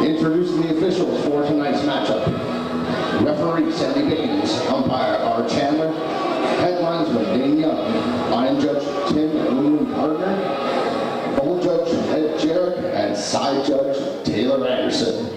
Introducing the officials for tonight's matchup. Referee Sandy Dickens, umpire R. Chandler, headlinesman Dane Young, line judge Tim William Gardner, bowl judge Ed Jarrett, and side judge Taylor Anderson.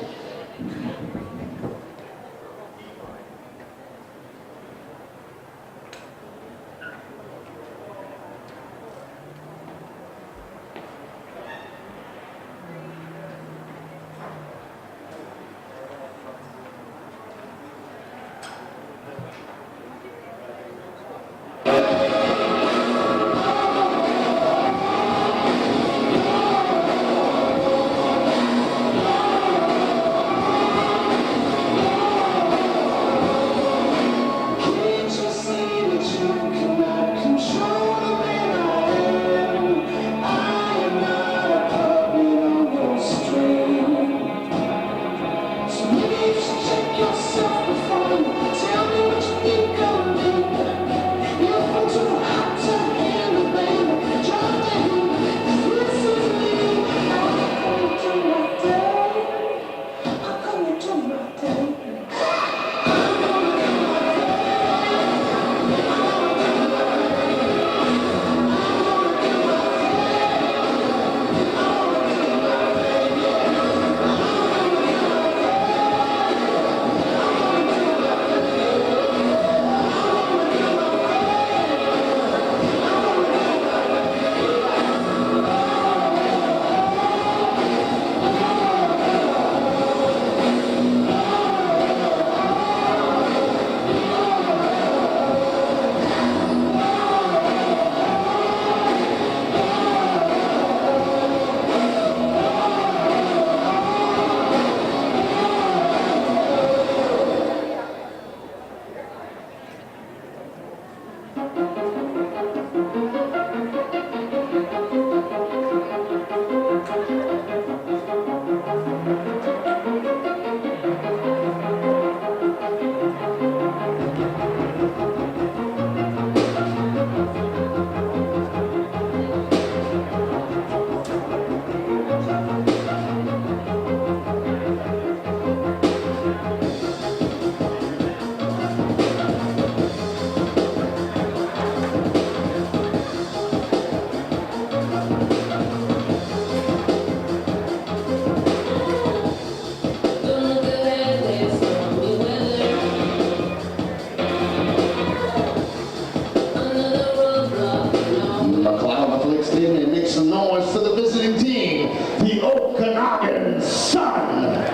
And make some noise for the visiting team, the Okanagan Sun.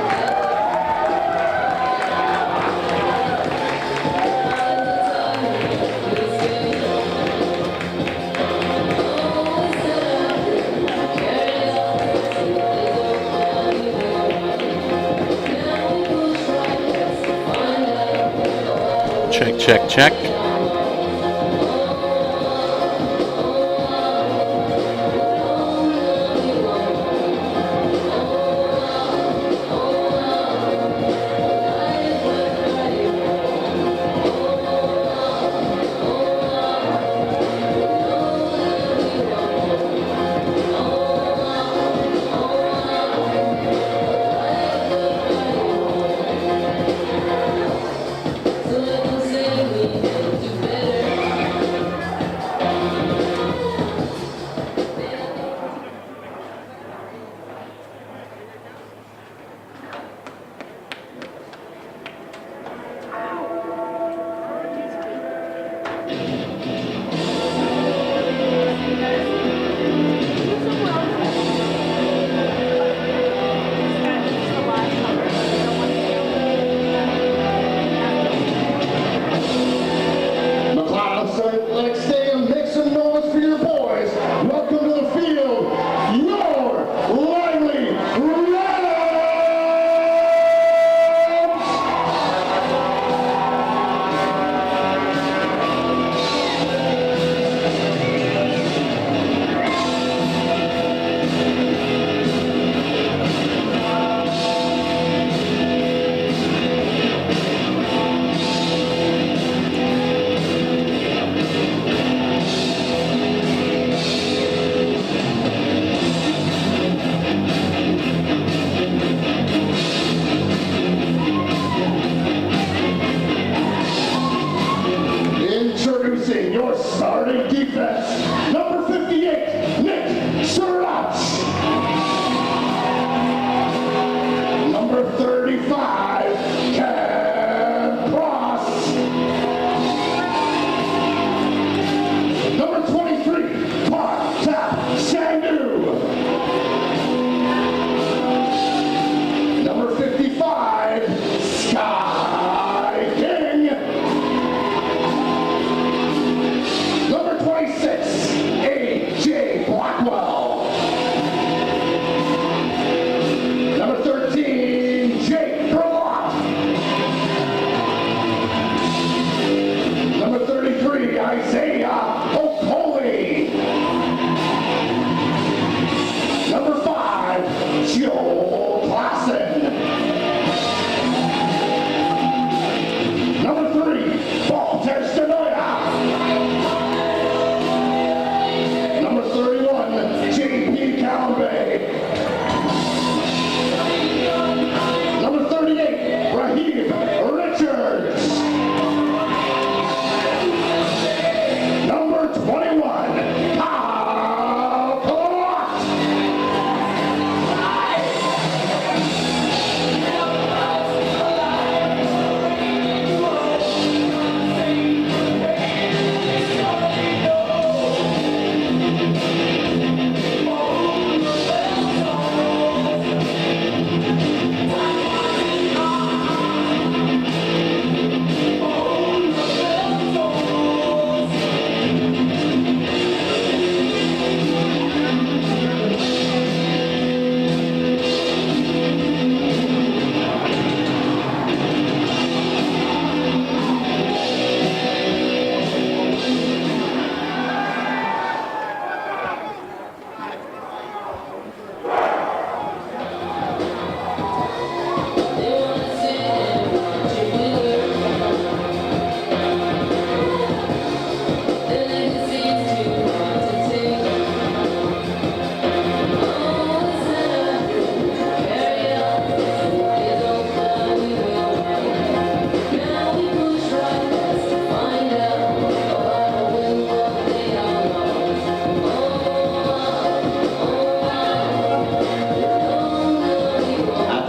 Check, check, check. So let them say we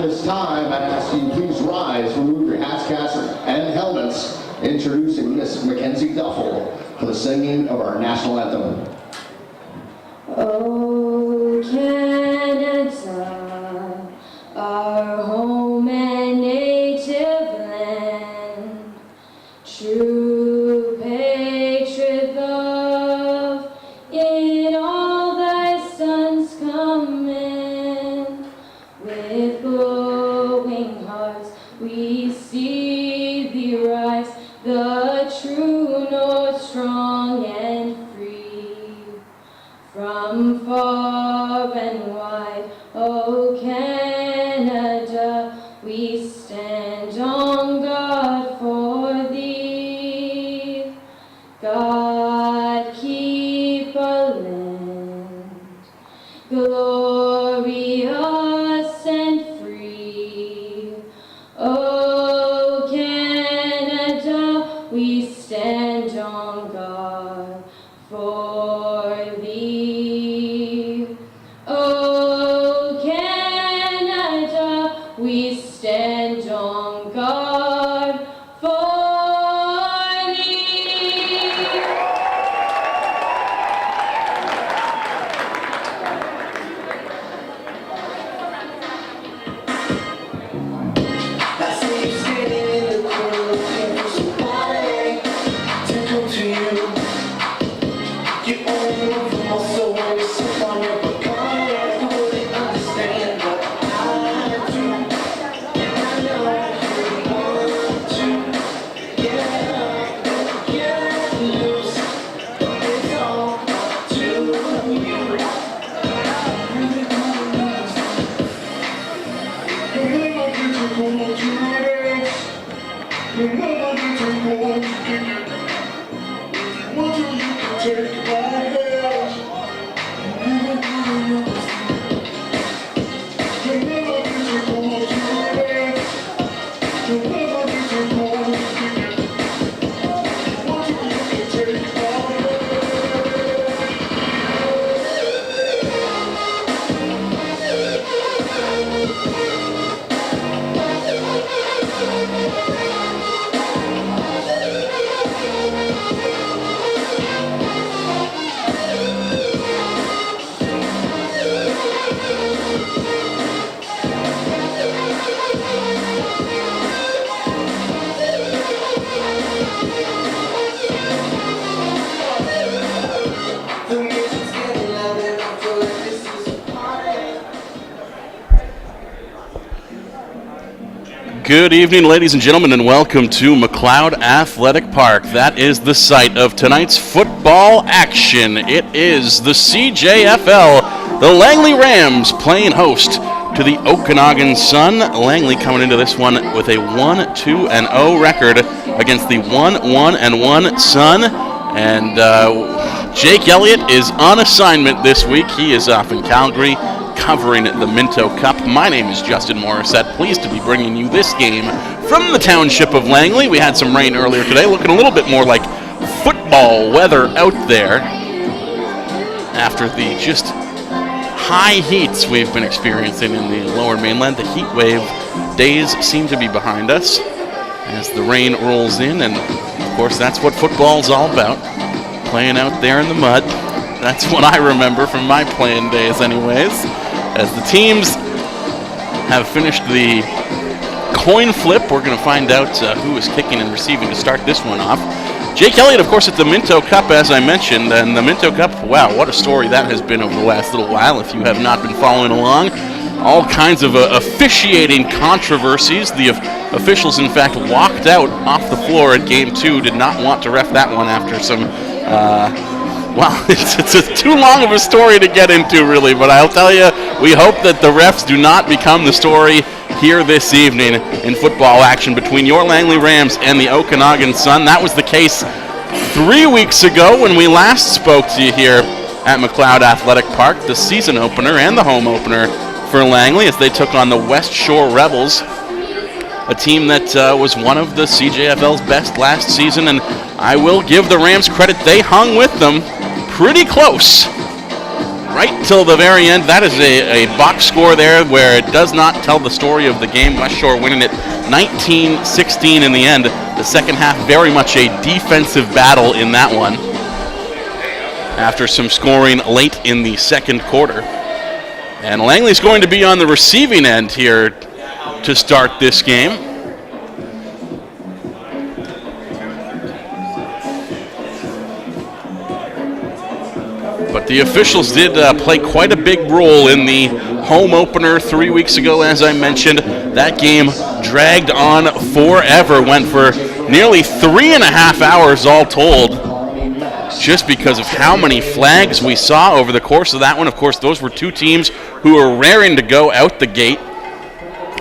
this time, I ask you please rise, remove your hats, caps, and helmets, introducing Miss Mackenzie Duffel for the singing of our national anthem. Oh, Canada, our home and native land, true patriot love, in all thy sons command. With glowing hearts we see thee rise, the true north, strong and free. From far and wide, O Canada, we stand on guard for thee. God keep our land glorious and free. O Canada, we stand on guard for thee. O Canada, we stand on guard for thee. I see you standing in the corner, so why to come to you? You only move from my soul when you sit on your back. You wouldn't understand what I do, and I know you want to. Get loose, it's all up to you. The music's getting loud and I feel like this is a party. Good evening, ladies and gentlemen, and welcome to McLeod Athletic Park. That is the site of tonight's football action. It is the CJFL, the Langley Rams playing host to the Okanagan Sun. Langley coming into this one with a 1-2-0 record against the 1-1-1 Sun. And Jake Elliott is on assignment this week. He is off in Calgary covering the Minto Cup. My name is Justin Morissette. Pleased to be bringing you this game from the township of Langley. We had some rain earlier today, looking a little bit more like football weather out there after the just high heats we've been experiencing in the lower mainland. The heat wave days seem to be behind us as the rain rolls in, and of course that's what football's all about, playing out there in the mud. That's what I remember from my playing days anyways. As the teams have finished the coin flip, we're going to find out who is kicking and receiving to start this one off. Jake Elliott, of course, at the Minto Cup, as I mentioned, and the Minto Cup, wow, what a story that has been over the last little while, if you have not been following along. All kinds of officiating controversies. The officials, in fact, walked out off the floor at Game 2, did not want to ref that one after some, it's too long of a story to get into, really, but I'll tell you, we hope that the refs do not become the story here this evening in football action between your Langley Rams and the Okanagan Sun. That was the case 3 weeks ago when we last spoke to you here at McLeod Athletic Park, the season opener and the home opener for Langley as they took on the West Shore Rebels, a team that was one of the CJFL's best last season, and I will give the Rams credit, they hung with them pretty close right till the very end. That is a box score there where it does not tell the story of the game. West Shore winning it 19-16 in the end. The second half, very much a defensive battle in that one, after some scoring late in the second quarter. And Langley's going to be on the receiving end here to start this game. But the officials did play quite a big role in the home opener 3 weeks ago, as I mentioned. That game dragged on forever, went for nearly 3.5 hours all told, just because of how many flags we saw over the course of that one. Of course, those were two teams who were raring to go out the gate.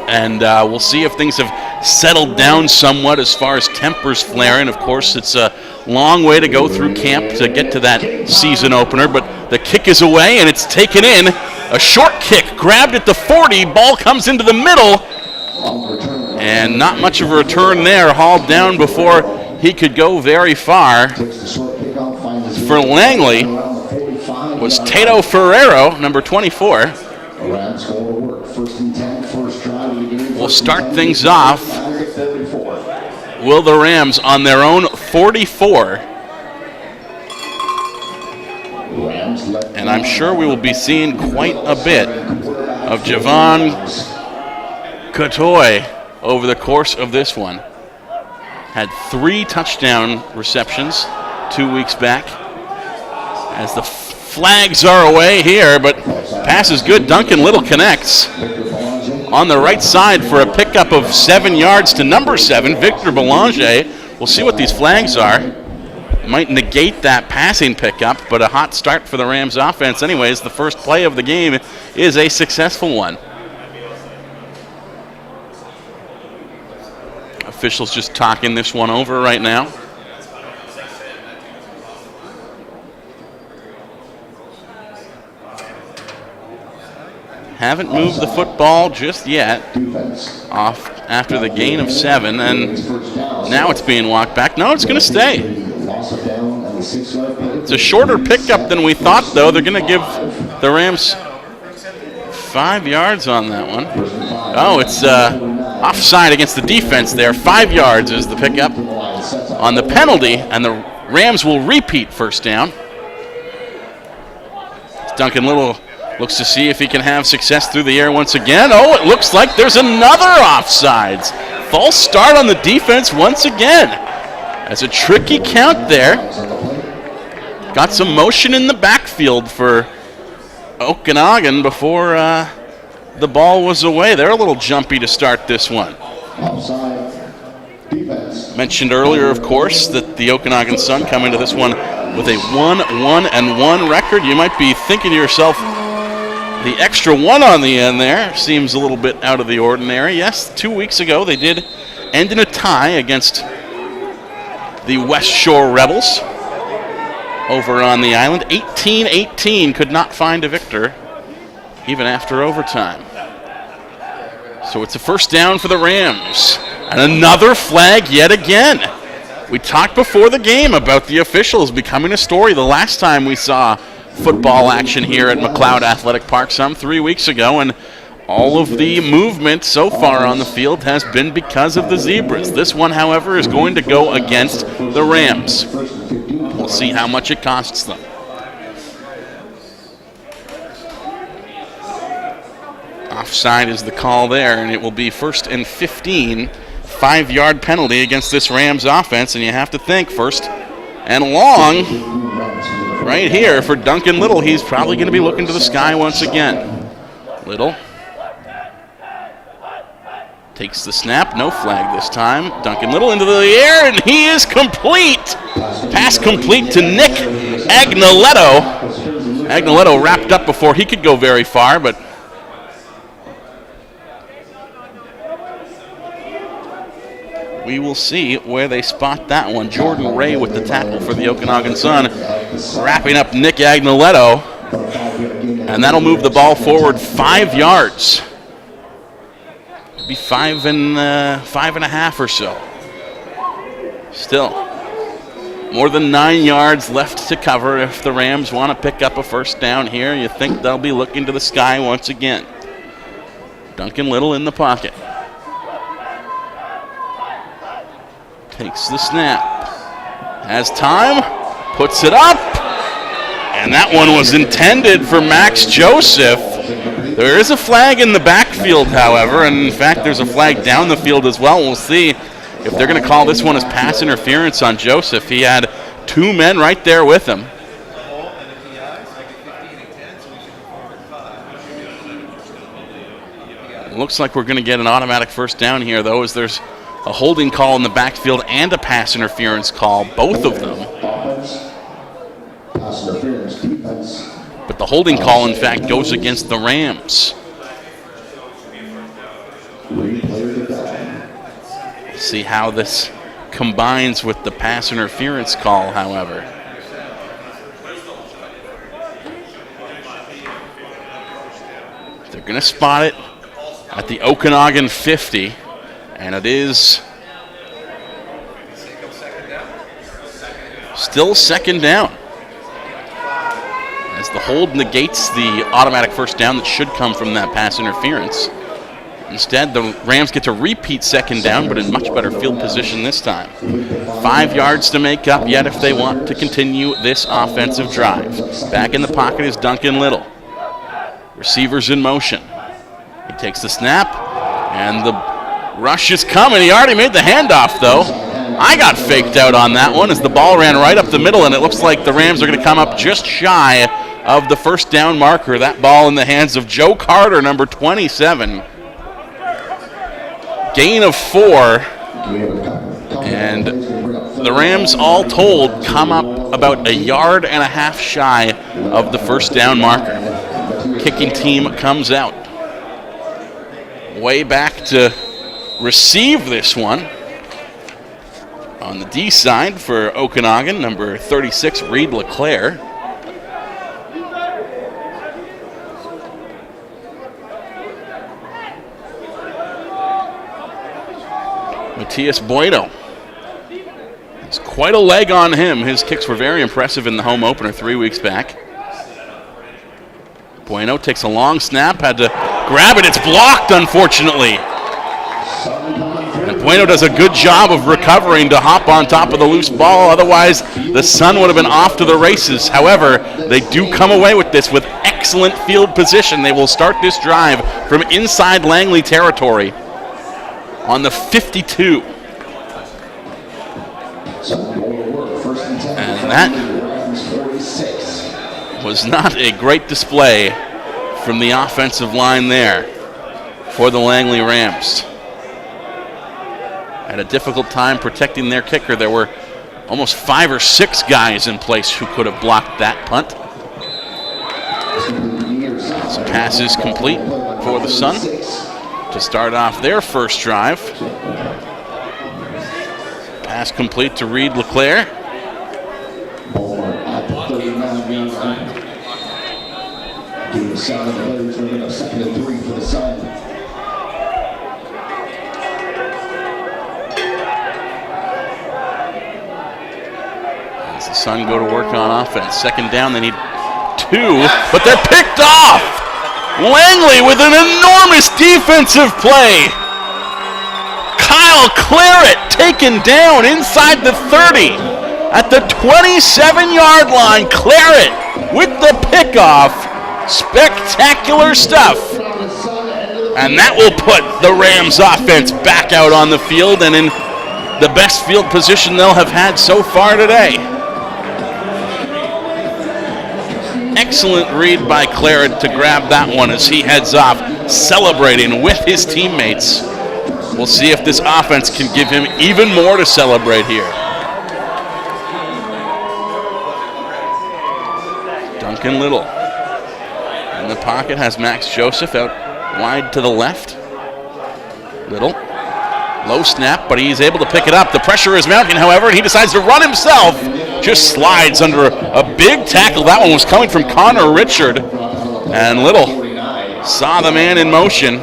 And we'll see if things have settled down somewhat as far as tempers flaring. Of course, it's a long way to go through camp to get to that season opener, but the kick is away and it's taken in. A short kick grabbed at the 40, ball comes into the middle, and not much of a return there, hauled down before he could go very far. For Langley was Tato Ferrero, number 24. We'll start things off. Will the Rams on their own 44. And I'm sure we will be seeing quite a bit of Javon Kotoy over the course of this one. Had 3 touchdown receptions 2 weeks back. As the flags are away here, but pass is good. Duncan Little connects on the right side for a pickup of 7 yards to number 7, Victor Belanger. We'll see what these flags are. Might negate that passing pickup, but a hot start for the Rams offense. Anyways, the first play of the game is a successful one. Officials just talking this one over right now. Haven't moved the football just yet off after the gain of 7, and now it's being walked back. No, it's going to stay. It's a shorter pickup than we thought, though. They're going to give the Rams 5 yards on that one. Oh, it's offside against the defense there. 5 yards is the pickup on the penalty, and the Rams will repeat first down. Duncan Little looks to see if he can have success through the air once again. Oh, it looks like there's another offsides. False start on the defense once again. That's a tricky count there. Got some motion in the backfield for Okanagan before the ball was away. They're a little jumpy to start this one. Mentioned earlier, of course, that the Okanagan Sun come into this one with a 1-1-1 record. You might be thinking to yourself, the extra 1 on the end there seems a little bit out of the ordinary. Yes, 2 weeks ago they did end in a tie against the West Shore Rebels over on the island. 18-18, could not find a victor even after overtime. So it's a first down for the Rams. And another flag yet again. We talked before the game about the officials becoming a story. The last time we saw football action here at McLeod Athletic Park some 3 weeks ago, and all of the movement so far on the field has been because of the Zebras. This one, however, is going to go against the Rams. We'll see how much it costs them. Offside is the call there, and it will be 1st and 15, 5-yard penalty against this Rams offense, and you have to think first and long. Right here for Duncan Little. He's probably going to be looking to the sky once again. Little takes the snap. No flag this time. Duncan Little into the air, and he is complete. Pass complete to Nick Agnoletto. Agnoletto wrapped up before he could go very far, but we will see where they spot that one. Jordan Ray with the tackle for the Okanagan Sun, wrapping up Nick Agnoletto, and that'll move the ball forward 5 yards. Be 5.5 or so. Still, More than 9 yards left to cover if the Rams want to pick up a first down here. You think they'll be looking to the sky once again. Duncan Little in the pocket. Takes the snap. Has time. Puts it up. And that one was intended for Max Joseph. There is a flag in the backfield, however, and in fact there's a flag down the field as well. We'll see if they're going to call this one as pass interference on Joseph. He had 2 men right there with him. It looks like we're going to get an automatic first down here, though, as there's a holding call in the backfield and a pass interference call, both of them. Pass interference, defense. But the holding call, in fact, goes against the Rams. See how this combines with the pass interference call, however. They're going to spot it at the Okanagan 50, and it is still second down, as the hold negates the automatic first down that should come from that pass interference. Instead, the Rams get to repeat second down, but in much better field position this time. 5 yards to make up yet if they want to continue this offensive drive. Back in the pocket is Duncan Little. Receivers in motion. He takes the snap, and the rush is coming. He already made the handoff, though. I got faked out on that one as the ball ran right up the middle, and it looks like the Rams are going to come up just shy of the first down marker. That ball in the hands of Joe Carter, number 27. Gain of 4, and the Rams, all told, come up about 1.5 yards shy of the first down marker. Kicking team comes out. Way back to receive this one on the D side for Okanagan, number 36, Reed LeClaire. Matias Bueno. It's quite a leg on him. His kicks were very impressive in the home opener 3 weeks back. Bueno takes a long snap, had to grab it. It's blocked, unfortunately. And Bueno does a good job of recovering to hop on top of the loose ball. Otherwise, the Sun would have been off to the races. However, they do come away with this with excellent field position. They will start this drive from inside Langley territory on the 52. And that was not a great display from the offensive line there for the Langley Rams. Had a difficult time protecting their kicker. There were almost 5 or 6 guys in place who could have blocked that punt. Some passes complete for the Sun to start off their first drive. Pass complete to Reed LeClaire. As the Sun go to work on offense. Second down, they need 2, but they're picked off. Langley with an enormous defensive play. Kyle Claret taken down inside the 30 at the 27-yard line. Claret with the pickoff. Spectacular stuff. And that will put the Rams offense back out on the field and in the best field position they'll have had so far today. Excellent read by Claret to grab that one as he heads off, celebrating with his teammates. We'll see if this offense can give him even more to celebrate here. Duncan Little in the pocket has Max Joseph out wide to the left. Little, low snap, but he's able to pick it up. The pressure is mounting, however, and he decides to run himself. Just slides under a big tackle. That one was coming from Connor Richard. And Little saw the man in motion,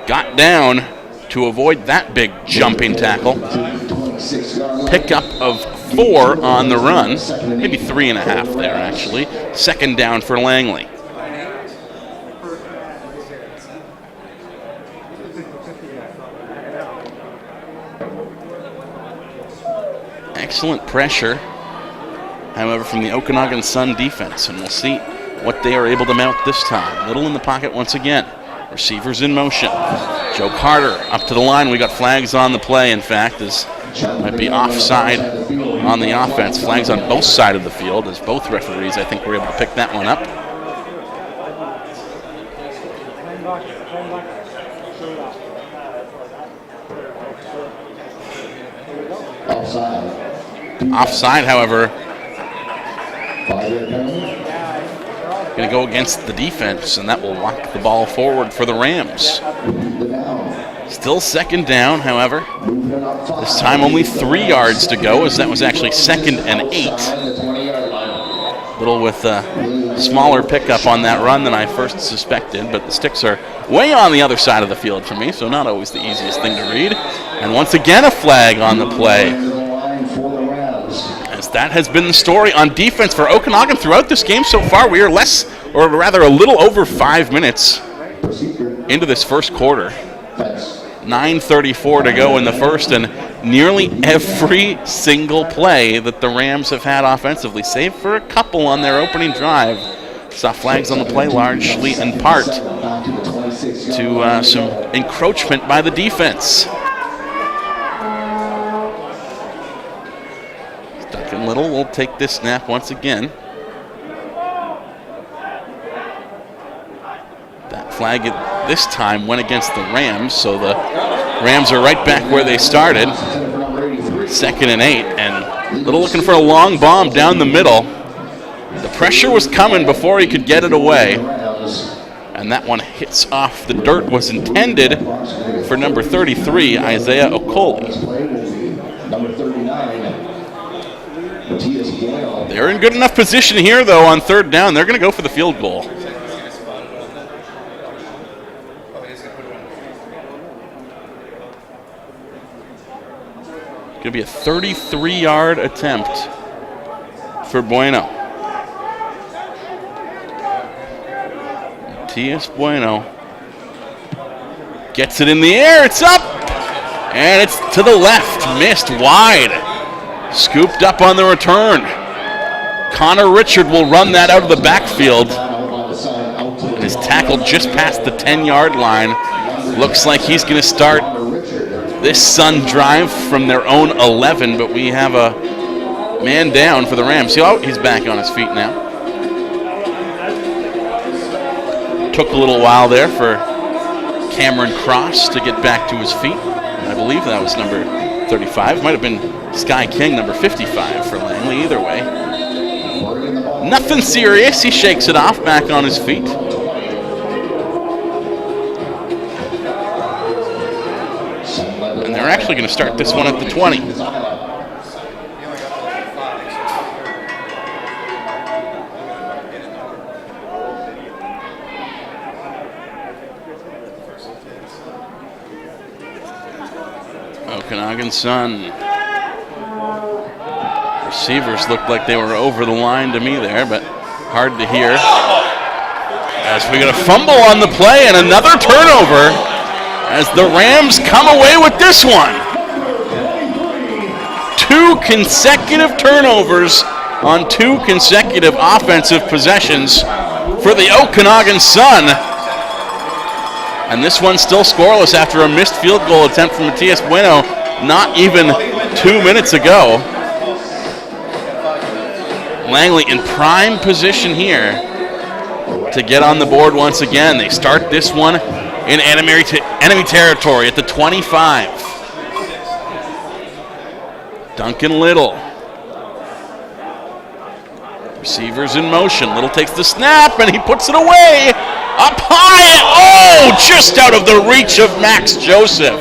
got down to avoid that big jumping tackle. pickup of 4 on the run. Maybe 3.5 there, actually. Second down for Langley. Excellent pressure, however, from the Okanagan Sun defense, and we'll see what they are able to mount this time. Little in the pocket once again. Receivers in motion. Joe Carter up to the line. We got flags on the play, in fact, as might be offside on the offense. Flags on both sides of the field, as both referees, I think, were able to pick that one up. Offside, however, going to go against the defense, and that will walk the ball forward for the Rams. Still second down, however. This time only 3 yards to go, as that was actually 2nd and 8. Little with a smaller pickup on that run than I first suspected, but the sticks are way on the other side of the field for me, so not always the easiest thing to read. And once again a flag on the play, as that has been the story on defense for Okanagan throughout this game so far. We are less, or rather a little over 5 minutes into this first quarter. 9:34 to go in the first, and nearly every single play that the Rams have had offensively, save for a couple on their opening drive, saw flags on the play, largely in part to some encroachment by the defense. Duncan Little will take this snap once again. That flag this time went against the Rams, so the Rams are right back where they started. 2nd and 8, and Little looking for a long bomb down the middle. The pressure was coming before he could get it away, and that one hits off the dirt. Was intended for number 33, Isaiah Okoli. They're in good enough position here, though, on 3rd down. They're going to go for the field goal. Going to be a 33-yard attempt for Bueno. Matias Bueno gets it in the air. It's up, and it's to the left. Missed wide. Scooped up on the return. Connor Richard will run that out of the backfield. And is tackled just past the 10-yard line. Looks like he's going to start this Sun drive from their own 11, but we have a man down for the Rams. Oh, he's back on his feet now. Took a little while there for Cameron Cross to get back to his feet. I believe that was number 35. Might have been Sky King, number 55 for Langley. Either way, nothing serious. He shakes it off, back on his feet. And they're actually going to start this one at the 20. Okanagan Sun. Receivers looked like they were over the line to me there, but hard to hear. As we got a fumble on the play and another turnover, as the Rams come away with this one. 2 consecutive turnovers on 2 consecutive offensive possessions for the Okanagan Sun. And this one still scoreless after a missed field goal attempt from Matias Bueno not even 2 minutes ago. Langley in prime position here to get on the board once again. They start this one in enemy territory at the 25. Duncan Little. Receivers in motion. Little takes the snap and he puts it away. Up high. Oh, just out of the reach of Max Joseph.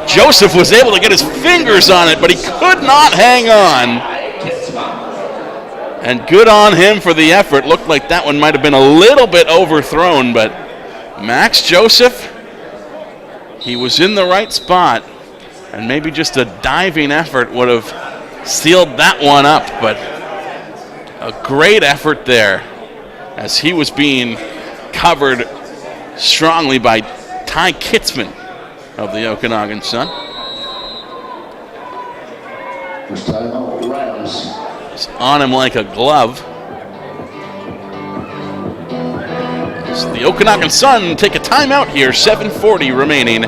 Joseph was able to get his fingers on it, but he could not hang on. And good on him for the effort. Looked like that one might have been a little bit overthrown, but Max Joseph, he was in the right spot And maybe just a diving effort would have sealed that one up, but a great effort there as he was being covered strongly by Ty Kitzman of the Okanagan Sun. First timeout, Rams. It's on him like a glove. So the Okanagan Sun take a timeout here, 7:40 remaining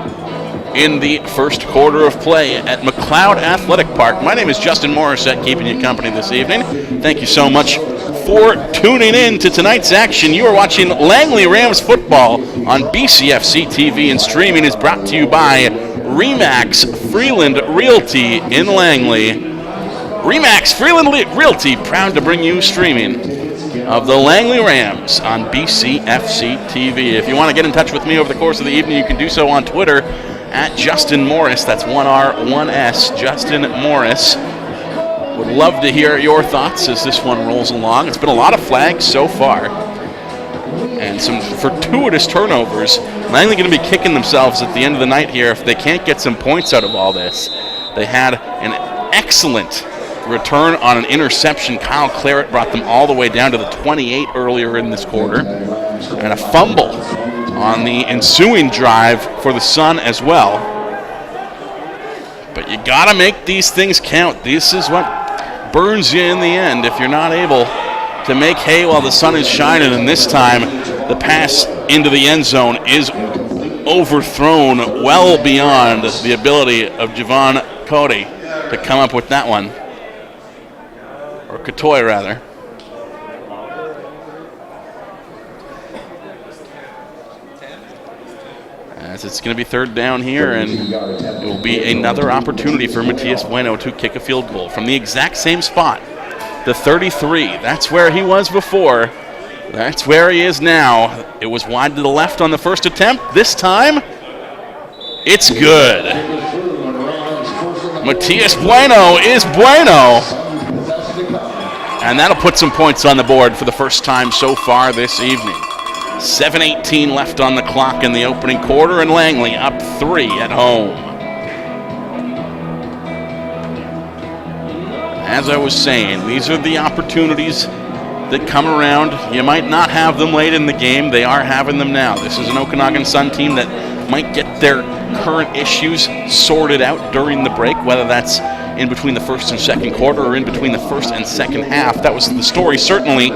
in the first quarter of play at McLeod Athletic Park. My name is Justin Morissette, keeping you company this evening. Thank you so much for tuning in to tonight's action. You are watching Langley Rams football on BCFC TV, and streaming is brought to you by Remax Freeland Realty in Langley. Remax Freeland Realty, proud to bring you streaming of the Langley Rams on BCFC TV. If you want to get in touch with me over the course of the evening, you can do so on Twitter at Justin Morris. That's 1R, 1S, Justin Morris. Would love to hear your thoughts as this one rolls along. It's been a lot of flags so far and some fortuitous turnovers. Langley going to be kicking themselves at the end of the night here if they can't get some points out of all this. They had an excellent return on an interception. Kyle Claret brought them all the way down to the 28 earlier in this quarter. And a fumble on the ensuing drive for the Sun as well. But you got to make these things count. This is what burns you in the end if you're not able to make hay while the sun is shining. And this time, the pass into the end zone is overthrown well beyond the ability of Javon Cody to come up with that one. Or Katoy, rather. As it's going to be third down here, and it will be another opportunity for Matias Bueno to kick a field goal from the exact same spot, the 33. That's where he was before. That's where he is now. It was wide to the left on the first attempt. This time, it's good. Matias Bueno is bueno. And that'll put some points on the board for the first time so far this evening. 7:18 left on the clock in the opening quarter, and Langley up 3 at home. As I was saying, these are the opportunities that come around. You might not have them late in the game. They are having them now. This is an Okanagan Sun team that might get their current issues sorted out during the break, whether that's in between the first and second quarter or in between the first and second half. That was the story certainly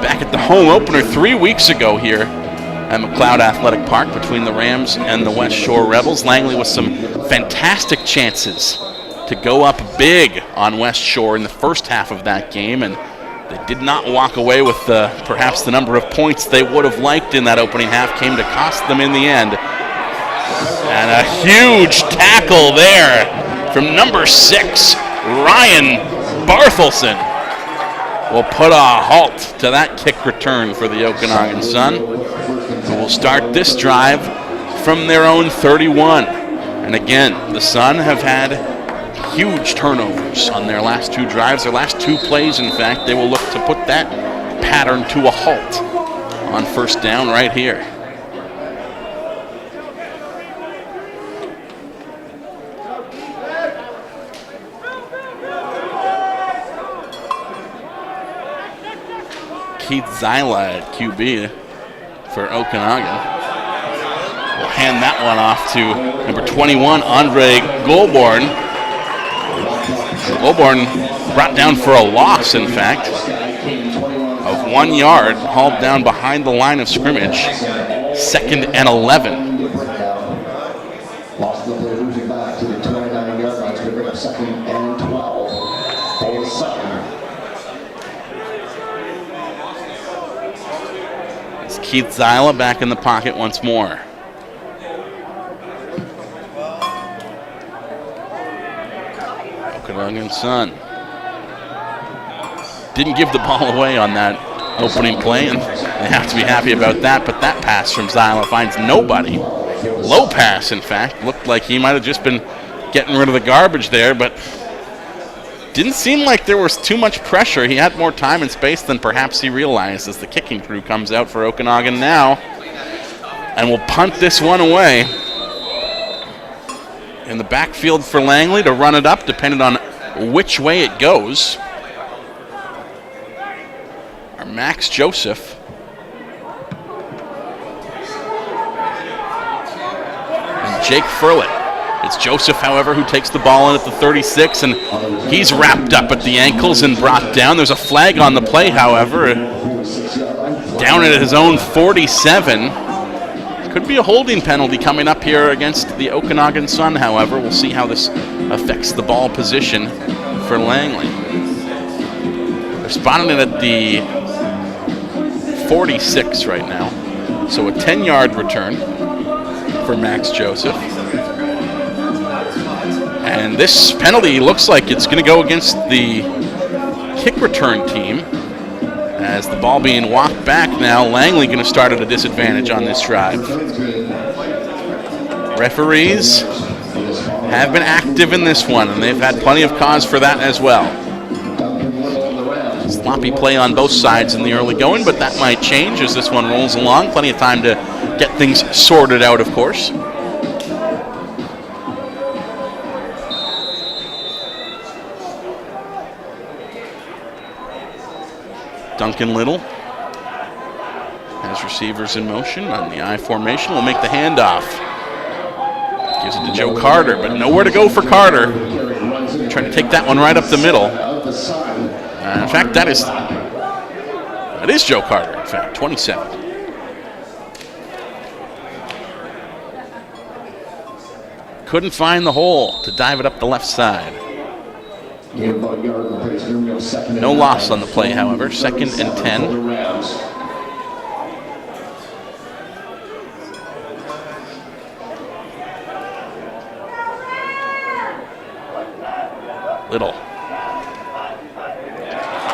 back at the home opener 3 weeks ago here at McLeod Athletic Park between the Rams and the West Shore Rebels. Langley with some fantastic chances to go up big on West Shore in the first half of that game, and they did not walk away with perhaps the number of points they would have liked in that opening half. Came to cost them in the end. And a huge tackle there from number 6, Ryan Barthelson, will put a halt to that kick return for the Okanagan Sun, who will start this drive from their own 31. And again, the Sun have had huge turnovers on their last 2 drives, their last 2 plays, in fact. They will look to put that pattern to a halt on first down right here. Keith Zyla at QB for Okanagan. We'll hand that one off to number 21, Andre Goulbourne. Goulbourne brought down for a loss, in fact, of 1 yard, hauled down behind the line of scrimmage. 2nd and 11. Lost the play, losing back to the 29-yard line. It's going to bring up 2nd and 12 for the Sun. It's Keith Zyla back in the pocket once more. Okanagan Sun didn't give the ball away on that opening play, and they have to be happy about that. But that pass from Zyla finds nobody. Low pass, in fact. Looked like he might have just been getting rid of the garbage there, but didn't seem like there was too much pressure. He had more time and space than perhaps he realized as the kicking crew comes out for Okanagan now and will punt this one away. in the backfield for Langley to run it up, depending on which way it goes. Our Max Joseph. And Jake Furlett. It's Joseph, however, who takes the ball in at the 36, and he's wrapped up at the ankles and brought down. There's a flag on the play, however, down at his own 47. Could be a holding penalty coming up here against the Okanagan Sun, however. We'll see how this affects the ball position for Langley. They're spotting it at the 46 right now. So a 10-yard return for Max Joseph. And this penalty looks like it's going to go against the kick return team. As the ball being walked back now, Langley going to start at a disadvantage on this drive. Referees have been active in this one, and they've had plenty of cause for that as well. Sloppy play on both sides in the early going, but that might change as this one rolls along. Plenty of time to get things sorted out, of course. Duncan Little has receivers in motion on the I formation. Will make the handoff. Gives it to Joe Carter, but nowhere to go for Carter. Trying to take that one right up the middle. In fact, that is Joe Carter, in fact, 27. Couldn't find the hole to dive it up the left side. No loss on the play, however. 2nd and 10. Little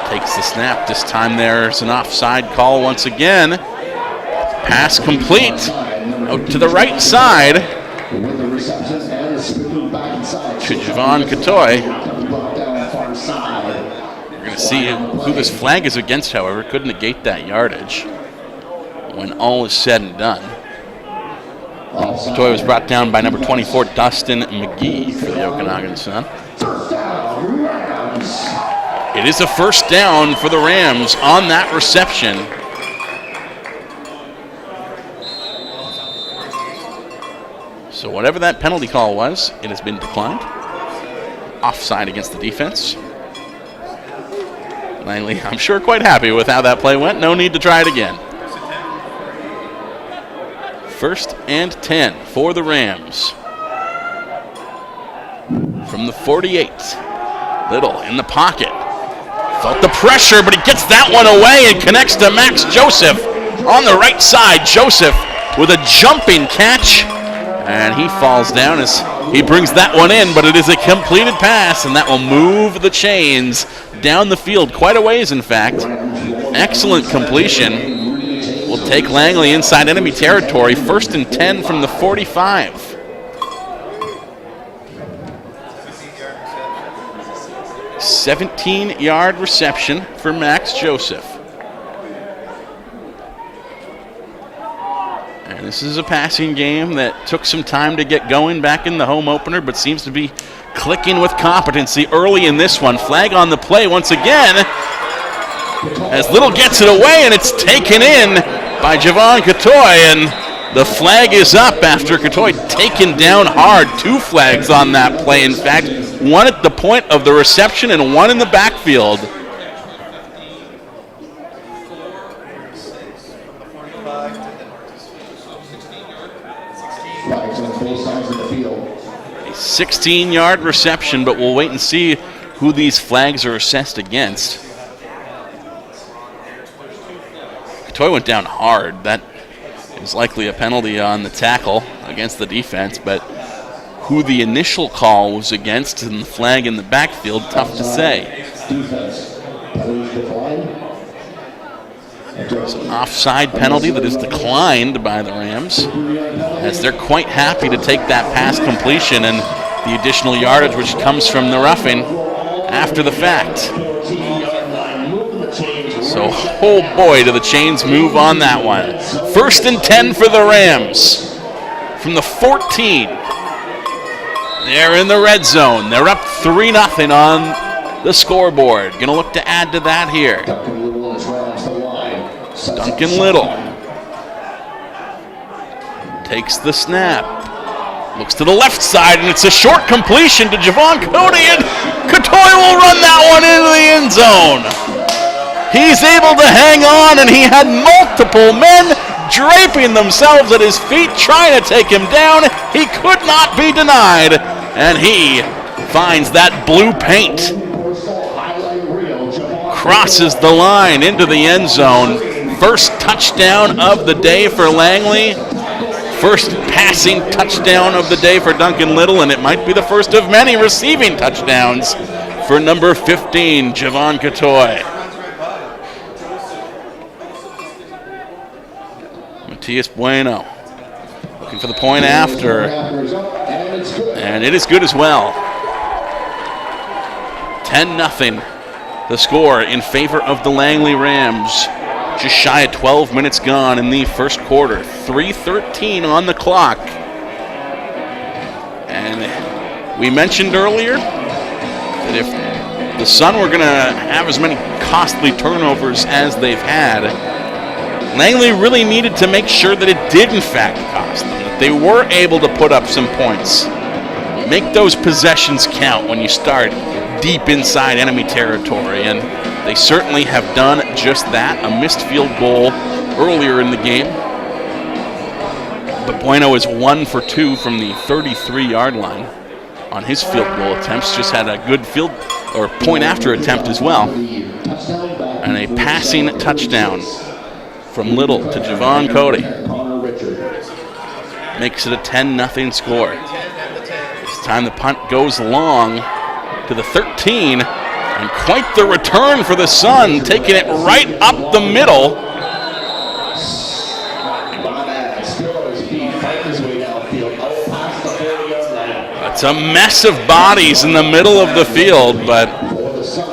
takes the snap. This time there's an offside call once again. Pass complete out to the right side to Javon Katoy. We're going to see who this flag is against, however. Could negate that yardage when all is said and done. Katoy was brought down by number 24, Dustin McGee, for the Okanagan Sun. It is a first down for the Rams on that reception. So whatever that penalty call was, it has been declined. Offside against the defense. Langley, I'm sure, quite happy with how that play went. No need to try it again. 1st and 10 for the Rams. From the 48. Little in the pocket. Felt the pressure, but he gets that one away and connects to Max Joseph on the right side. Joseph with a jumping catch. And he falls down as he brings that one in, but it is a completed pass, and that will move the chains down the field quite a ways, in fact. Excellent completion. Will take Langley inside enemy territory. 1st and 10 from the 45. A 17-yard reception for Max Joseph. And this is a passing game that took some time to get going back in the home opener, but seems to be clicking with competency early in this one. Flag on the play once again as Little gets it away, and it's taken in by Javon Katoy, and the flag is up after Katoy taken down hard. 2 flags on that play, in fact. One at the point of the reception and one in the backfield. A 16-yard reception, but we'll wait and see who these flags are assessed against. Katoy went down hard. That is likely a penalty on the tackle against the defense, but who the initial call was against and the flag in the backfield, tough to say. It's an offside penalty that is declined by the Rams, as they're quite happy to take that pass completion and the additional yardage which comes from the roughing after the fact. So, oh boy, do the chains move on that one. 1st and 10 for the Rams from the 14. They're in the red zone. They're up 3-0 on the scoreboard. Gonna look to add to that here. Duncan Little takes the snap. Looks to the left side, and it's a short completion to Javon Cody, and Catoy will run that one into the end zone. He's able to hang on, and he had multiple men draping themselves at his feet, trying to take him down. He could not be denied, and he finds that blue paint. Crosses the line into the end zone. First touchdown of the day for Langley. First passing touchdown of the day for Duncan Little, and it might be the first of many receiving touchdowns for number 15, Javon Catoy. Matias Bueno looking for the point after, and it is good as well. 10-0 the score in favor of the Langley Rams. Just shy of 12 minutes gone in the first quarter. 3:13 on the clock. And we mentioned earlier that if the Sun were going to have as many costly turnovers as they've had, Langley really needed to make sure that it did in fact cost them, that they were able to put up some points. Make those possessions count when you start deep inside enemy territory, and they certainly have done just that. A missed field goal earlier in the game, but Bueno is 1 for 2 from the 33-yard line on his field goal attempts. Just had a good field or point after attempt as well, and a passing touchdown from Little to Javon Cody makes it a 10-0 score. This time the punt goes long to the 13, and quite the return for the Sun, taking it right up the middle. It's a mess of bodies in the middle of the field, but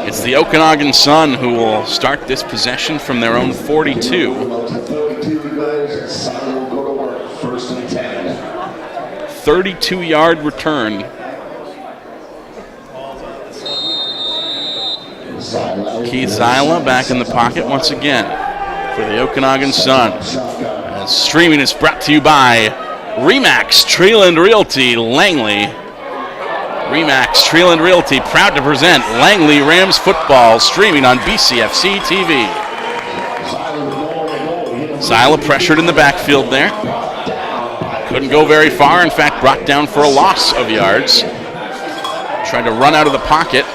it's the Okanagan Sun who will start this possession from their own 42. 32-yard return. Keith Zyla back in the pocket once again for the Okanagan Sun. And streaming is brought to you by Remax Treeland Realty Langley. Remax Treeland Realty proud to present Langley Rams football, streaming on BCFC TV. Zyla pressured in the backfield there. Couldn't go very far, in fact brought down for a loss of yards. Tried to run out of the pocket.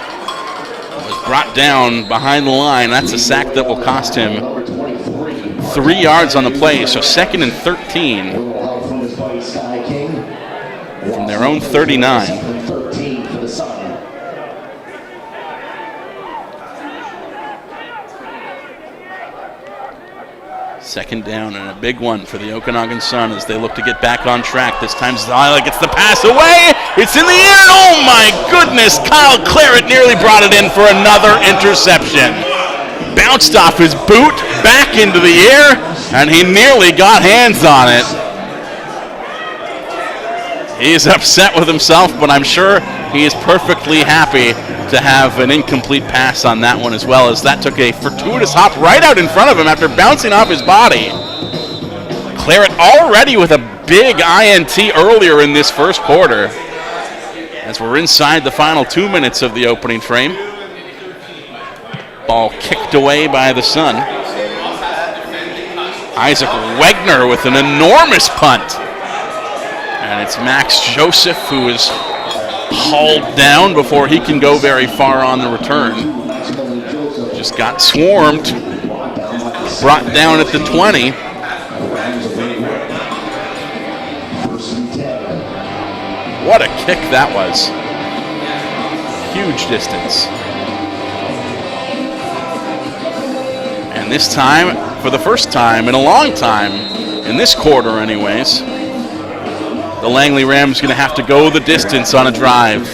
Was brought down behind the line. That's a sack that will cost him 3 yards on the play, so 2nd and 13 from their own 39. Second down and a big one for the Okanagan Sun as they look to get back on track. This time Zyla gets the pass away. It's in the air. Oh my goodness. Kyle Claret nearly brought it in for another interception. Bounced off his boot, back into the air, and he nearly got hands on it. He's upset with himself, but I'm sure he is perfectly happy to have an incomplete pass on that one, as well as that took a fortuitous hop right out in front of him after bouncing off his body. Claret already with a big INT earlier in this first quarter, as we're inside the final 2 minutes of the opening frame. Ball kicked away by the Sun. Isaac Wegner with an enormous punt. And it's Max Joseph who is hauled down before he can go very far on the return. Just got swarmed. Brought down at the 20. What a kick that was. Huge distance. And this time, for the first time in a long time, in this quarter anyways, the Langley Rams going to have to go the distance on a drive.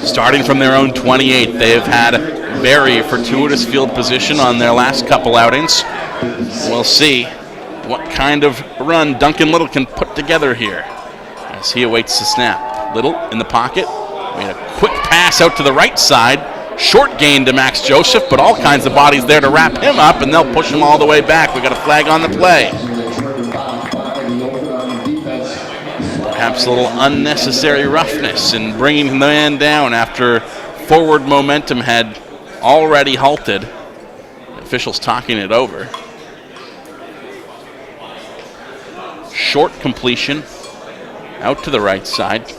Starting from their own 28, they have had very fortuitous field position on their last couple outings. We'll see what kind of run Duncan Little can put together here as he awaits the snap. Little in the pocket. Made a quick pass out to the right side. Short gain to Max Joseph, but all kinds of bodies there to wrap him up, and they'll push him all the way back. We got a flag on the play. Perhaps a little unnecessary roughness in bringing the man down after forward momentum had already halted. Officials talking it over. Short completion out to the right side.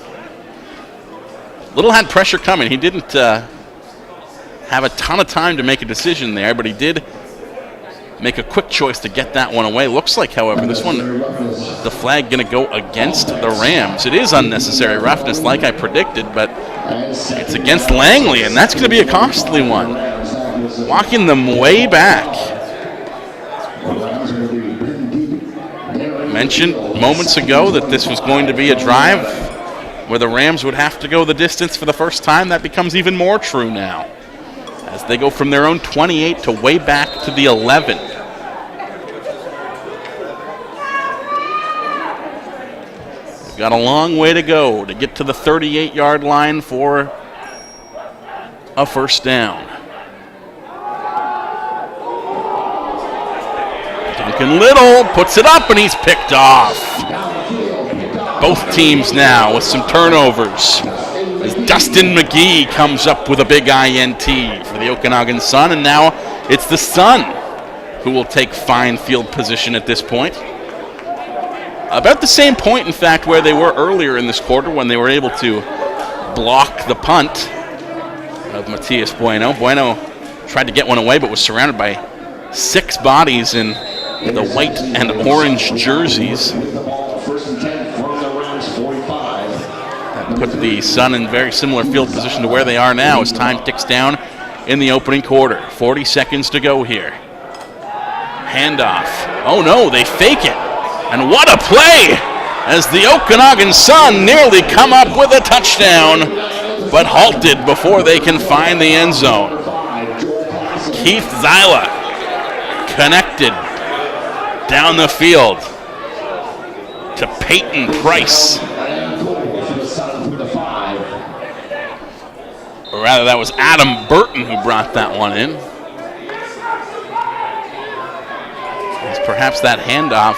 Little had pressure coming. He didn't have a ton of time to make a decision there, but he did make a quick choice to get that one away. Looks like, however, this one, the flag going to go against the Rams. It is unnecessary roughness like I predicted, but it's against Langley, and that's going to be a costly one. Walking them way back. Mentioned moments ago that this was going to be a drive where the Rams would have to go the distance for the first time. That becomes even more true now, as they go from their own 28 to way back to the 11. They've got a long way to go to get to the 38-yard line for a first down. Duncan Little puts it up, and he's picked off. Both teams now with some turnovers, as Dustin McGee comes up with a big INT for the Okanagan Sun, and now it's the Sun who will take fine field position at this point. About the same point, in fact, where they were earlier in this quarter when they were able to block the punt of Matias Bueno. Bueno tried to get one away but was surrounded by 6 bodies in the white and orange jerseys. Put the Sun in very similar field position to where they are now as time ticks down in the opening quarter. 40 seconds to go here. Handoff. Oh no, they fake it. And what a play as the Okanagan Sun nearly come up with a touchdown, but halted before they can find the end zone. Keith Zyla connected down the field to Peyton Price. Or rather, that was Adam Burton who brought that one in. As perhaps that handoff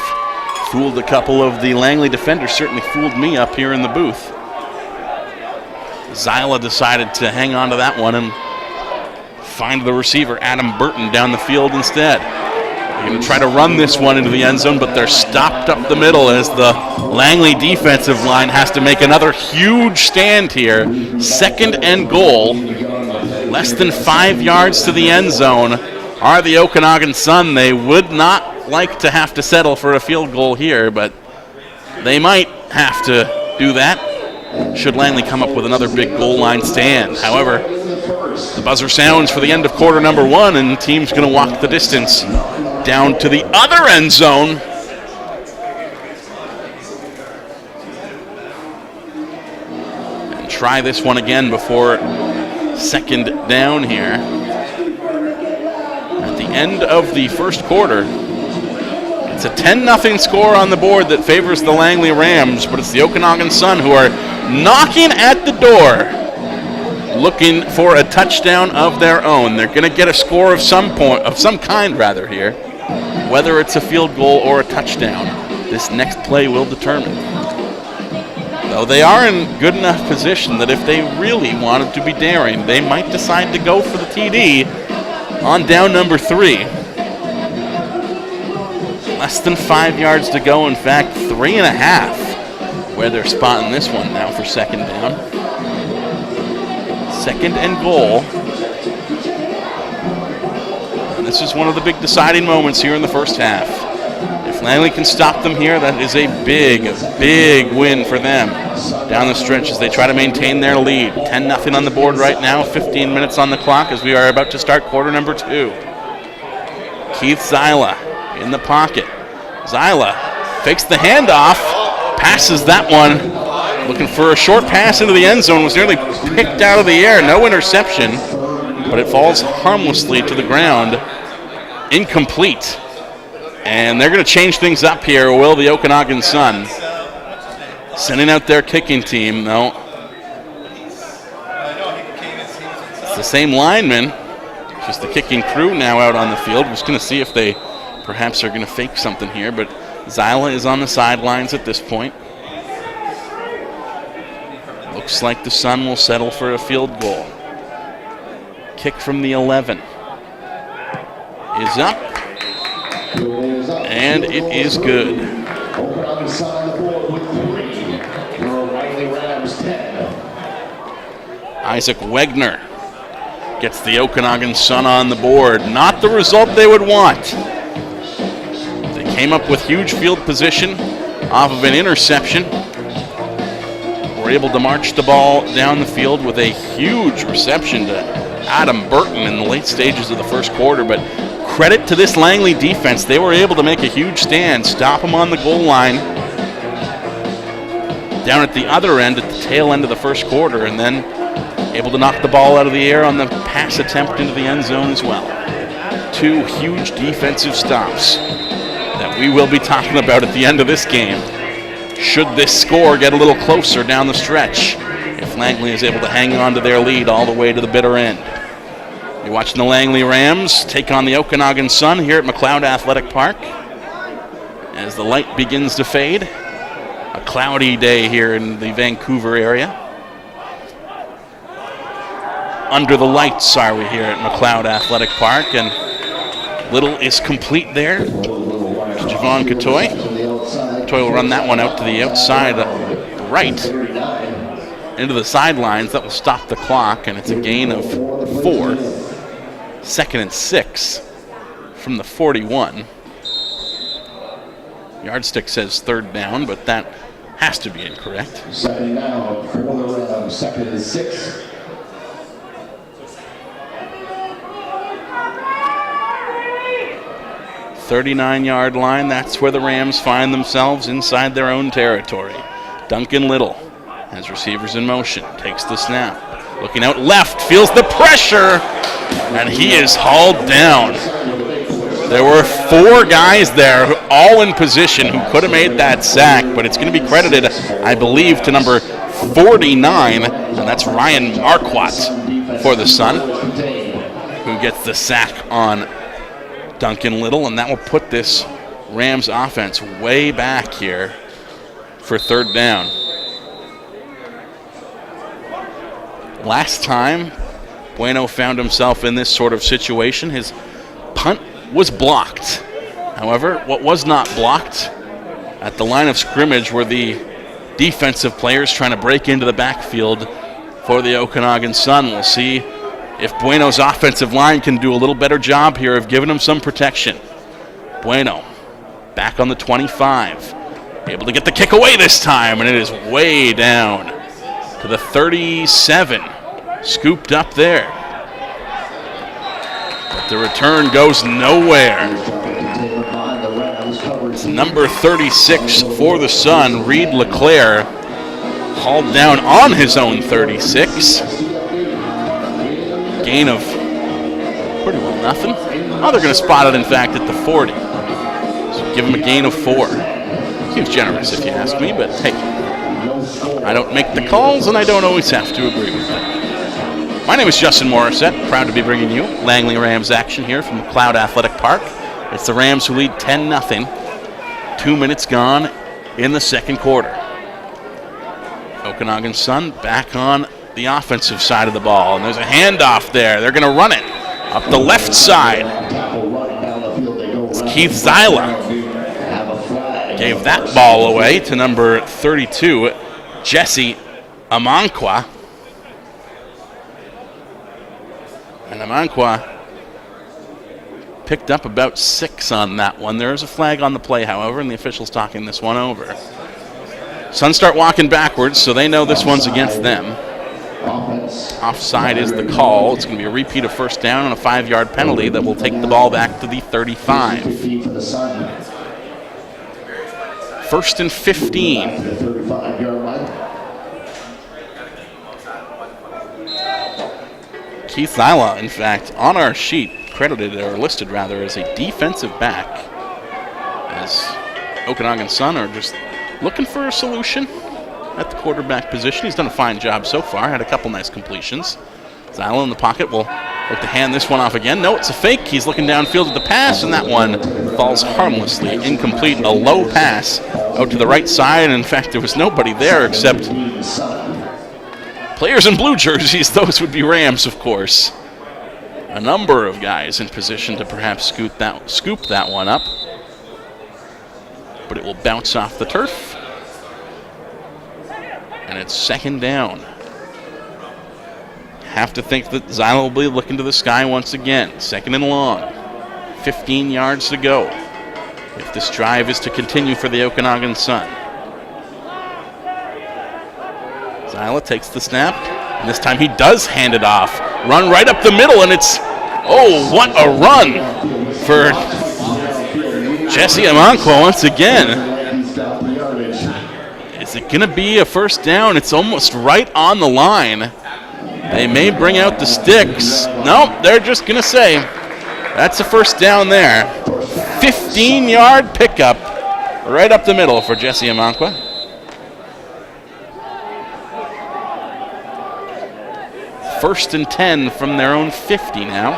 fooled a couple of the Langley defenders, certainly fooled me up here in the booth. Zyla decided to hang on to that one and find the receiver, Adam Burton, down the field instead. They're going to try to run this one into the end zone, but they're stopped up the middle as the Langley defensive line has to make another huge stand here. 2nd and goal. Less than 5 yards to the end zone are the Okanagan Sun. They would not like to have to settle for a field goal here, but they might have to do that should Langley come up with another big goal line stand. However, the buzzer sounds for the end of quarter number 1, and the team's going to walk the distance down to the other end zone. And try this one again before 2nd down here. At the end of the first quarter, it's a 10-0 score on the board that favors the Langley Rams, but it's the Okanagan Sun who are knocking at the door, looking for a touchdown of their own. They're going to get a score of some kind here. Whether it's a field goal or a touchdown, this next play will determine. Though they are in good enough position that if they really wanted to be daring, they might decide to go for the TD on down number 3. Less than 5 yards to go, in fact, 3.5, where they're spotting this one now for 2nd down. 2nd and goal. And this is one of the big deciding moments here in the first half. If Langley can stop them here, that is a big, big win for them down the stretch as they try to maintain their lead. 10-0 on the board right now, 15 minutes on the clock as we are about to start quarter number 2. Keith Zyla in the pocket. Zyla fakes the handoff, passes that one, looking for a short pass into the end zone, was nearly picked out of the air, no interception, but it falls harmlessly to the ground, incomplete. And they're going to change things up here, will the Okanagan Sun. Sending out their kicking team, though. the same lineman, just the kicking crew now out on the field. We're just going to see if they perhaps are going to fake something here, but Zyla is on the sidelines at this point. Looks like the Sun will settle for a field goal. Kick from the 11 is up, and it is good. Okanagan Sun on the board with 3. Your Langley Rams 10. Isaac Wegner gets the Okanagan Sun on the board. Not the result they would want. They came up with huge field position off of an interception. Were able to march the ball down the field with a huge reception to Adam Burton in the late stages of the first quarter. But credit to this Langley defense. They were able to make a huge stand, stop him on the goal line down at the other end at the tail end of the first quarter, and then able to knock the ball out of the air on the pass attempt into the end zone as well. 2 huge defensive stops that we will be talking about at the end of this game. Should this score get a little closer down the stretch, if Langley is able to hang on to their lead all the way to the bitter end. You're watching the Langley Rams take on the Okanagan Sun here at McLeod Athletic Park as the light begins to fade. A cloudy day here in the Vancouver area. Under the lights are we here at McLeod Athletic Park, and Little is complete there. Javon Katoy. Katoy will run that one out to the outside right into the sidelines. That will stop the clock, and it's a gain of 4. 2nd and 6 from the 41. Yardstick says 3rd down, but that has to be incorrect. 2nd down for the Rams. 2nd and 6. .39-yard line. That's where the Rams find themselves inside their own territory. Duncan Little has receivers in motion. Takes the snap. Looking out left. Feels the pressure. And he is hauled down. There were 4 guys there, all in position, who could have made that sack, but it's going to be credited, I believe, to number 49, and that's Ryan Marquardt for the Sun, who gets the sack on Duncan Little, and that will put this Rams offense way back here for 3rd down. Last time Bueno found himself in this sort of situation, his punt was blocked. However, what was not blocked at the line of scrimmage were the defensive players trying to break into the backfield for the Okanagan Sun. We'll see if Bueno's offensive line can do a little better job here of giving him some protection. Bueno back on the 25. Able to get the kick away this time, and it is way down to the 37. Scooped up there. But the return goes nowhere. It's number 36 for the Sun, Reed LeClaire, hauled down on his own 36. Gain of pretty well nothing. Oh, they're going to spot it, in fact, at the 40. So give him a gain of 4. Seems generous if you ask me, but hey, I don't make the calls and I don't always have to agree with them. My name is Justin Morissette, proud to be bringing you Langley Rams action here from McLeod Athletic Park. It's the Rams who lead 10-0. 2 minutes gone in the 2nd quarter. Okanagan Sun back on the offensive side of the ball, and there's a handoff there. They're going to run it up the left side. It's Keith Zyla. Gave that ball away to number 32, Jesse Amankwa. And Amankwa picked up about 6 on that one. There's a flag on the play, however, and the official's talking this one over. Suns start walking backwards, so they know this one's against them. Offside is the call. It's going to be a repeat of 1st down and a 5-yard penalty that will take the ball back to the 35. 1st and 15. Keith Zyla, in fact, on our sheet, credited or listed rather as a defensive back, as Okanagan Sun are just looking for a solution at the quarterback position. He's done a fine job so far, had a couple nice completions. Zyla in the pocket will look to hand this one off again. No, it's a fake. He's looking downfield at the pass, and that one falls harmlessly. Incomplete, a low pass out to the right side. And in fact, there was nobody there except players in blue jerseys. Those would be Rams, of course. A number of guys in position to perhaps scoop that one up. But it will bounce off the turf. And it's second down. Have to think that Zyla will be looking to the sky once again. Second and long. 15 yards to go if this drive is to continue for the Okanagan Sun. Zyla takes the snap, and this time he does hand it off. Run right up the middle, and it's, oh, what a run for Jesse Amankwa once again. Is it going to be a first down? It's almost right on the line. They may bring out the sticks. Nope, they're just going to say that's a first down there. 15-yard pickup right up the middle for Jesse Amankwa. First and 10 from their own 50 now.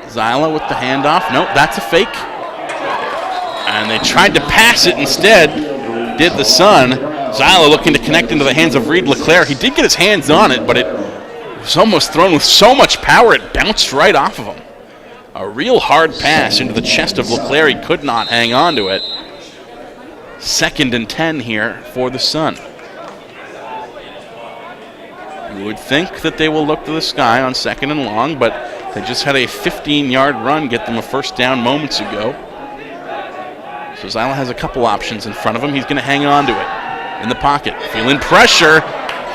Zyla with the handoff. Nope, that's a fake. And they tried to pass it instead, did the Sun. Zyla looking to connect into the hands of Reed LeClaire. He did get his hands on it, but it was almost thrown with so much power it bounced right off of him. A real hard pass into the chest of LeClaire. He could not hang on to it. Second and 10 here for the Sun. You would think that they will look to the sky on second and long, but they just had a 15-yard run get them a first down moments ago. So Zyla has a couple options in front of him. He's going to hang on to it. In the pocket, feeling pressure.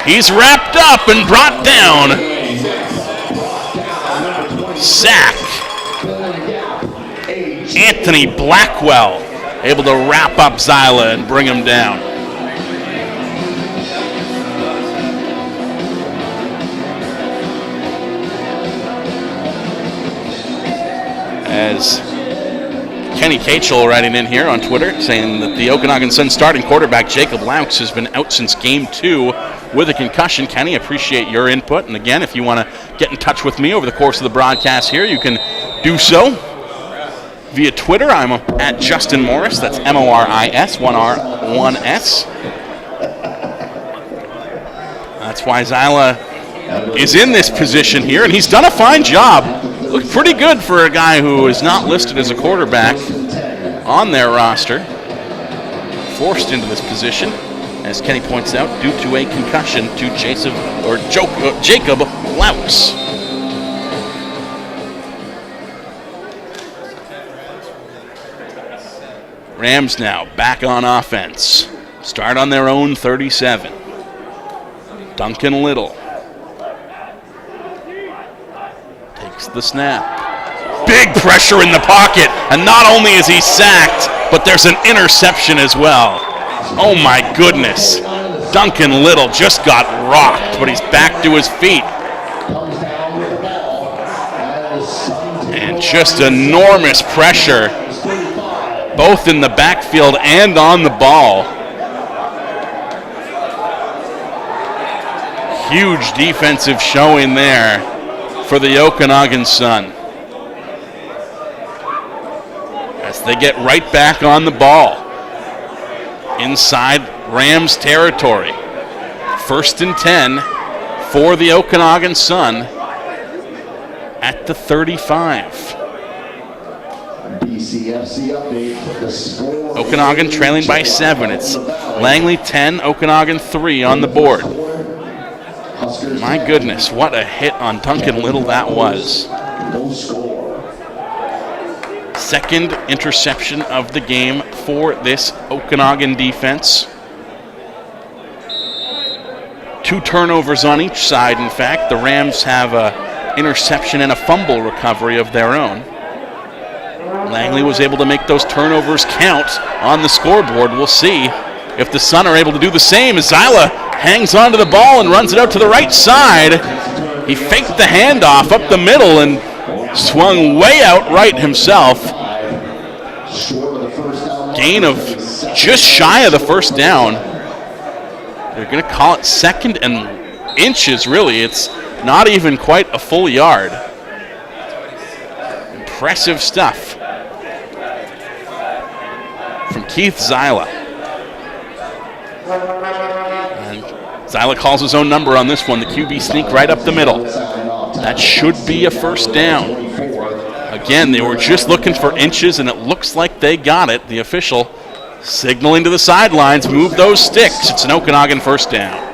He's wrapped up and brought down. Sack. Anthony Blackwell able to wrap up Zyla and bring him down. As Kenny Cachel writing in here on Twitter saying that the Okanagan Sun starting quarterback Jacob Laux has been out since game 2 with a concussion. Kenny, appreciate your input. And again, if you want to get in touch with me over the course of the broadcast here, you can do so via Twitter. I'm at Justin Morris. That's Moris, 1R1S. That's why Zyla is in this position here, and he's done a fine job. Looked pretty good for a guy who is not listed as a quarterback on their roster. Forced into this position, as Kenny points out, due to a concussion to Jacob Laux. Rams now back on offense. Start on their own 37. Duncan Little takes the snap. Big pressure in the pocket, and not only is he sacked, but there's an interception as well. Oh my goodness. Duncan Little just got rocked, but he's back to his feet. And just enormous pressure, both in the backfield and on the ball. Huge defensive showing there for the Okanagan Sun, as they get right back on the ball inside Rams territory. First and 10 for the Okanagan Sun at the 35. BCFC update. The score. Okanagan trailing by 7. It's Langley 10, Okanagan 3 on the board. My goodness, what a hit on Duncan Little that was. No score. Second interception of the game for this Okanagan defense. 2 turnovers on each side, in fact. The Rams have an interception and a fumble recovery of their own. Langley was able to make those turnovers count on the scoreboard. We'll see if the Sun are able to do the same, as Zyla hangs onto the ball and runs it out to the right side. He faked the handoff up the middle and swung way out right himself. Gain of just shy of the first down. They're going to call it 2nd and inches, really. It's not even quite a full yard. Impressive stuff from Keith Zyla. And Zyla calls his own number on this one. The QB sneak right up the middle. That should be a first down. Again, they were just looking for inches, and it looks like they got it. The official signaling to the sidelines, move those sticks. It's an Okanagan first down.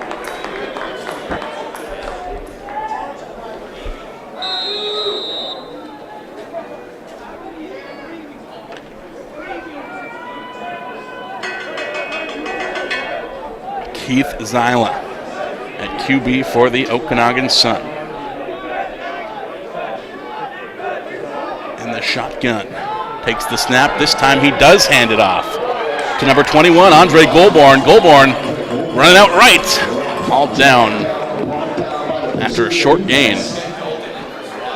Keith Zyla at QB for the Okanagan Sun. In the shotgun. Takes the snap. This time he does hand it off to number 21, Andre Goulbourne. Goulbourne running out right. Hauled down after a short gain.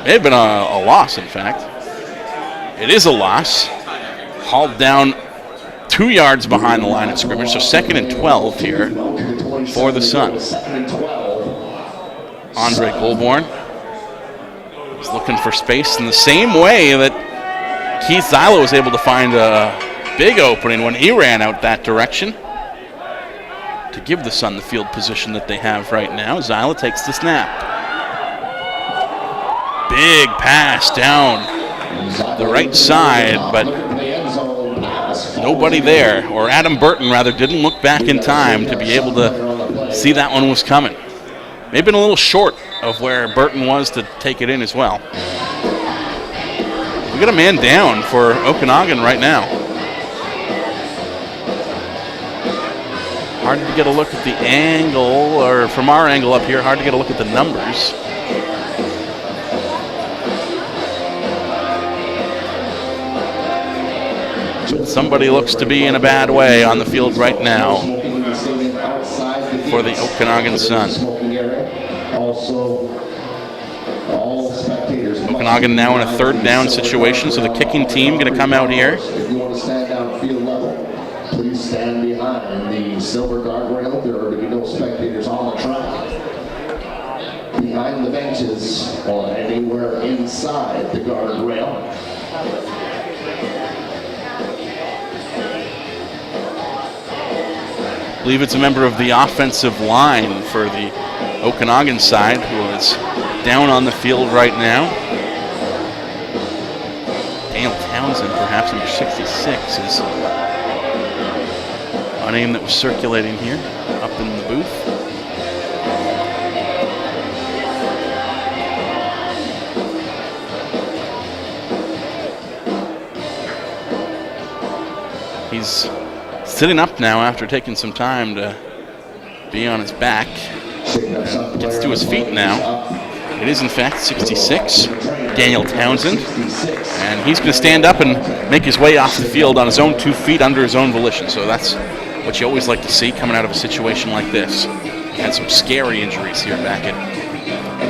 May have been a loss, in fact. It is a loss. Hauled down 2 yards behind the line of scrimmage, so 2nd and 12 here for the Sun. Andre Goulbourne is looking for space in the same way that Keith Zyla was able to find a big opening when he ran out that direction to give the Sun the field position that they have right now. Zyla takes the snap. Big pass down the right side, but nobody there, or Adam Burton rather, didn't look back in time to be able to see that one was coming. May have been a little short of where Burton was to take it in as well. We got a man down for Okanagan right now. Hard to get a look at the angle, or from our angle up here, hard to get a look at the numbers. Somebody looks to be in a bad way on the field right now for the Okanagan Sun. Okanagan now in a 3rd down situation, so the kicking team going to come out here. If you want to stand down field level, please stand behind the silver guardrail. There are to be no spectators on the track. Behind the benches or anywhere inside the guardrail. I believe it's a member of the offensive line for the Okanagan side who is down on the field right now. Daniel Townsend, perhaps number 66, is a name that was circulating here up in the booth. He's sitting up now after taking some time to be on his back. Gets to his feet now. It is, in fact, 66, Daniel Townsend. And he's going to stand up and make his way off the field on his own 2 feet under his own volition. So that's what you always like to see coming out of a situation like this. He had some scary injuries here back at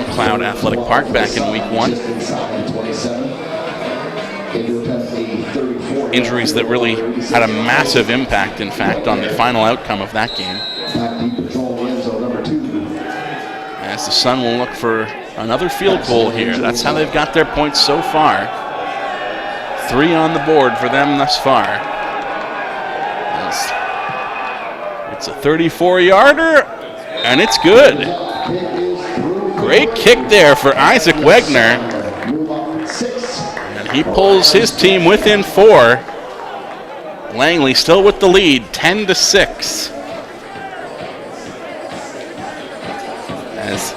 McLeod Athletic Park back in week 1. Injuries that really had a massive impact, in fact, on the final outcome of that game. As the Sun will look for another field goal here. That's how they've got their points so far. 3 on the board for them thus far. It's a 34-yarder, and it's good. Great kick there for Isaac Wegner. And he pulls his team within 4. Langley still with the lead, 10-6. As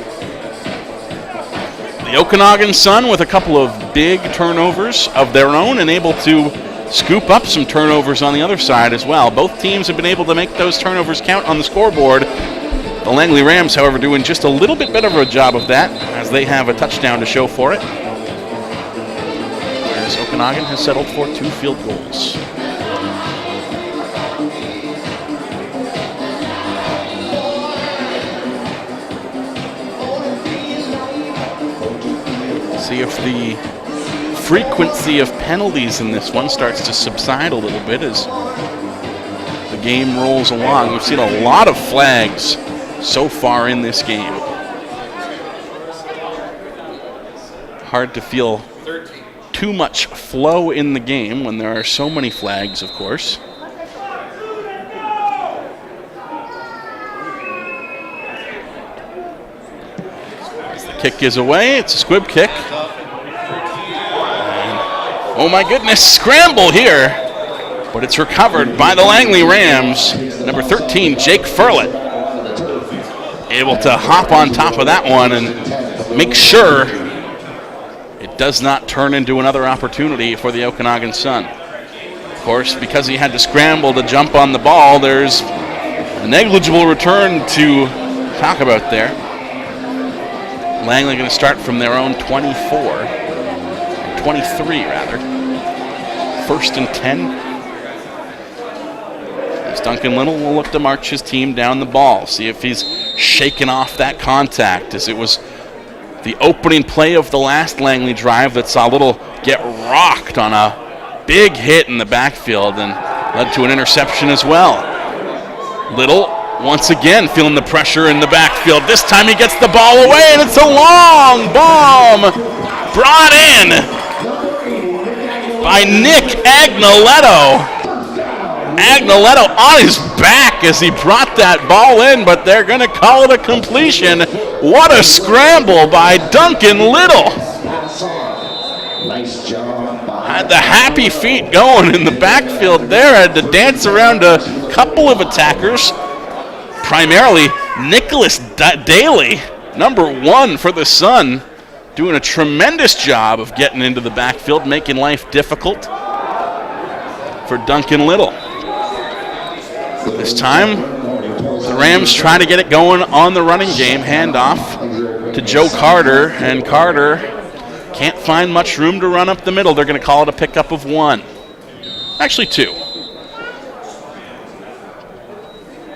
the Okanagan Sun with a couple of big turnovers of their own and able to scoop up some turnovers on the other side as well. Both teams have been able to make those turnovers count on the scoreboard. The Langley Rams, however, doing just a little bit better of a job of that as they have a touchdown to show for it. Whereas Okanagan has settled for 2 field goals. See if the frequency of penalties in this one starts to subside a little bit as the game rolls along. We've seen a lot of flags so far in this game. Hard to feel too much flow in the game when there are so many flags, of course. As the kick is away, it's a squib kick. And, oh my goodness, scramble here. But it's recovered by the Langley Rams. Number 13, Jake Furlett, able to hop on top of that one and make sure it does not turn into another opportunity for the Okanagan Sun. Of course, because he had to scramble to jump on the ball, there's a negligible return to talk about there. Langley going to start from their own 23 rather. 1st and 10. As Duncan Little will look to march his team down the ball, see if he's shaken off that contact, as it was the opening play of the last Langley drive that saw Little get rocked on a big hit in the backfield and led to an interception as well. Little, once again, feeling the pressure in the backfield. This time he gets the ball away, and it's a long bomb brought in by Nick Agnoletto. Agnoletto on his back as he brought that ball in, but they're going to call it a completion. What a scramble by Duncan Little. Nice job. Had the happy feet going in the backfield there, had to dance around a couple of attackers, primarily Nicholas Daly, number 1 for the Sun, doing a tremendous job of getting into the backfield, making life difficult for Duncan Little. This time, the Rams try to get it going on the running game. Handoff to Joe Carter, and Carter can't find much room to run up the middle. They're going to call it a pickup of 1. Actually 2.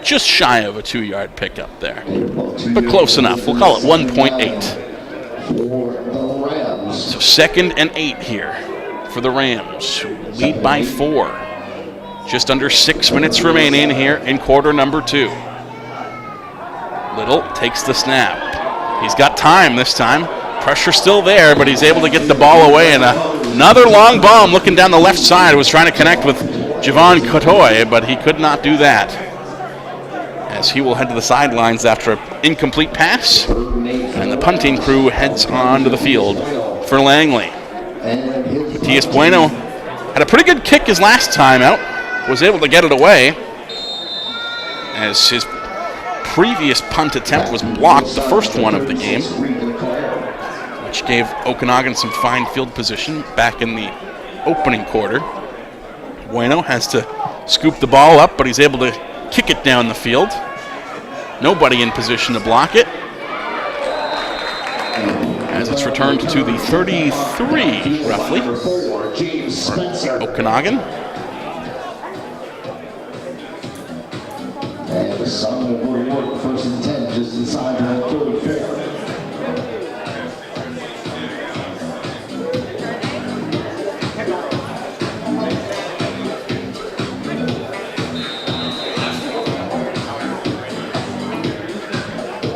Just shy of a 2-yard pickup there, but close enough. We'll call it 1.8. So 2nd and 8 here for the Rams, who lead by 4. Just under 6 minutes remaining here in quarter number 2. Little takes the snap. He's got time this time. Pressure still there, but he's able to get the ball away. And another long bomb looking down the left side. Was trying to connect with Javon Kotoy, but he could not do that, as he will head to the sidelines after an incomplete pass. And the punting crew heads on to the field for Langley. Matias Bueno had a pretty good kick his last time out. Was able to get it away, as his previous punt attempt was blocked, the first one of the game, which gave Okanagan some fine field position back in the opening quarter. Bueno has to scoop the ball up, but he's able to kick it down the field. Nobody in position to block it, as it's returned to the 33, roughly, for Okanagan. And the Sun will go to work 1st and 10, just inside the 35.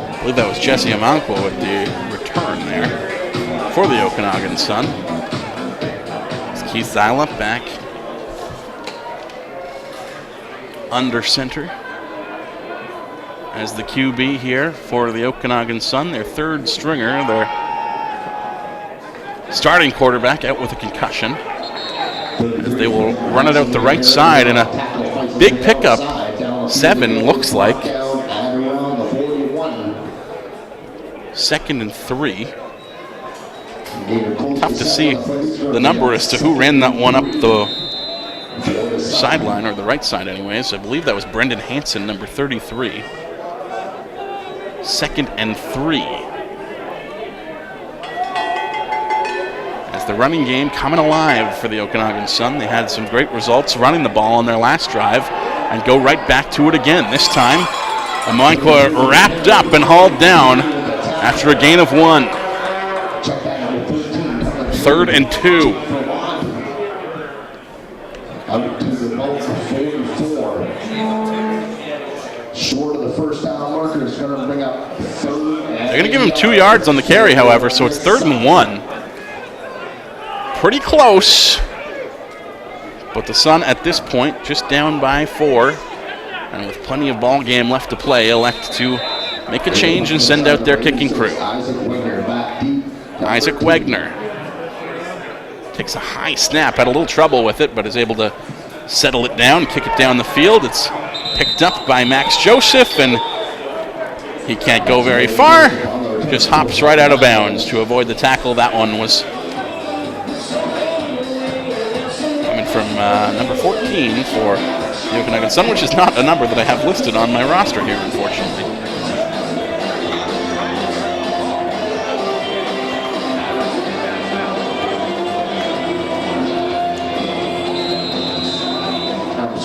I believe that was Jesse Amankwa with the return there for the Okanagan Sun. It's Keith Zyla back under center as the QB here for the Okanagan Sun, their 3rd stringer, their starting quarterback out with a concussion, as they will run it out the right side in a big pickup. 7 looks like. 2nd and 3. Tough to see the number as to who ran that one up the sideline, or the right side anyways. I believe that was Brendan Hansen, number 33. 2nd and 3. As the running game coming alive for the Okanagan Sun. They had some great results running the ball on their last drive and go right back to it again. This time, Amankwa wrapped up and hauled down after a gain of 1. 3rd and 2. Out to the ball for 44. first down marker is going to bring up third. They're going to give him 2 yards on the carry, however, so it's 3rd and 1. Pretty close. But the Sun at this point just down by 4. And with plenty of ball game left to play, elect to make a change and send out their kicking crew. Isaac Wegner takes a high snap, had a little trouble with it, but is able to settle it down, kick it down the field. It's picked up by Max Joseph, and he can't go very far. Just hops right out of bounds to avoid the tackle. That one was coming from number 14 for the Okanagan Sun, which is not a number that I have listed on my roster here, unfortunately.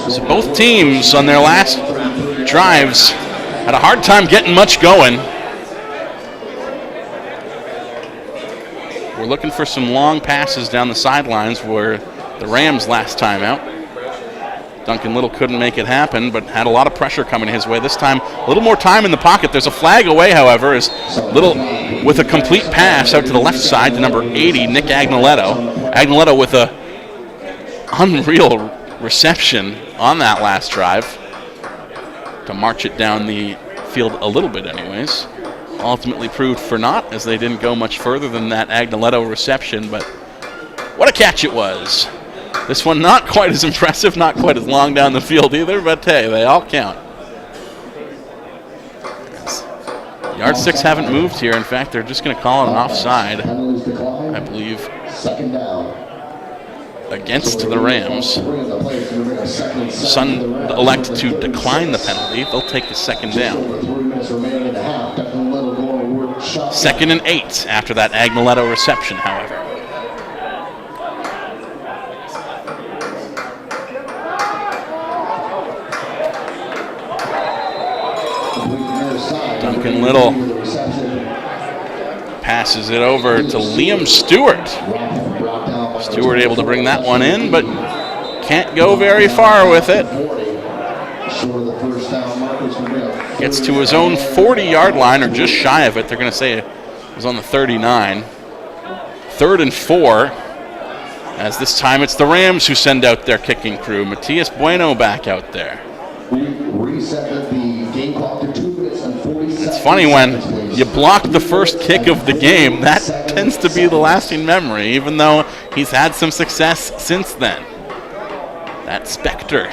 So both teams on their last drives had a hard time getting much going. We're looking for some long passes down the sidelines where the Rams last time out. Duncan Little couldn't make it happen, but had a lot of pressure coming his way. This time, a little more time in the pocket. There's a flag away, however, as Little with a complete pass out to the left side to number 80, Nick Agnoletto. Agnoletto with a unreal reception on that last drive to march it down the field a little bit anyways. Ultimately proved for naught, as they didn't go much further than that Agnoletto reception, but what a catch it was. This one not quite as impressive, not quite as long down the field either, but hey, they all count. Yard 6 haven't moved here. In fact, they're just going to call it an offside, I believe, against the Rams. Sun elect to decline the penalty. They'll take the second down. 2nd and 8 after that Agnoletto reception, however. Duncan Little passes it over to Liam Stewart. Stewart able to bring that one in, but can't go very far with it. Gets to his own 40-yard line, or just shy of it. They're going to say it was on the 39. 3rd and 4, as this time it's the Rams who send out their kicking crew. Matias Bueno back out there. It's funny when you block the first kick of the game, that tends to be the lasting memory, even though he's had some success since then. That specter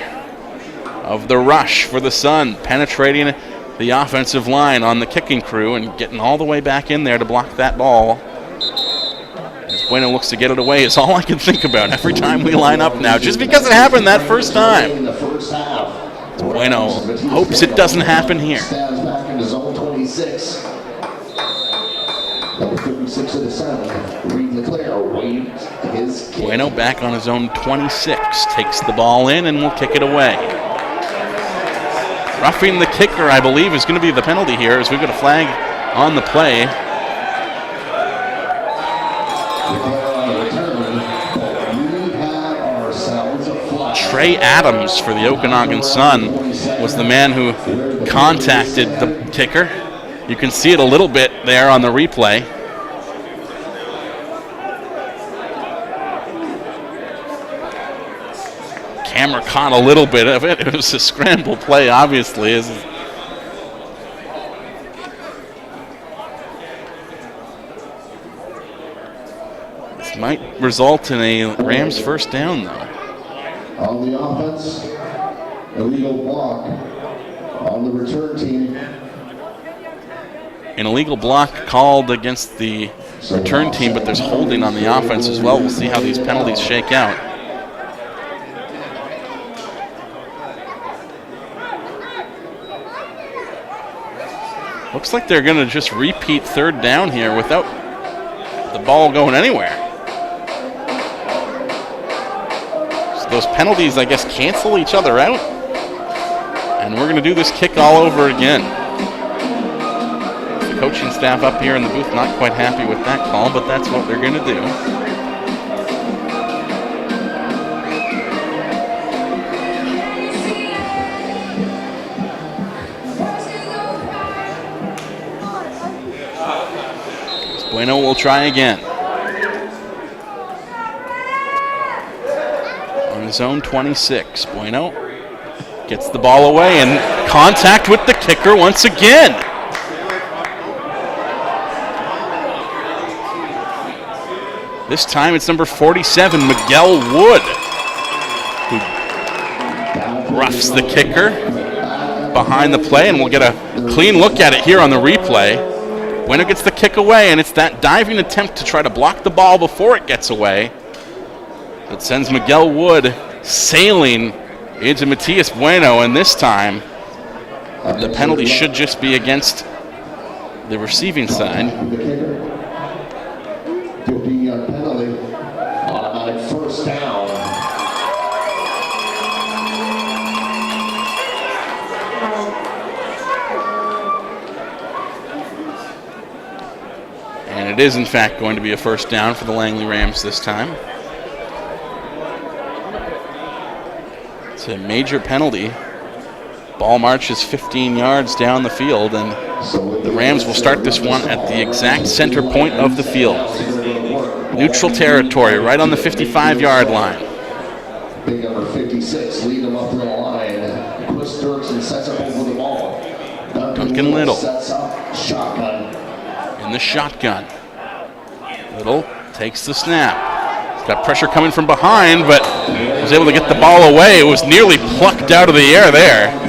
of the rush for the Sun, penetrating the offensive line on the kicking crew and getting all the way back in there to block that ball. As Bueno looks to get it away is all I can think about every time we line up now, just because it happened that first time. Bueno hopes it doesn't happen here. Bueno back on his own 26, takes the ball in and will kick it away. Roughing the kicker, I believe, is going to be the penalty here, as we've got a flag on the play. Trey Adams for the Okanagan Sun was the man who contacted the kicker. You can see it a little bit there on the replay. Camera caught a little bit of it. It was a scramble play, obviously. This might result in a Rams first down, though. On the offense, illegal block. On the return team, an illegal block called against the return team, but there's holding on the offense as well. We'll see how these penalties shake out. Looks like they're going to just repeat 3rd down here without the ball going anywhere. So those penalties, I guess, cancel each other out. And we're going to do this kick all over again. The coaching staff up here in the booth not quite happy with that call, but that's what they're going to do. Bueno will try again. On his own 26, Bueno gets the ball away and contact with the kicker once again. This time it's number 47, Miguel Wood, who roughs the kicker behind the play, and we'll get a clean look at it here on the replay. Bueno gets the kick away, and it's that diving attempt to try to block the ball before it gets away that sends Miguel Wood sailing into Matias Bueno, and this time the penalty should just be against the receiving side. 15-yard penalty, automatic first down. And it is in fact going to be a first down for the Langley Rams this time. It's a major penalty. Ball marches 15 yards down the field, and the Rams will start this one at the exact center point of the field. Neutral territory, right on the 55-yard line. Big number 56, lead them up to the line. Chris Dirksen sets up over the ball. Duncan Little sets up shotgun. in the shotgun. Little takes the snap. He's got pressure coming from behind, but was able to get the ball away. It was nearly plucked out of the air there.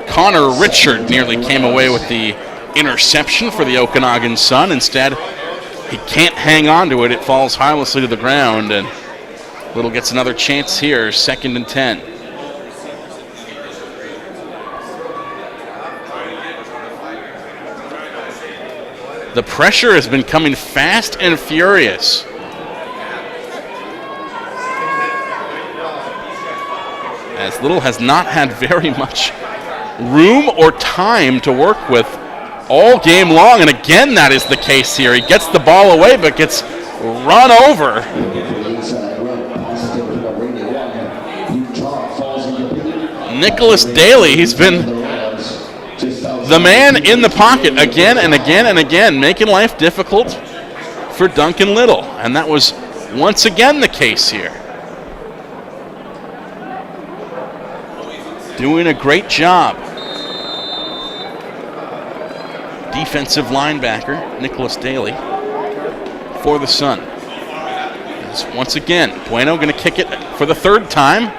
Connor Richard nearly came away with the interception for the Okanagan Sun. Instead, he can't hang on to it. It falls harmlessly to the ground, and Little gets another chance here, 2nd and 10. The pressure has been coming fast and furious. As Little has not had very much room or time to work with all game long, and again that is the case here. He gets the ball away but gets run over. Nicholas Daly, he's been the man in the pocket again and again and again, making life difficult for Duncan Little, and that was once again the case here. Doing a great job. Defensive linebacker Nicholas Daly for the Sun. As once again, Bueno going to kick it for the 3rd time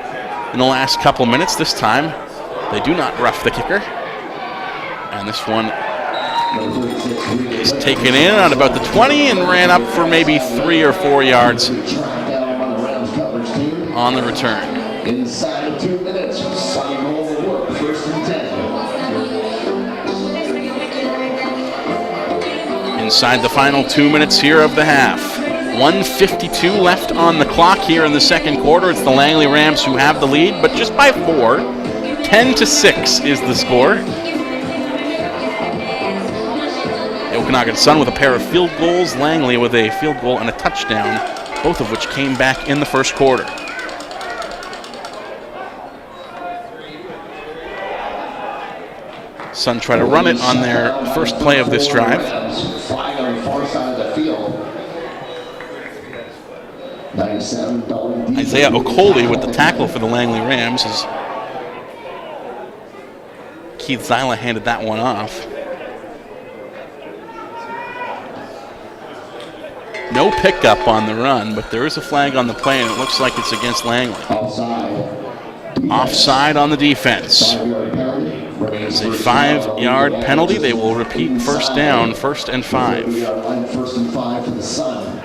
in the last couple minutes. This time, they do not rough the kicker. And this one is taken in on about the 20 and ran up for maybe 3 or 4 yards on the return. Inside of 2 minutes, Sunny will work, 1st and 10. Inside the final 2 minutes here of the half. 1:52 left on the clock here in the second quarter. It's the Langley Rams who have the lead, but just by 4. 10-6 is the score. The Okanagan Sun with a pair of field goals. Langley with a field goal and a touchdown, both of which came back in the first quarter. Sun try to run it on their first play of this drive. Flag on the far side of the field. 97 Isaiah Okoli with the tackle for the Langley Rams as Keith Zyla handed that one off. No pickup on the run, but there is a flag on the play, and it looks like it's against Langley. Offside on the defense. It's a 5-yard penalty. They will repeat first down, 1st and 5. 1st and 5 for the Sun.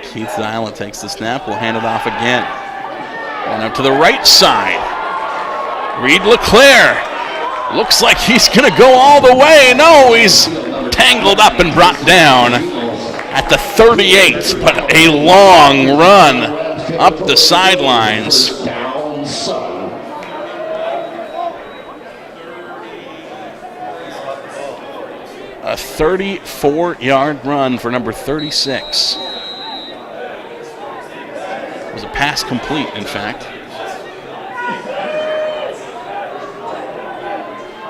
Keith Zyla takes the snap. We'll hand it off again. One up to the right side. Reed LeClaire looks like he's going to go all the way. No, he's tangled up and brought down at the 38, but a long run up the sidelines. A 34-yard run for number 36. It was a pass complete, in fact.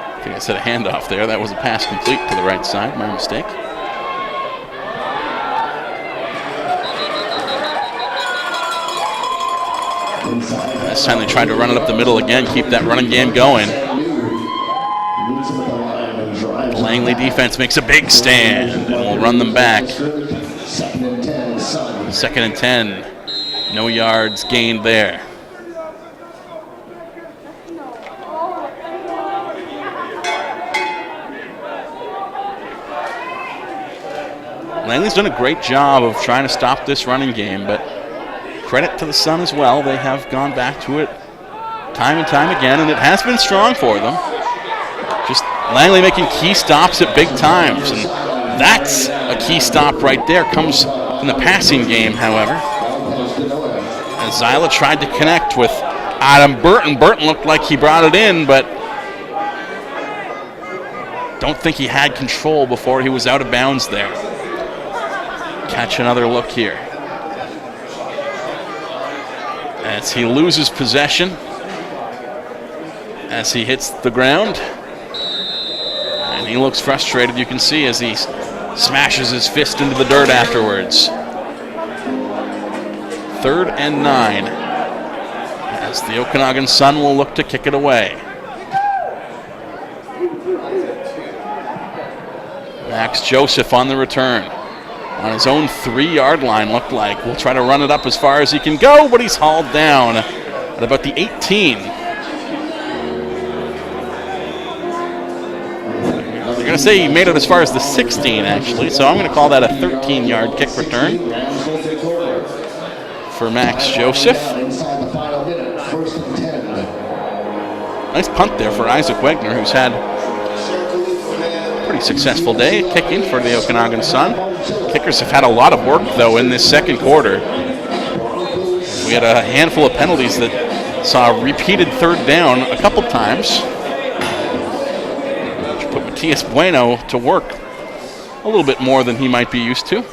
I think I said a handoff there. That was a pass complete to the right side. My mistake. This time they tried to run it up the middle again, keep that running game going. The Langley defense makes a big stand and will run them back. 2nd and 10. No yards gained there. Langley's done a great job of trying to stop this running game, but credit to the Sun as well. They have gone back to it time and time again, and it has been strong for them. Just Langley making key stops at big times, and that's a key stop right there. Comes in the passing game, however. And Zyla tried to connect with Adam Burton. Burton looked like he brought it in, but don't think he had control before he was out of bounds there. Catch another look here. As he loses possession, as he hits the ground. And he looks frustrated, you can see, as he smashes his fist into the dirt afterwards. 3rd and 9, as the Okanagan Sun will look to kick it away. Max Joseph on the return. On his own 3-yard line, looked like. We'll try to run it up as far as he can go, but he's hauled down at about the 18. They're going to say he made it as far as the 16, actually, so I'm going to call that a 13-yard kick return for Max Joseph. Nice punt there for Isaac Wegner, who's had a pretty successful day kicking for the Okanagan Sun. Kickers have had a lot of work, though, in this second quarter. We had a handful of penalties that saw a repeated 3rd down a couple times, which put Matias Bueno to work a little bit more than he might be used to.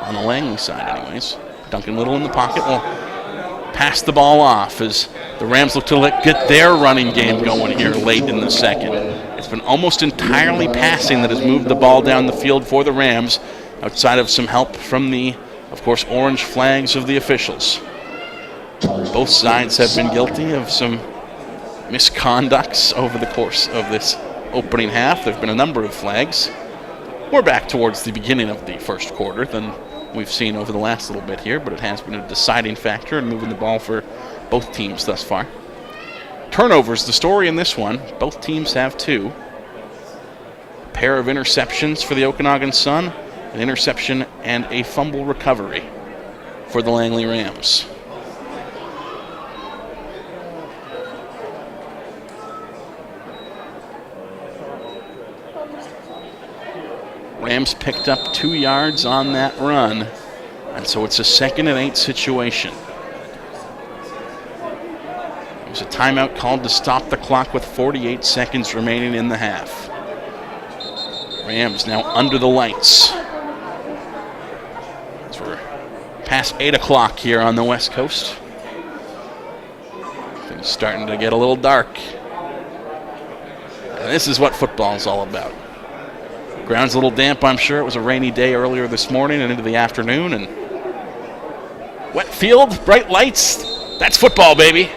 On the Langley side, anyways. Duncan Little in the pocket will pass the ball off as the Rams look to get their running game going here late in the second. It's been almost entirely passing that has moved the ball down the field for the Rams, outside of some help from the, of course, orange flags of the officials. Both sides have been guilty of some misconducts over the course of this opening half. There have been a number of flags. We're back towards the beginning of the first quarter than we've seen over the last little bit here, but it has been a deciding factor in moving the ball for both teams thus far. Turnovers, the story in this one. Both teams have 2. A pair of interceptions for the Okanagan Sun, an interception and a fumble recovery for the Langley Rams. Rams picked up 2 yards on that run, and so it's a 2nd and 8 situation. There's a timeout called to stop the clock with 48 seconds remaining in the half. Rams now under the lights. As we're past 8 o'clock here on the West Coast. Things starting to get a little dark. And this is what football is all about. Ground's a little damp, I'm sure. It was a rainy day earlier this morning and into the afternoon. And wet field, bright lights. That's football, baby.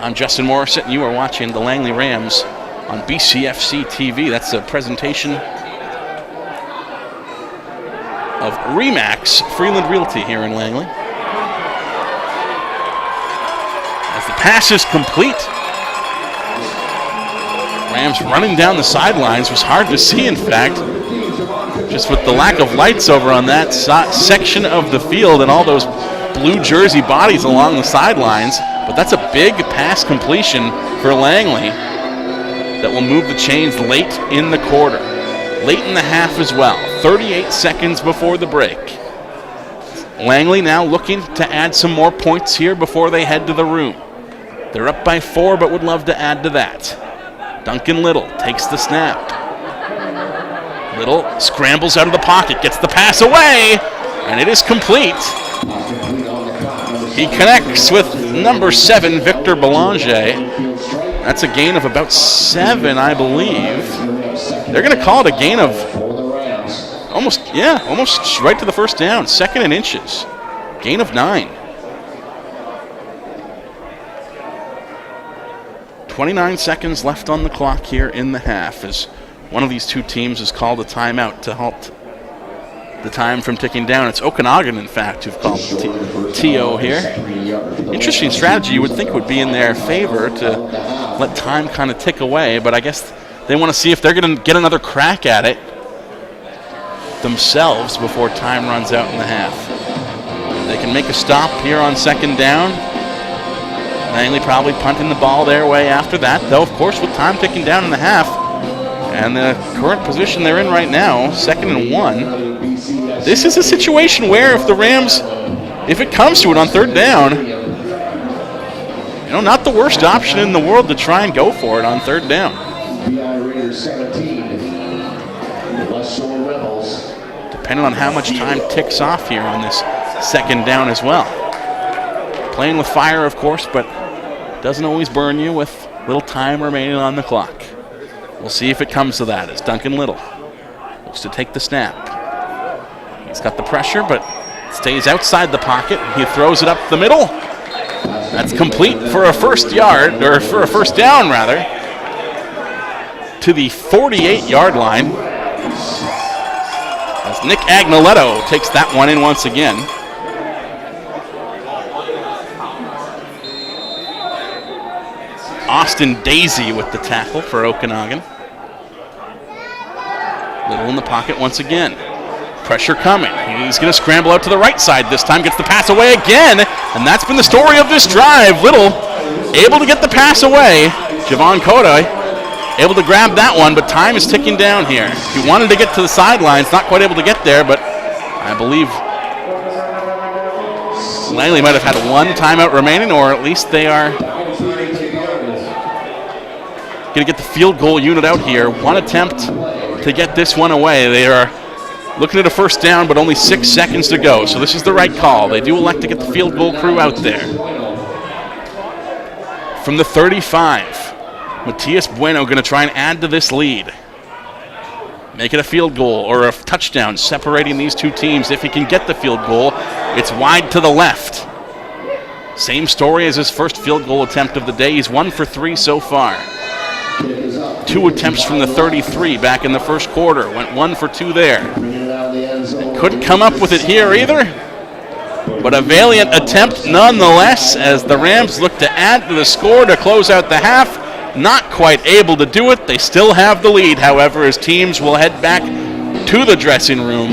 I'm Justin Morissette, and you are watching the Langley Rams on BCFC TV. That's a presentation of Remax Freeland Realty here in Langley. As the pass is complete, Rams running down the sidelines. Was hard to see, in fact, just with the lack of lights over on that section of the field and all those blue jersey bodies along the sidelines. But that's a big pass completion for Langley that will move the chains late in the quarter. Late in the half as well. 38 seconds before the break. Langley now looking to add some more points here before they head to the room. They're up by 4, but would love to add to that. Duncan Little takes the snap. Little scrambles out of the pocket, gets the pass away, and it is complete. He connects with number 7, Victor Belanger. That's a gain of about 7, I believe. They're going to call it a gain of almost right to the first down. 2nd and inches. Gain of 9. 29 seconds left on the clock here in the half as one of these two teams has called a timeout to halt the time from ticking down. It's Okanagan, in fact, who've called the TO here. Interesting strategy. You would think would be in their favor to let time kind of tick away, but I guess they want to see if they're going to get another crack at it themselves before time runs out in the half. They can make a stop here on 2nd down. Langley probably punting the ball their way after that, though, of course, with time ticking down in the half. And the current position they're in right now, 2nd and 1. This is a situation where if the Rams, if it comes to it on 3rd down, not the worst option in the world to try and go for it on 3rd down. Depending on how much time ticks off here on this 2nd down as well. Playing with fire, of course, but doesn't always burn you with little time remaining on the clock. We'll see if it comes to that as Duncan Little looks to take the snap. He's got the pressure, but stays outside the pocket. He throws it up the middle. That's complete for a first down, rather, to the 48-yard line. As Nick Agnoletto takes that one in once again. Austin Daisy with the tackle for Okanagan. Little in the pocket once again. Pressure coming. He's going to scramble out to the right side this time. Gets the pass away again. And that's been the story of this drive. Little able to get the pass away. Javon Koda able to grab that one, but time is ticking down here. He wanted to get to the sidelines. Not quite able to get there, but I believe Langley might have had one timeout remaining, or at least they are going to get the field goal unit out here. One attempt to get this one away. They are looking at a first down, but only 6 seconds to go. So this is the right call. They do elect to get the field goal crew out there. From the 35, Matias Bueno going to try and add to this lead. Make it a field goal or a touchdown separating these two teams. If he can get the field goal, it's wide to the left. Same story as his first field goal attempt of the day. He's 1 for 3 so far. 2 attempts from the 33 back in the first quarter. Went 1 for 2 there. Couldn't come up with it here either, but a valiant attempt nonetheless as the Rams look to add to the score to close out the half. Not quite able to do it. They still have the lead, however, as teams will head back to the dressing room.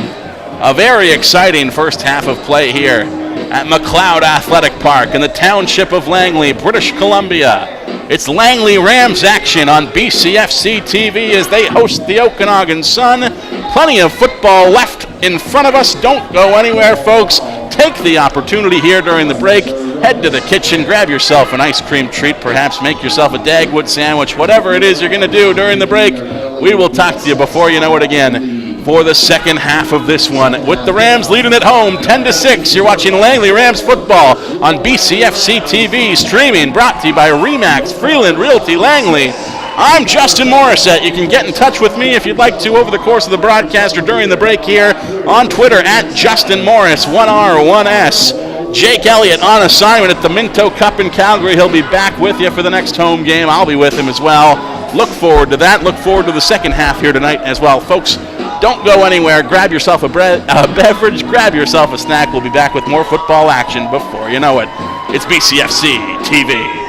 A very exciting first half of play here at McLeod Athletic Park in the township of Langley, British Columbia. It's Langley Rams action on BCFC TV as they host the Okanagan Sun. Plenty of football left in front of us. Don't go anywhere, folks. Take the opportunity here during the break. Head to the kitchen, grab yourself an ice cream treat, perhaps make yourself a Dagwood sandwich, whatever it is you're going to do during the break. We will talk to you before you know it again for the second half of this one. With the Rams leading at home 10-6, you're watching Langley Rams football on BCFC TV, streaming, brought to you by Remax Freeland Realty Langley. I'm Justin Morissette. You can get in touch with me if you'd like to over the course of the broadcast or during the break here on Twitter at Justin Morris, 1R, 1S. Jake Elliott on assignment at the Minto Cup in Calgary. He'll be back with you for the next home game. I'll be with him as well. Look forward to that. Look forward to the second half here tonight as well. Folks, don't go anywhere. Grab yourself a beverage. Grab yourself a snack. We'll be back with more football action before you know it. It's BCFC TV.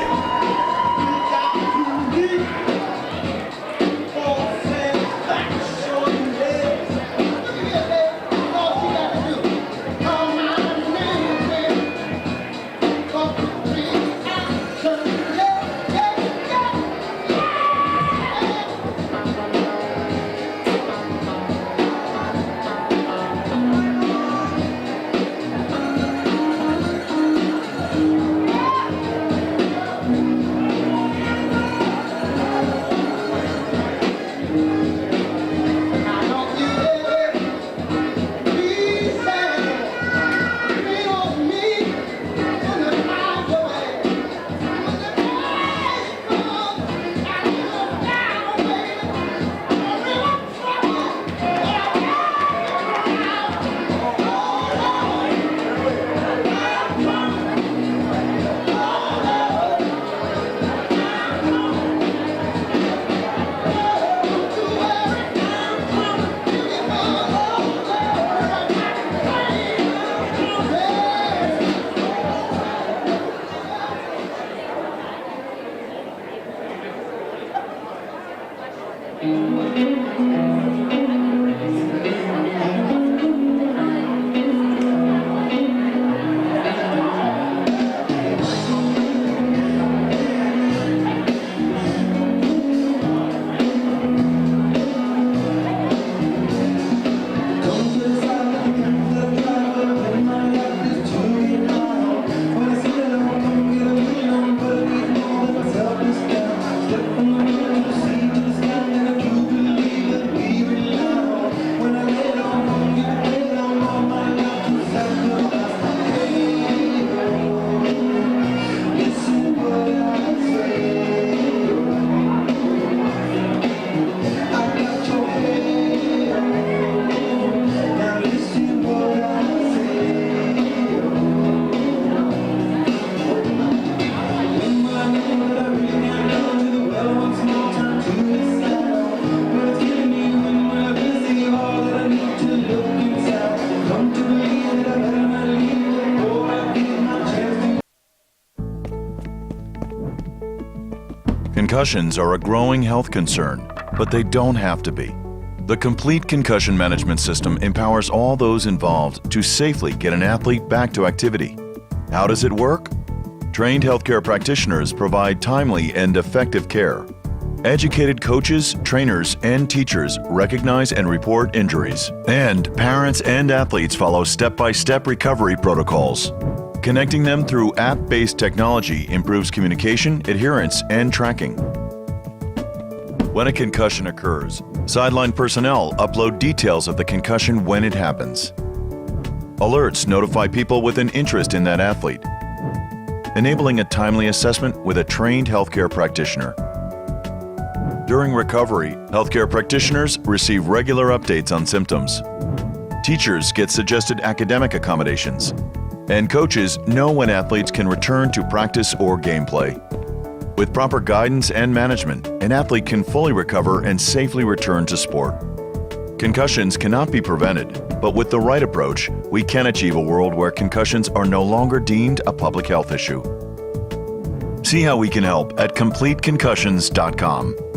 Concussions are a growing health concern, but they don't have to be. The Complete Concussion Management System empowers all those involved to safely get an athlete back to activity. How does it work? Trained healthcare practitioners provide timely and effective care. Educated coaches, trainers, and teachers recognize and report injuries. And parents and athletes follow step-by-step recovery protocols. Connecting them through app-based technology improves communication, adherence, and tracking. When a concussion occurs, sideline personnel upload details of the concussion when it happens. Alerts notify people with an interest in that athlete, enabling a timely assessment with a trained healthcare practitioner. During recovery, healthcare practitioners receive regular updates on symptoms. Teachers get suggested academic accommodations, and coaches know when athletes can return to practice or gameplay. With proper guidance and management, an athlete can fully recover and safely return to sport. Concussions cannot be prevented, but with the right approach, we can achieve a world where concussions are no longer deemed a public health issue. See how we can help at CompleteConcussions.com.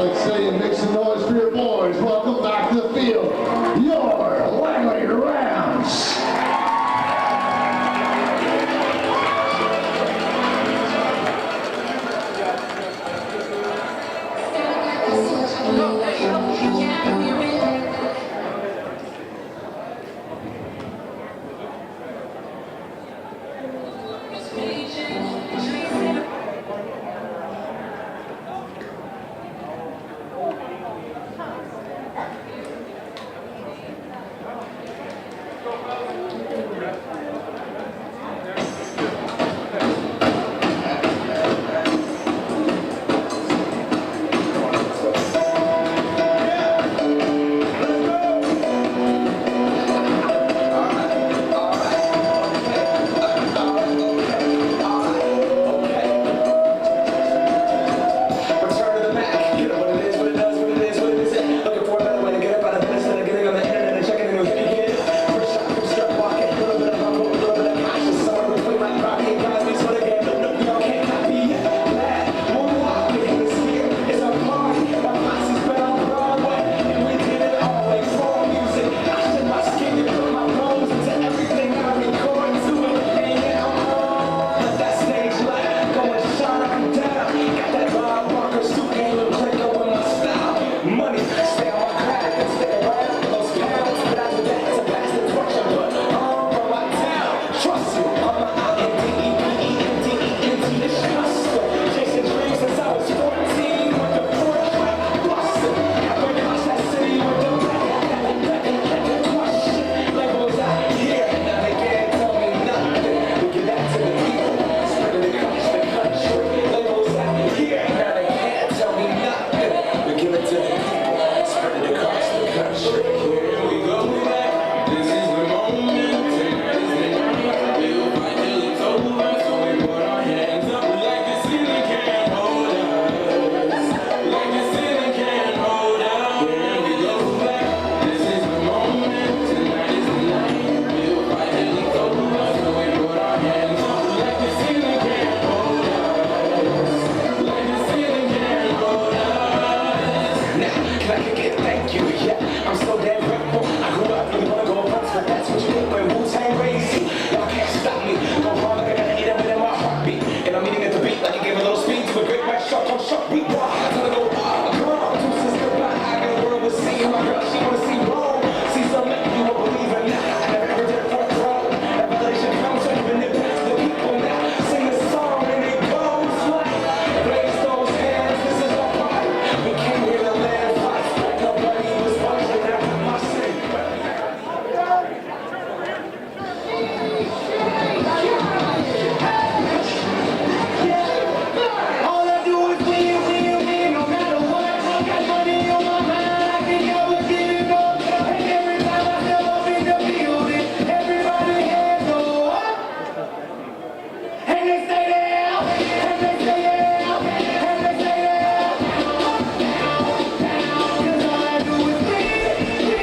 Catholic Stadium, make some noise for your boys. Welcome back to the field, your Langley Rams.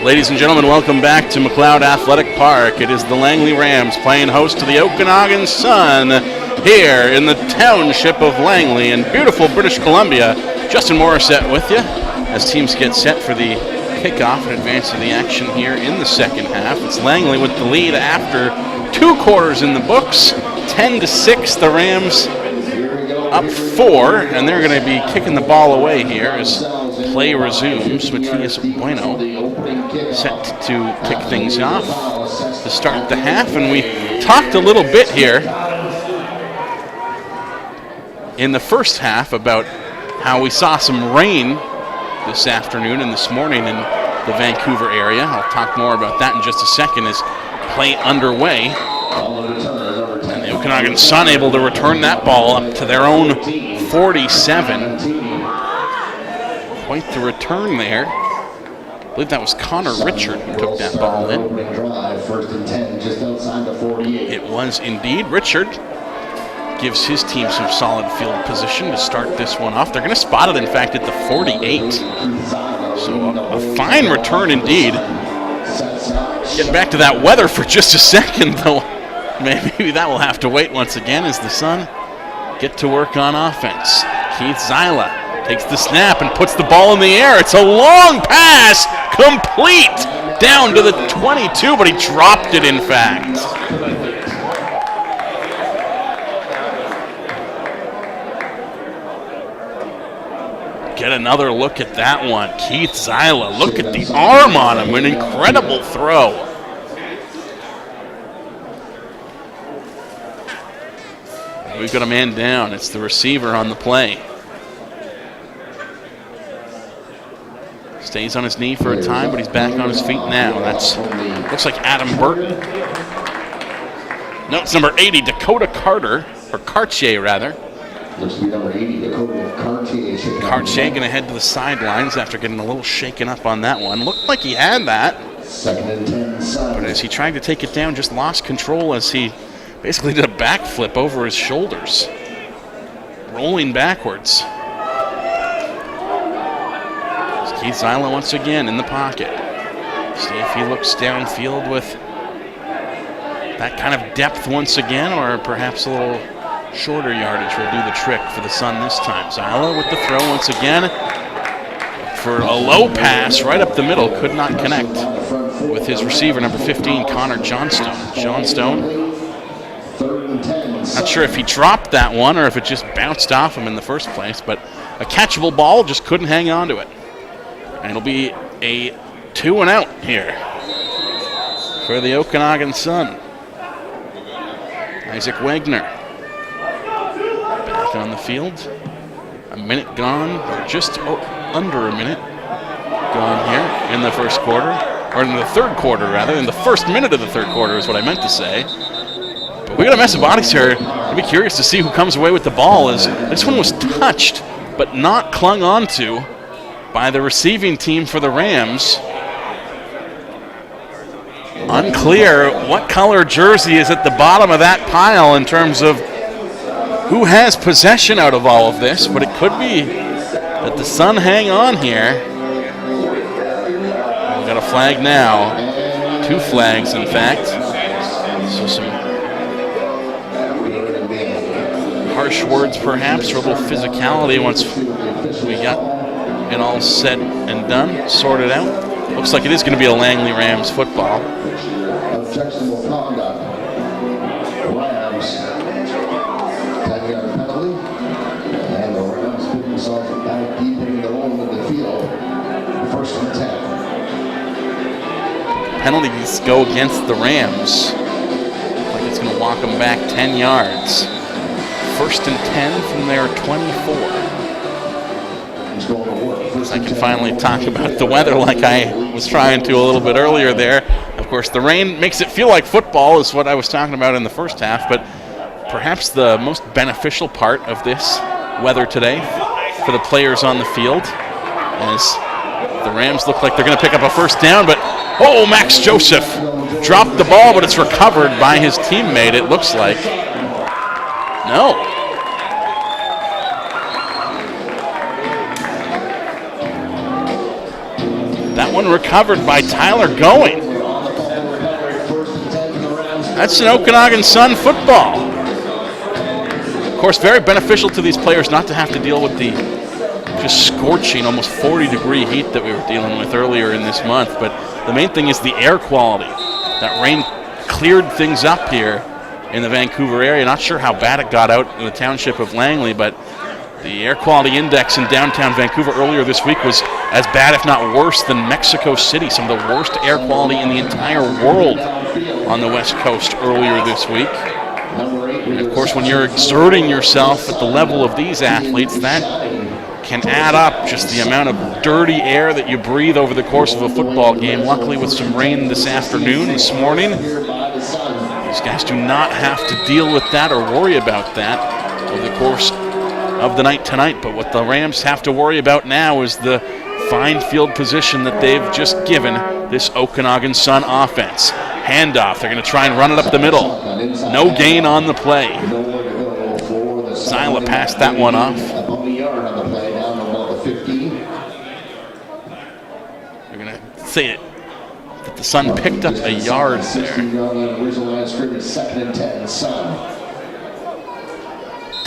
Ladies and gentlemen, welcome back to McLeod Athletic Park. It is the Langley Rams playing host to the Okanagan Sun here in the township of Langley in beautiful British Columbia. Justin Morissette with you as teams get set for the kickoff and advance to the action here in the second half. It's Langley with the lead after 2 quarters in the books. 10-6, the Rams up 4, and they're going to be kicking the ball away here as play resumes. Matias Bueno set to kick things off to start the half, and we talked a little bit here in the first half about how we saw some rain this afternoon and this morning in the Vancouver area. I'll talk more about that in just a second as play underway. And the Okanagan Sun able to return that ball up to their own 47. Quite the return there. I believe that was Connor Richard who took that ball in. It was indeed. Richard gives his team some solid field position to start this one off. They're going to spot it, in fact, at the 48. So a fine return indeed. Getting back to that weather for just a second, though. Maybe that will have to wait once again as the Sun get to work on offense. Keith Zyla Takes the snap and puts the ball in the air. It's a long pass, complete, down to the 22, but he dropped it, in fact. Get another look at that one. Keith Zyla, look at the arm on him, an incredible throw. We've got a man down. It's the receiver on the play. Stays on his knee for a time, but he's back on his feet now. That's looks like Adam Burton. No, it's number 80, Dakota Carter, or Cartier rather. Looks to be number 80, Dakota Cartier. Cartier going to head to the sidelines after getting a little shaken up on that one. Looked like he had that. 2nd and 10, Sun. But as he tried to take it down, just lost control as he basically did a backflip over his shoulders, rolling backwards. Keith Zyla once again in the pocket. See if he looks downfield with that kind of depth once again, or perhaps a little shorter yardage will do the trick for the Sun this time. Zyla with the throw once again for a low pass right up the middle. Could not connect with his receiver, number 15, Connor Johnstone. Johnstone, 3rd and 10. not sure if he dropped that one or if it just bounced off him in the first place, but a catchable ball, just couldn't hang on to it. And it'll be a 2 and out here for the Okanagan Sun. Isaac Wagner back on the field. A minute gone, or just under a minute gone here in the first quarter, or in the third quarter rather. In the first minute of the third quarter is what I meant to say. But we got a mess of bodies here. I'd be curious to see who comes away with the ball, as this one was touched but not clung onto by the receiving team for the Rams. Unclear what color jersey is at the bottom of that pile in terms of who has possession out of all of this, but it could be that the Sun hang on here. We've got a flag now. 2 flags, in fact. So some harsh words, perhaps, or a little physicality once we got it all said and done, sorted out. Looks like it is going to be a Langley Rams football. Objectionable conduct. Rams. 10-yard penalty. And the Rams put themselves back deep into the hole in the field. 1st and 10. Penalties go against the Rams. Looks like it's going to walk them back 10 yards. 1st and 10 from their 24. I can finally talk about the weather like I was trying to a little bit earlier there. Of course, the rain makes it feel like football is what I was talking about in the first half, but perhaps the most beneficial part of this weather today for the players on the field, as the Rams look like they're going to pick up a first down, but oh, Max Joseph dropped the ball, but it's recovered by his teammate, it looks like. No. That one recovered by Tyler Going. That's an Okanagan Sun football. Of course, very beneficial to these players not to have to deal with the just scorching, almost 40-degree heat that we were dealing with earlier in this month. But the main thing is the air quality. That rain cleared things up here in the Vancouver area. Not sure how bad it got out in the township of Langley, but the air quality index in downtown Vancouver earlier this week was as bad, if not worse, than Mexico City. Some of the worst air quality in the entire world on the West Coast earlier this week. And of course, when you're exerting yourself at the level of these athletes, that can add up, just the amount of dirty air that you breathe over the course of a football game. Luckily, with some rain this afternoon, this morning, these guys do not have to deal with that or worry about that over the course of the night tonight. But what the Rams have to worry about now is the fine field position that they've just given this Okanagan Sun offense. Handoff, they're going to try and run it up the middle. No gain on the play. Zyla passed that one off. They're going to say it, that the Sun picked up a yard there.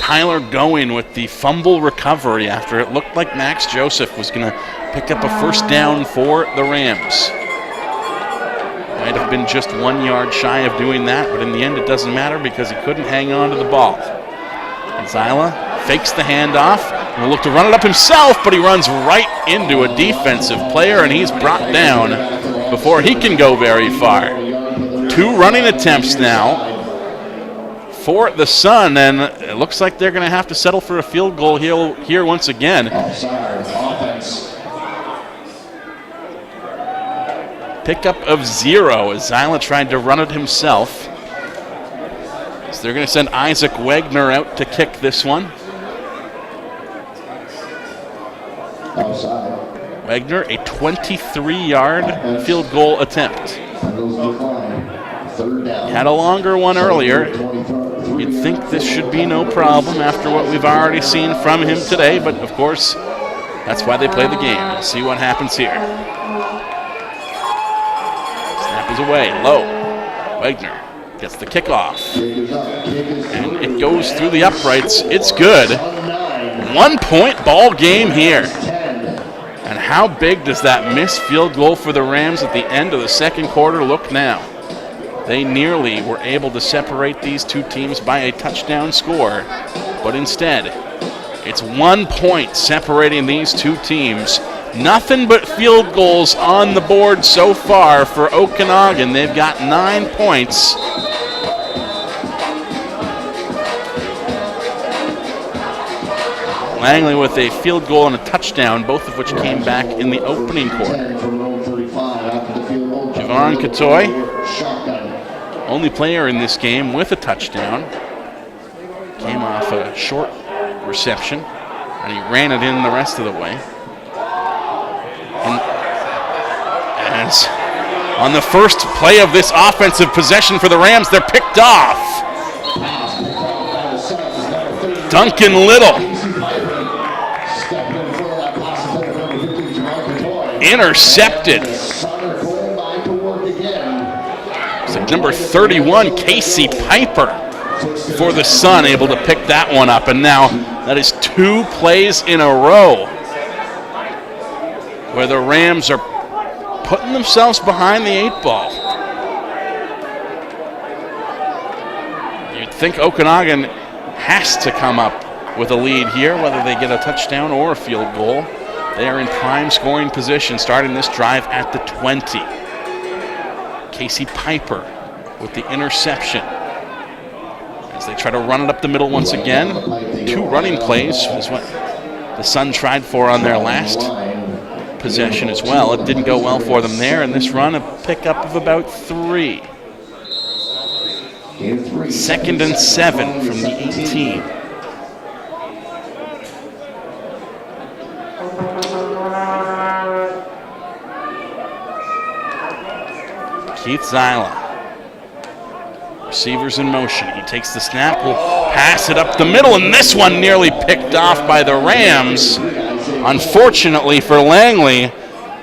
Tyler going with the fumble recovery after it looked like Max Joseph was going to pick up a first down for the Rams. Might have been just 1 yard shy of doing that, but in the end it doesn't matter because he couldn't hang on to the ball. And Zyla fakes the handoff and will look to run it up himself, but he runs right into a defensive player and he's brought down before he can go very far. 2 running attempts now for the Sun, and it looks like they're going to have to settle for a field goal here once again. Offense. Pickup of 0 as Zyla tried to run it himself. So they're going to send Isaac Wagner out to kick this one. Outside. Wagner, a 23-yard field goal attempt. Third down. Had a longer one earlier. You'd think this should be no problem after what we've already seen from him today, but of course, that's why they play the game. We'll see what happens here. Snap is away, low. Wagner gets the kickoff. And it goes through the uprights. It's good. 1 point ball game here. And how big does that missed field goal for the Rams at the end of the second quarter look now? They nearly were able to separate these two teams by a touchdown score, but instead, it's 1 point separating these two teams. Nothing but field goals on the board so far for Okanagan. They've got 9 points. Langley with a field goal and a touchdown, both of which came back in the opening quarter. Javon Katoy, only player in this game with a touchdown. Came off a short reception, and he ran it in the rest of the way. And as on the first play of this offensive possession for the Rams, they're picked off. Duncan Little intercepted. So number 31, Casey Piper, for the Sun, able to pick that one up. And now that is 2 plays in a row where the Rams are putting themselves behind the 8 ball. You'd think Okanagan has to come up with a lead here, whether they get a touchdown or a field goal. They are in prime scoring position starting this drive at the 20. Casey Piper with the interception as they try to run it up the middle once again. 2 running plays is what the Sun tried for on their last possession as well. It didn't go well for them there, and this run a pickup of about 3. 2nd and 7 from the 18. Keith Zyla. Receivers in motion. He takes the snap, will pass it up the middle, and this one nearly picked off by the Rams. Unfortunately for Langley,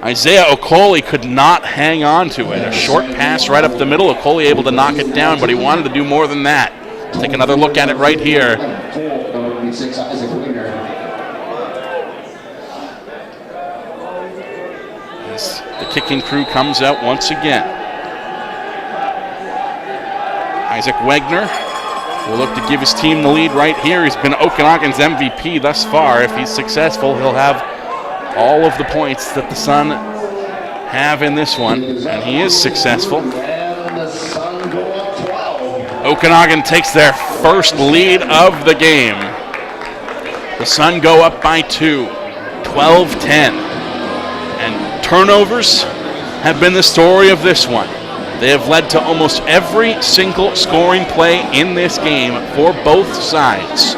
Isaiah Okoli could not hang on to it. A short pass right up the middle. Okoli able to knock it down, but he wanted to do more than that. Take another look at it right here. As the kicking crew comes out once again. Isaac Wagner will look to give his team the lead right here. He's been Okanagan's MVP thus far. If he's successful, he'll have all of the points that the Sun have in this one, and he is successful. Okanagan takes their first lead of the game. The Sun go up by 2, 12-10. And turnovers have been the story of this one. They have led to almost every single scoring play in this game for both sides.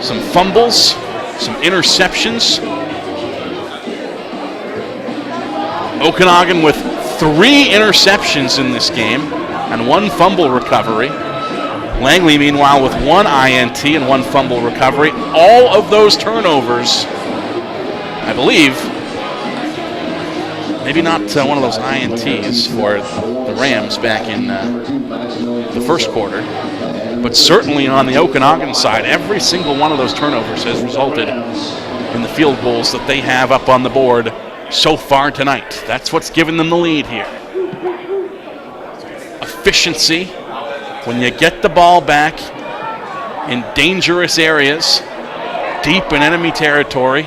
Some fumbles, some interceptions. Okanagan with 3 interceptions in this game and 1 fumble recovery. Langley, meanwhile, with 1 INT and 1 fumble recovery. All of those turnovers, I believe, maybe not one of those INTs for the Rams back in the first quarter. But certainly on the Okanagan side, every single one of those turnovers has resulted in the field goals that they have up on the board so far tonight. That's what's given them the lead here. Efficiency, when you get the ball back in dangerous areas, deep in enemy territory.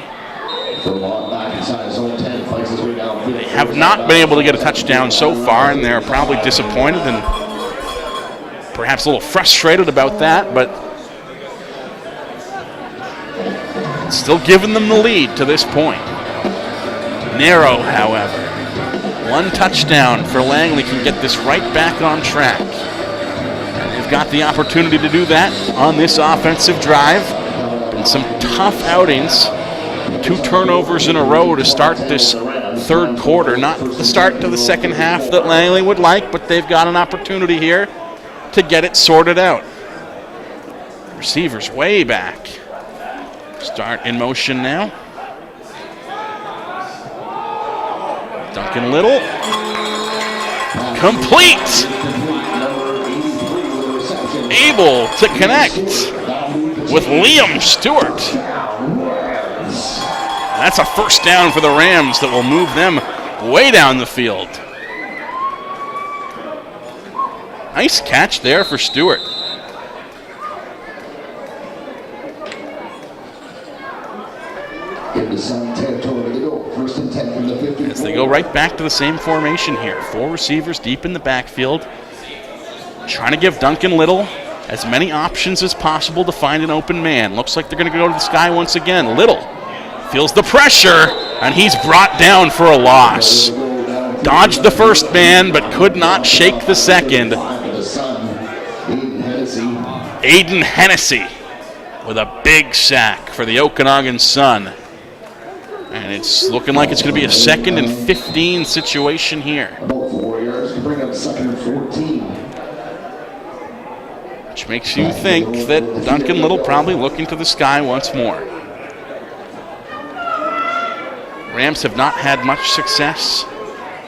They have not been able to get a touchdown so far, and they're probably disappointed and perhaps a little frustrated about that, but it's still giving them the lead to this point. Narrow, however. One touchdown for Langley can get this right back on track. They've got the opportunity to do that on this offensive drive. Been some tough outings. 2 turnovers in a row to start this third quarter. Not the start to the second half that Langley would like, but they've got an opportunity here to get it sorted out. Receivers way back. Start in motion now. Duncan Little. Complete. Able to connect with Liam Stewart. That's a first down for the Rams that will move them way down the field. Nice catch there for Stewart. As they go right back to the same formation here. 4 receivers deep in the backfield. Trying to give Duncan Little as many options as possible to find an open man. Looks like they're going to go to the sky once again. Little feels the pressure, and he's brought down for a loss. Dodged the first man, but could not shake the second. Aiden Hennessy with a big sack for the Okanagan Sun. And it's looking like it's going to be a 2nd and 15 situation here. Which makes you think that Duncan Little probably looking to the sky once more. Rams have not had much success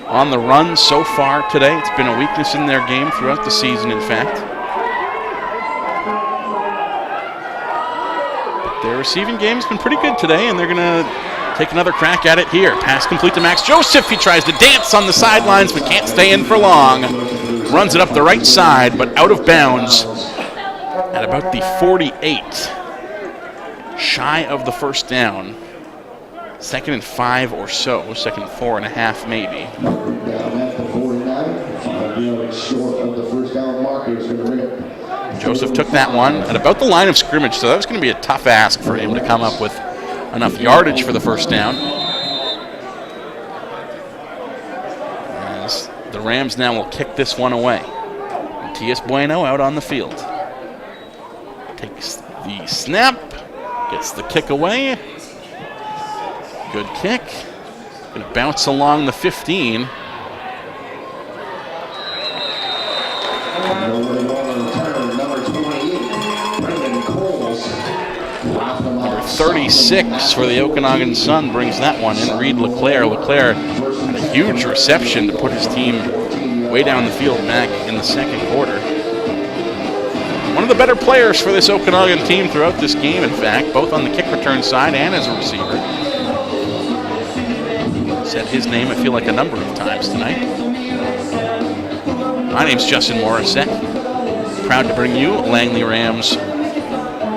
on the run so far today. It's been a weakness in their game throughout the season, in fact. But their receiving game has been pretty good today, and they're going to take another crack at it here. Pass complete to Max Joseph. He tries to dance on the sidelines, but can't stay in for long. Runs it up the right side, but out of bounds at about the 48. Shy of the first down. 2nd and 5 or so. 2nd and 4.5 maybe. Joseph took that one at about the line of scrimmage, so that was going to be a tough ask for him to come up with enough yardage for the first down. As the Rams now will kick this one away. Matias Bueno out on the field. Takes the snap, gets the kick away. Good kick. Going to bounce along the 15. Number 36 for the Okanagan Sun brings that one in. Reed Leclerc. Leclerc had a huge reception to put his team way down the field back in the second quarter. One of the better players for this Okanagan team throughout this game, in fact, both on the kick return side and as a receiver. Said his name, I feel like, a number of times tonight. My name's Justin Morissette. Proud to bring you Langley Rams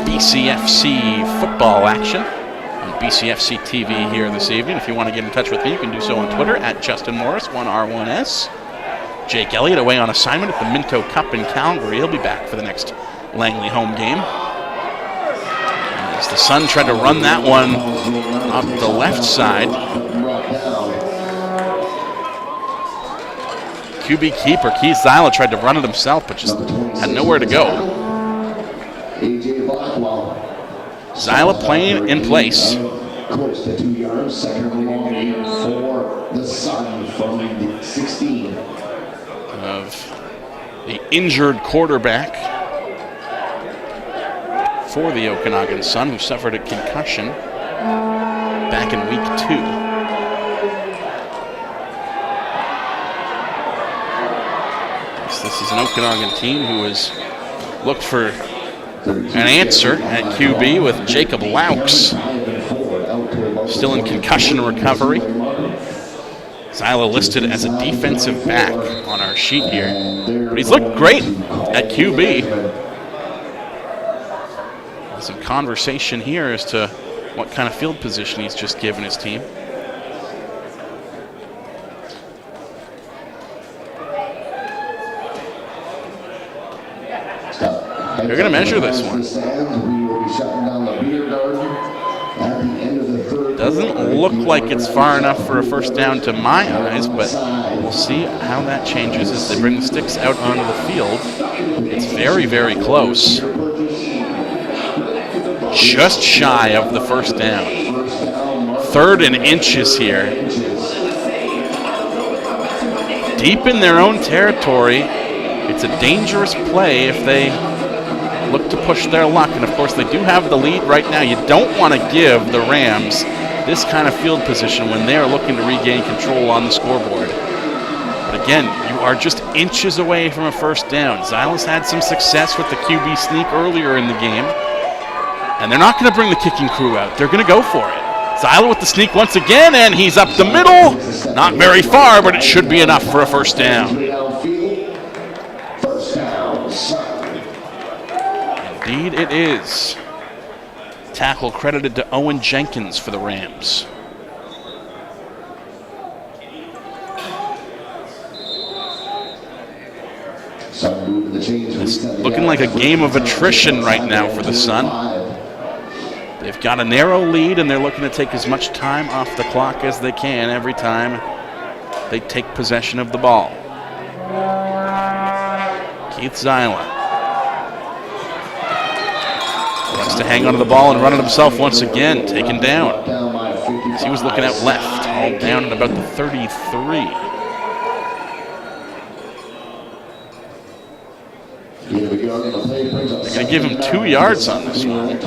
BCFC football action on BCFC TV here this evening. If you want to get in touch with me, you can do so on Twitter at Justin Morris, 1R1S. Jake Elliott away on assignment at the Minto Cup in Calgary. He'll be back for the next Langley home game. As the Sun tried to run that one up the left side. QB keeper Keith Zyla tried to run it himself, but just had nowhere to go. Zyla playing in place. Close to 2 yards, 2nd and long for the Sun from the 16. Of the injured quarterback for the Okanagan Sun, who suffered a concussion back in week 2. This is an Okanagan team who has looked for an answer at QB with Jacob Laux still in concussion recovery. Zyla listed as a defensive back on our sheet here. But he's looked great at QB. There's some conversation here as to what kind of field position he's just given his team. They're going to measure this one. Doesn't look like it's far enough for a first down to my eyes, but we'll see how that changes as they bring the sticks out onto the field. It's very, very close. Just shy of the first down. 3rd and inches here. Deep in their own territory. It's a dangerous play if they look to push their luck. And of course, they do have the lead right now. You don't want to give the Rams this kind of field position when they are looking to regain control on the scoreboard. But again, you are just inches away from a first down. Zyla's had some success with the QB sneak earlier in the game. And they're not going to bring the kicking crew out. They're going to go for it. Zyla with the sneak once again, and he's up the middle. Not very far, but it should be enough for a first down. Indeed it is. Tackle credited to Owen Jenkins for the Rams. It's looking like a game of attrition right now for the Sun. They've got a narrow lead, and they're looking to take as much time off the clock as they can every time they take possession of the ball. Keith Zyla wants to hang onto the ball and run it himself once again, taken down. He was looking out left, all down at about the 33. They're going to give him 2 yards on this one.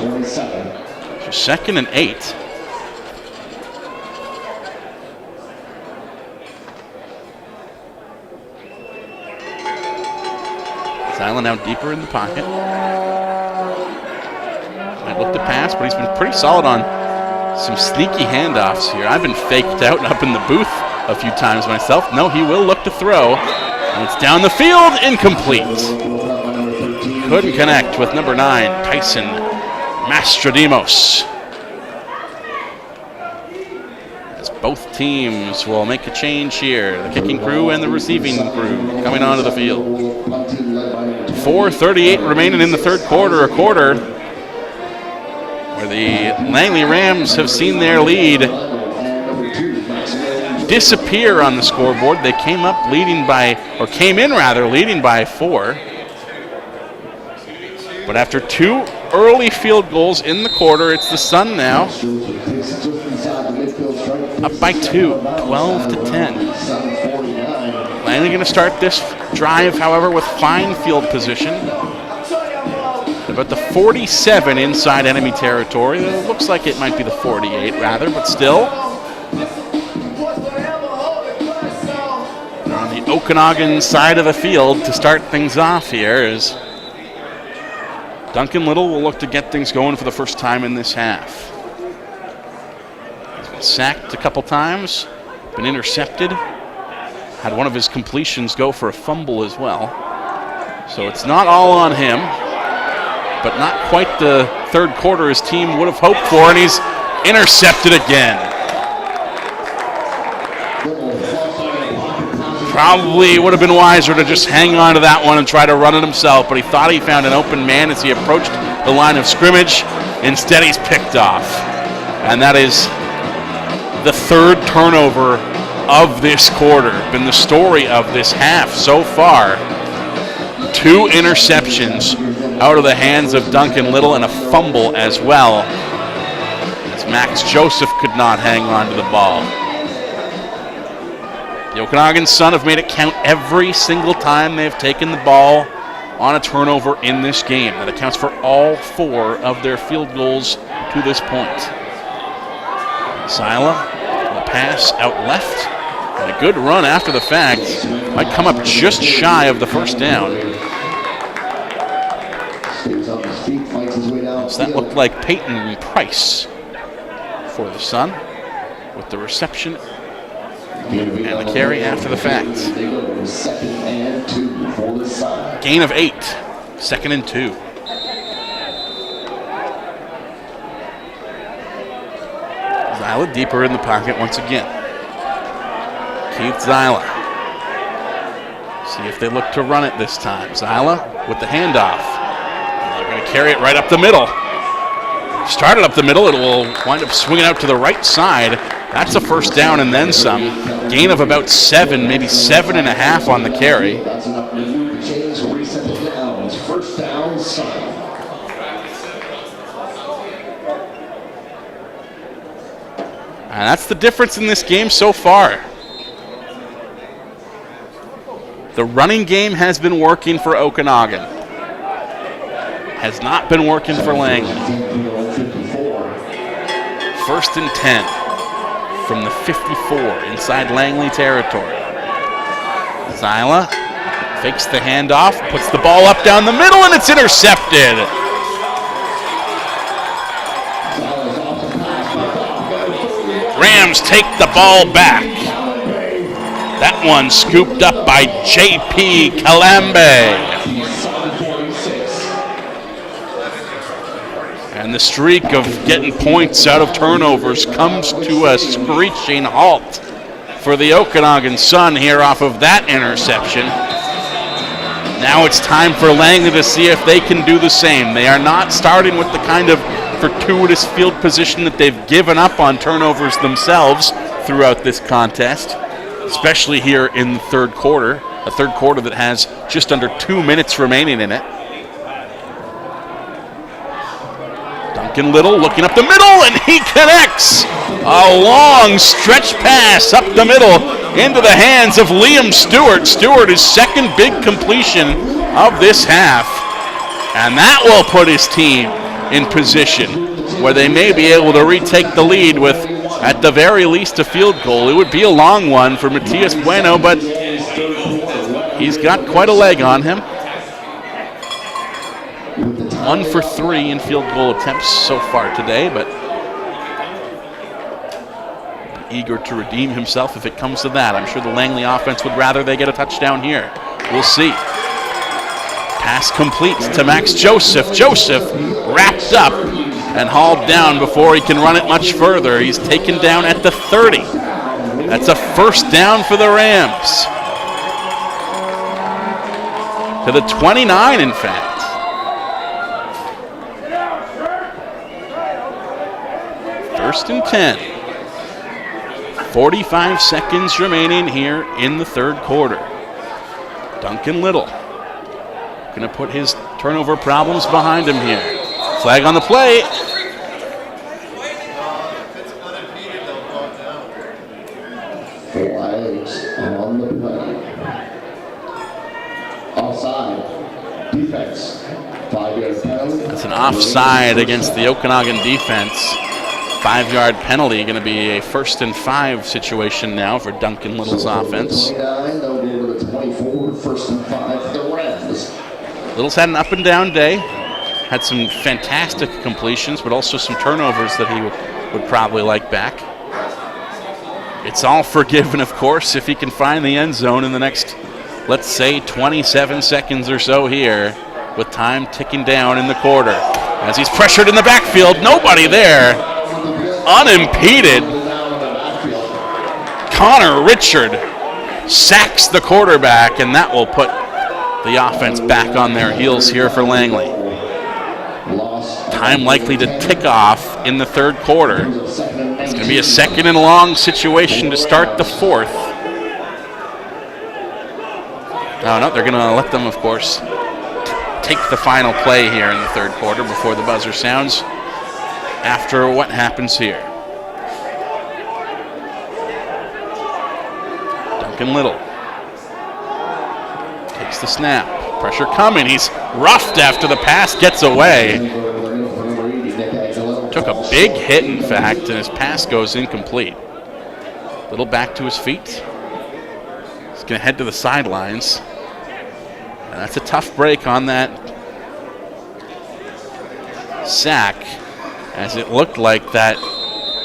2nd and 8. Zyla now deeper in the pocket. Might look to pass, but he's been pretty solid on some sneaky handoffs here. I've been faked out up in the booth a few times myself. No, he will look to throw. And it's down the field, incomplete. Couldn't connect with number 9, Tyson Mastrodimos. As both teams will make a change here. The kicking crew and the receiving crew coming onto the field. 4:38 remaining in the third quarter, a quarter where the Langley Rams have seen their lead disappear on the scoreboard. They came in leading by 4. But after 2 early field goals in the quarter, it's the Sun now up by 2, 12-10. Langley going to start this drive, however, with fine field position. About the 47 inside enemy territory. It looks like it might be the 48 rather, but still. They're on the Okanagan side of the field to start things off here as Duncan Little will look to get things going for the first time in this half. He's been sacked a couple times, been intercepted, had one of his completions go for a fumble as well. So it's not all on him, but not quite the third quarter his team would have hoped for, and he's intercepted again. Probably would have been wiser to just hang on to that one and try to run it himself, but he thought he found an open man as he approached the line of scrimmage. Instead, he's picked off. And that is the 3rd turnover of this quarter. Been the story of this half so far. 2 interceptions out of the hands of Duncan Little and a fumble as well, as Max Joseph could not hang on to the ball. The Okanagan Sun have made it count every single time they've taken the ball on a turnover in this game. That accounts for all 4 of their field goals to this point. Zyla, a pass out left, and a good run after the fact. Might come up just shy of the first down. Stays on his feet, fights his way down. So that looked like Peyton Price for the Sun with the reception and the carry after the fact. They go to 2nd and 2 for the Sun. Gain of 8, 2nd and 2. Zyla deeper in the pocket once again. Keith Zyla. See if they look to run it this time. Zyla with the handoff. They're going to carry it right up the middle. Started up the middle. It will wind up swinging out to the right side. That's a first down and then some. Gain of about 7, maybe 7.5 on the carry. That's enough to move the chains, reset the downs. First down, Sun. And that's the difference in this game so far. The running game has been working for Okanagan. Has not been working for Langley. 1st and 10 from the 54 inside Langley territory. Zyla fakes the handoff, puts the ball up down the middle, and it's intercepted. Rams take the ball back. That one scooped up by J.P. Kalambe. And the streak of getting points out of turnovers comes to a screeching halt for the Okanagan Sun here off of that interception. Now it's time for Langley to see if they can do the same. They are not starting with the kind of fortuitous field position that they've given up on turnovers themselves throughout this contest, especially here in the third quarter, a third quarter that has just under 2 minutes remaining in it. Duncan Little looking up the middle, and he connects a long stretch pass up the middle into the hands of Liam Stewart. Stewart, his second big completion of this half, and that will put his team in position where they may be able to retake the lead with, at the very least, a field goal. It would be a long one for Matias Bueno, but he's got quite a leg on him. 1 for 3 in field goal attempts so far today, but eager to redeem himself if it comes to that. I'm sure the Langley offense would rather they get a touchdown here. We'll see. Pass complete to Max Joseph. Joseph wrapped up and hauled down before he can run it much further. He's taken down at the 30. That's a first down for the Rams. To the 29, in fact. First and 10. 45 seconds remaining here in the third quarter. Duncan Little going to put his turnover problems behind him here. Flag on the play. Flags on the play. Offside. Defense. 5-yard penalty. That's an offside against the Okanagan defense. 5-yard penalty, going to be a 1st and 5 situation now for Duncan Little's offense. 29, they'll go to the 24, 1st and 5 for the Rams. Little's had an up and down day. Had some fantastic completions, but also some turnovers that he would probably like back. It's all forgiven, of course, if he can find the end zone in the next, let's say, 27 seconds or so here, with time ticking down in the quarter. As he's pressured in the backfield, nobody there. Unimpeded. Connor Richard sacks the quarterback, and that will put the offense back on their heels here for Langley. Time likely to tick off in the third quarter. It's going to be a 2nd and long situation to start the 4th. Oh, no, they're going to let them, of course, take the final play here in the third quarter before the buzzer sounds after what happens here. Duncan Little takes the snap. Pressure coming. He's roughed after the pass gets away. Took a big hit, in fact, and his pass goes incomplete. Little back to his feet. He's going to head to the sidelines. And that's a tough break on that sack, as it looked like that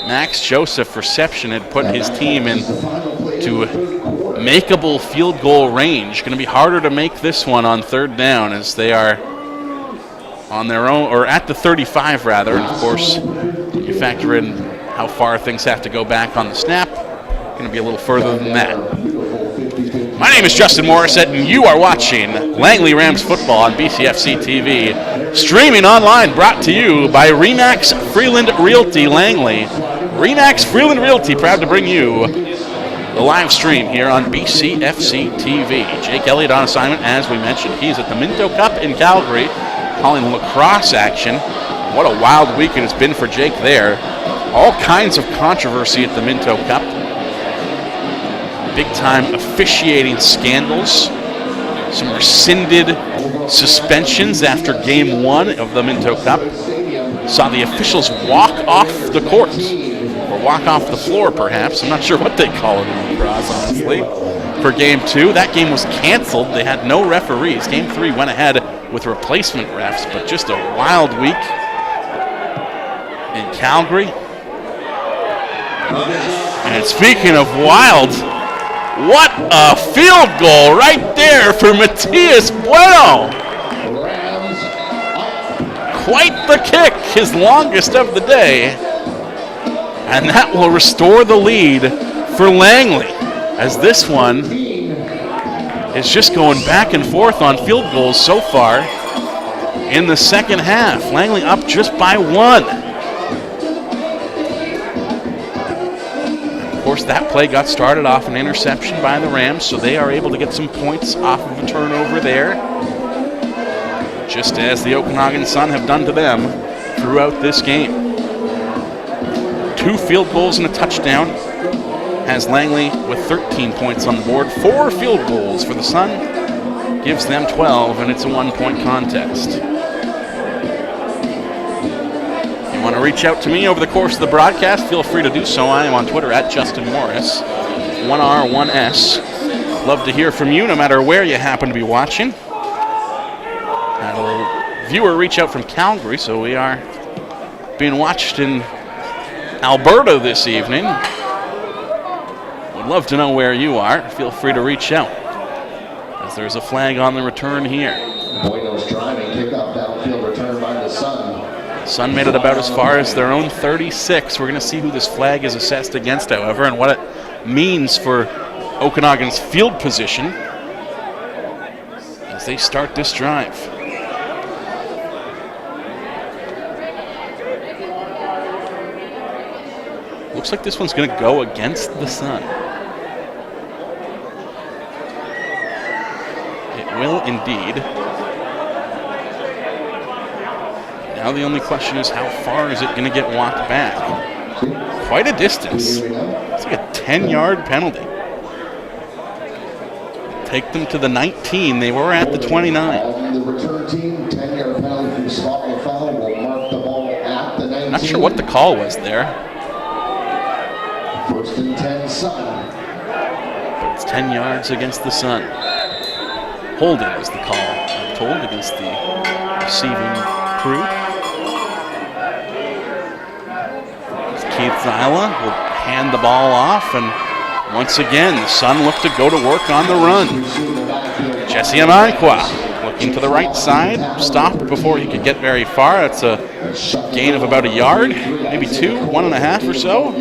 Max Joseph reception had put his team into makeable field goal range. Going to be harder to make this one on third down, as they are on their own, or at the 35 rather, and of course you factor in how far things have to go back on the snap. Going to be a little further than that. My name is Justin Morissette, and you are watching Langley Rams football on BCFC TV. Streaming online, brought to you by Remax Freeland Realty Langley. Remax Freeland Realty, proud to bring you the live stream here on BCFC TV. Jake Elliott on assignment, as we mentioned. He's at the Minto Cup in Calgary, calling lacrosse action. What a wild week it has been for Jake there. All kinds of controversy at the Minto Cup. Big-time officiating scandals. Some rescinded suspensions after Game 1 of the Minto Cup. Saw the officials walk off the court, or walk off the floor, perhaps. I'm not sure what they call it in lacrosse, honestly. For Game 2, that game was canceled. They had no referees. Game 3 went ahead with replacement refs, but just a wild week in Calgary. And speaking of wild, what a field goal right there for Matias Bueno. Quite the kick, his longest of the day. And that will restore the lead for Langley, as this one is just going back and forth on field goals so far in the second half. Langley up just by 1. Of course, that play got started off an interception by the Rams, so they are able to get some points off of a turnover there, just as the Okanagan Sun have done to them throughout this game. 2 field goals and a touchdown has Langley with 13 points on the board. 4 field goals for the Sun gives them 12, and it's a 1-point contest. If you want to reach out to me over the course of the broadcast, feel free to do so. I am on Twitter at Justin Morris, 1R, 1S. Love to hear from you, no matter where you happen to be watching. Had a viewer reach out from Calgary, so we are being watched in Alberta this evening. Would love to know where you are. Feel free to reach out, as there's a flag on the return here. Bueno's driving kickoff, downfield return by the Sun. Sun made it about as far as their own 36. We're going to see who this flag is assessed against, however, and what it means for Okanagan's field position as they start this drive. Looks like this one's going to go against the Sun. It will indeed. Now the only question is, how far is it going to get walked back? Quite a distance. It's like a 10-yard penalty. Take them to the 19. They were at the 29. The return team, 10-yard penalty from Scotland foul will mark the ball at the 19. Not sure what the call was there. First and 10, Sun. But it's 10 yards against the Sun. Holding is the call, I'm told, against the receiving crew. Keith Zyla will hand the ball off, and once again, the Sun look to go to work on the run. Jesse Amanqua looking to the right side, stopped before he could get very far. It's a gain of about a yard, maybe 2, 1.5 or so.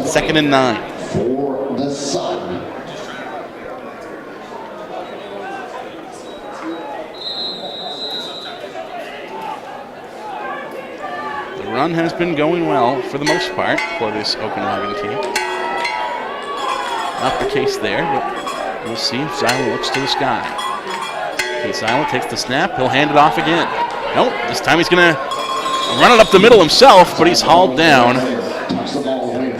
Second and 9. For the Sun. The run has been going well for the most part for this Okanagan team. Not the case there, but we'll see if Zyla looks to the sky. Okay, Zyla takes the snap. He'll hand it off again. Nope, this time he's going to run it up the middle himself, but he's hauled down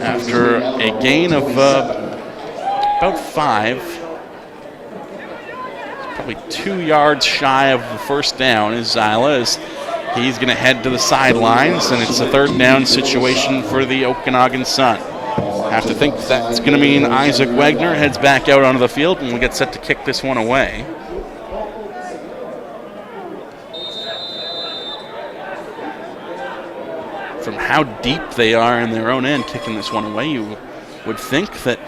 after a gain of about 5. Probably 2 yards shy of the first down is Zyla, as he's going to head to the sidelines, and it's a third down situation for the Okanagan Sun. Have to think that's going to mean Isaac Wagner heads back out onto the field, and we get set to kick this one away. from how deep they are in their own end, kicking this one away, you would think that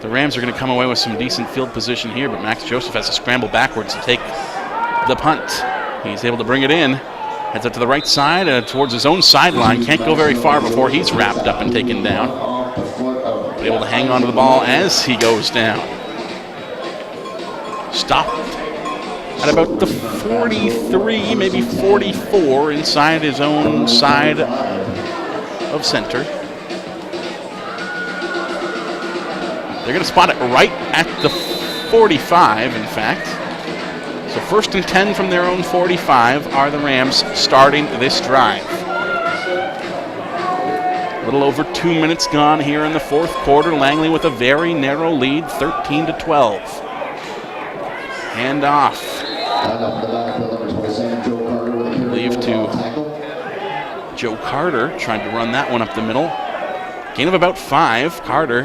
the Rams are going to come away with some decent field position here, but Max Joseph has to scramble backwards to take the punt. He's able to bring it in, heads up to the right side, towards his own sideline. Can't go very far before he's wrapped up and taken down. But able to hang on to the ball as he goes down. Stopped at about the 43, maybe 44, inside his own side of center. They're going to spot it right at the 45, in fact. So 1st and 10 from their own 45 are the Rams starting this drive. A little over 2 minutes gone here in the 4th quarter. Langley with a very narrow lead, 13-12. Hand off. Leave to Joe Carter, trying to run that one up the middle. Gain of about 5. Carter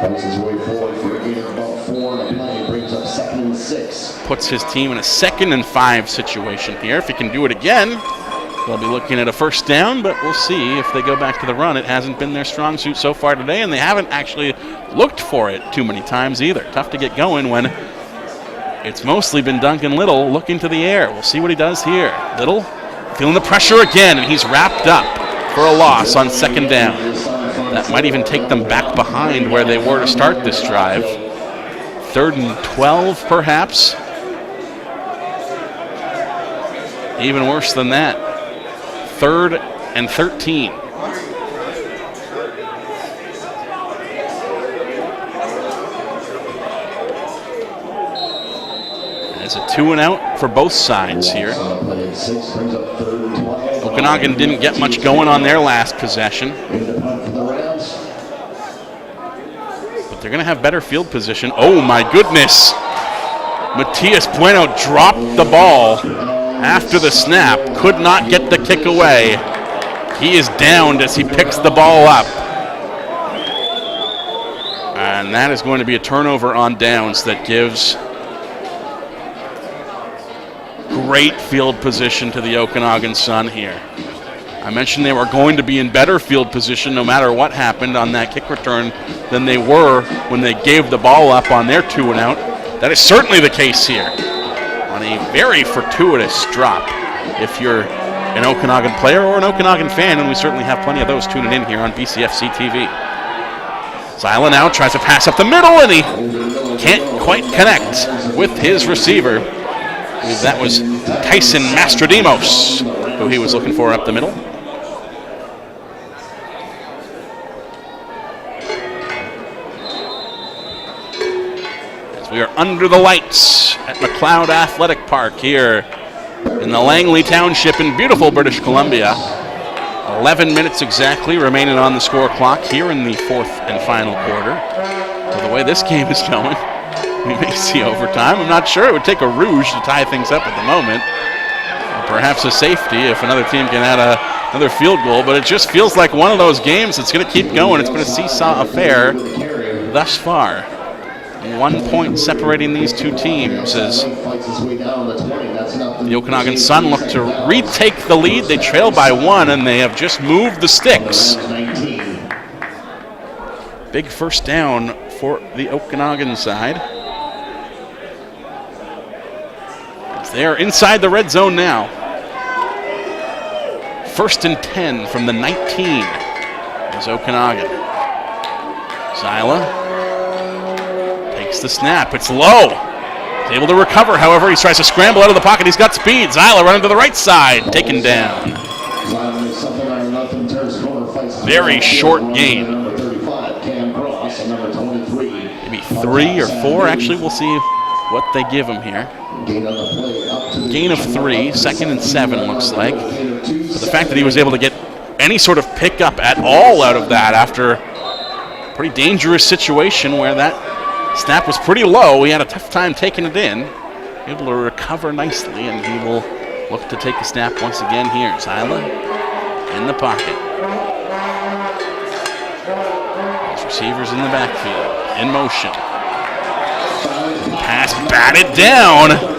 His way forward for a gain of about 4 and a play, brings up 2nd and 6. puts his team in a 2nd and 5 situation here. If he can do it again, they'll be looking at a 1st down, but we'll see if they go back to the run. It hasn't been their strong suit so far today, and they haven't actually looked for it too many times either. Tough to get going when it's mostly been Duncan Little looking to the air. We'll see what he does here. Little feeling the pressure again, and he's wrapped up for a loss on 2nd down. That might even take them back behind where they were to start this drive. 3rd and 12, perhaps. Even worse than that. 3rd and 13. It's a 2 and out for both sides here. Okanagan didn't get much going on their last possession. But they're going to have better field position. Oh my goodness! Matias Bueno dropped the ball after the snap. Could not get the kick away. He is downed as he picks the ball up. And that is going to be a turnover on downs that gives great field position to the Okanagan Sun here. I mentioned they were going to be in better field position no matter what happened on that kick return than they were when they gave the ball up on their 2 and out. That is certainly the case here on a very fortuitous drop if you're an Okanagan player or an Okanagan fan, and we certainly have plenty of those tuning in here on BCFC TV. Zyla now tries to pass up the middle, and he can't quite connect with his receiver. That was Tyson Mastrodimos, who he was looking for up the middle. As we are under the lights at McLeod Athletic Park here in the Langley Township in beautiful British Columbia. 11 minutes exactly remaining on the score clock here in the 4th and final quarter. So the way this game is going, we may see overtime. I'm not sure. It would take a rouge to tie things up at the moment. Or perhaps a safety if another team can add another field goal. But it just feels like one of those games that's going to keep going. It's been a seesaw affair thus far. 1 point separating these two teams as the Okanagan Sun look to retake the lead. They trail by 1, and they have just moved the sticks. Big 1st down for the Okanagan side. They are inside the red zone now. 1st and 10 from the 19 is Okanagan. Zyla takes the snap. It's low. He's able to recover. However, he tries to scramble out of the pocket. He's got speed. Zyla running to the right side. Taken down. Very short gain. Maybe 3 or 4. Actually, we'll see what they give him here. Gain of 3, 2nd and 7 looks like. But the fact that he was able to get any sort of pickup at all out of that after a pretty dangerous situation where that snap was pretty low. He had a tough time taking it in. Able to recover nicely, and he will look to take the snap once again here. Zyla in the pocket. His receivers in the backfield, in motion. Pass batted down.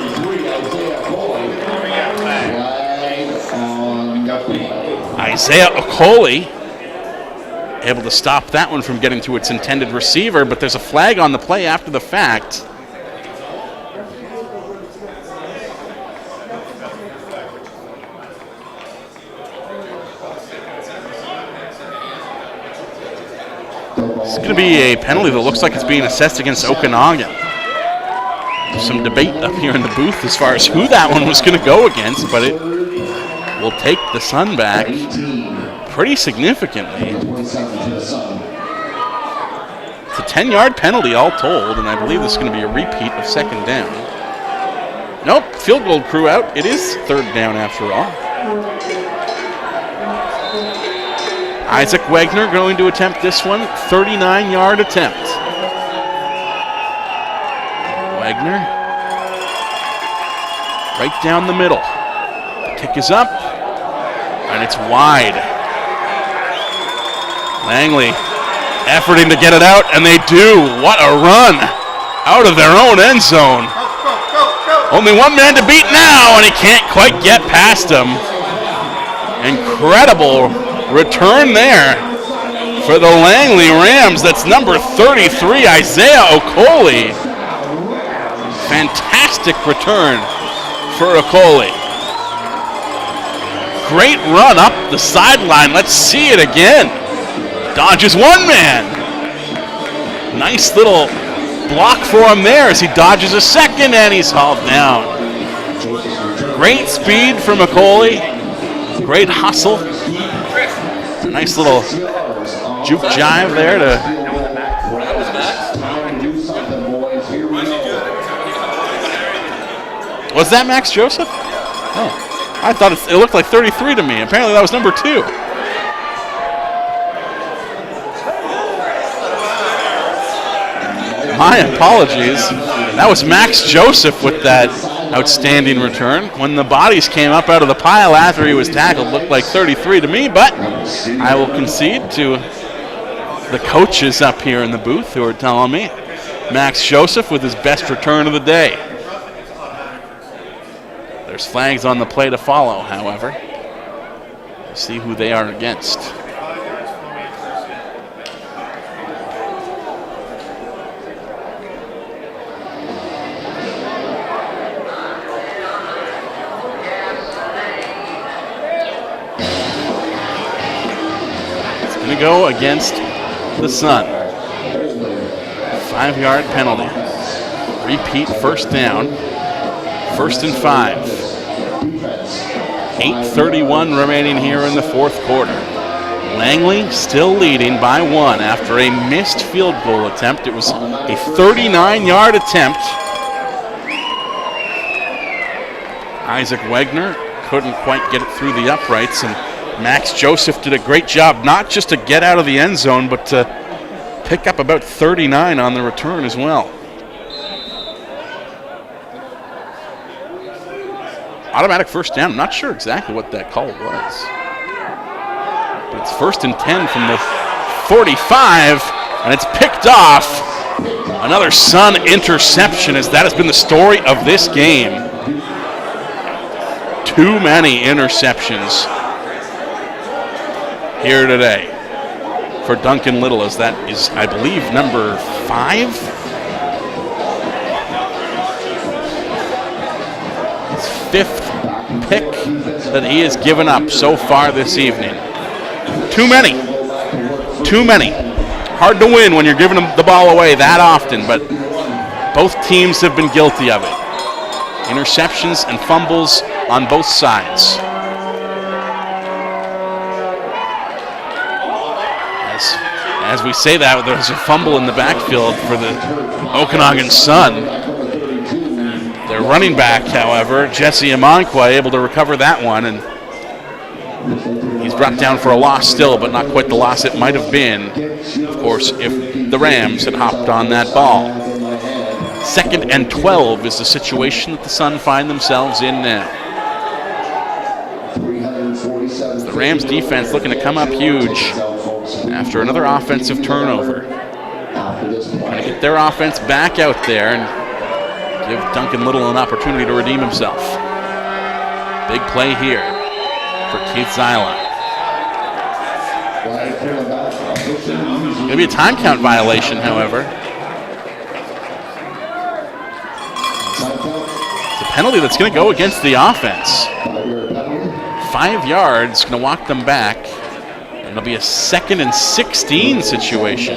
Isaiah Okoli able to stop that one from getting to its intended receiver, but there's a flag on the play after the fact. It's going to be a penalty that looks like it's being assessed against Okanagan. Some debate up here in the booth as far as who that one was going to go against, but it will take the Sun back pretty significantly. It's a 10-yard penalty all told, and I believe this is going to be a repeat of second down. Nope, field goal crew out. It is third down after all. Isaac Wagner going to attempt this one, 39-yard attempt. Wagner, right down the middle. The kick is up, and it's wide. Langley efforting to get it out, and they do. What a run out of their own end zone. Only one man to beat now, and he can't quite get past him. Incredible return there for the Langley Rams. That's number 33, Isaiah Okoli. Fantastic return for Okoli. Great run up the sideline. Let's see it again. Dodges one man. Nice little block for him there as he dodges a second, and he's hauled down. Great speed from Okoli. Great hustle. A nice little juke jive there to. Was that Max Joseph? Oh, I thought it looked like 33 to me. Apparently that was number 2. My apologies. That was Max Joseph with that outstanding return. When the bodies came up out of the pile after he was tackled, it looked like 33 to me, but I will concede to the coaches up here in the booth who are telling me Max Joseph with his best return of the day. There's flags on the play to follow, however. We'll see who they are against. To go against the Sun. 5-yard penalty. Repeat first down. 1st and 5. 8:31 remaining here in the fourth quarter. Langley still leading by 1 after a missed field goal attempt. It was a 39-yard attempt. Isaac Wagner couldn't quite get it through the uprights, and Max Joseph did a great job, not just to get out of the end zone, but to pick up about 39 on the return as well. Automatic first down. I'm not sure exactly what that call was. But it's 1st and 10 from the 45, and it's picked off. Another Sun interception, as that has been the story of this game. Too many interceptions here today for Duncan Little, as that is, I believe, number 5. His 5th pick that he has given up so far this evening. Too many. Hard to win when you're giving them the ball away that often, but both teams have been guilty of it. Interceptions and fumbles on both sides. As we say that, there's a fumble in the backfield for the Okanagan Sun. Their running back, however, Jesse Amonkwa, able to recover that one, and he's brought down for a loss still, but not quite the loss it might have been, of course, if the Rams had hopped on that ball. 2nd and 12 is the situation that the Sun find themselves in now. The Rams defense looking to come up huge after another offensive turnover. Trying to get their offense back out there and give Duncan Little an opportunity to redeem himself. Big play here for Keith Zyla. Going to be a time count violation, however. It's a penalty that's going to go against the offense. 5 yards, going to walk them back. And it'll be a 2nd and 16 situation.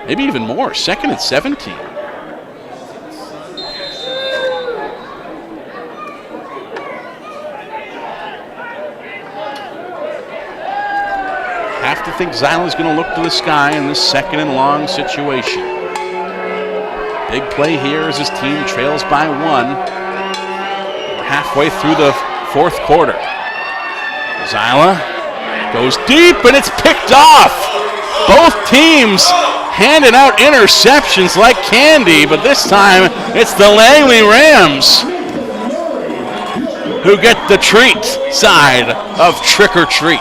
Maybe even more, 2nd and 17. Have to think Zyla's going to look to the sky in this 2nd and long situation. Big play here as his team trails by 1. We're halfway through the 4th quarter. Zyla goes deep and it's picked off. Both teams handing out interceptions like candy, but this time it's the Langley Rams who get the treat side of trick or treat.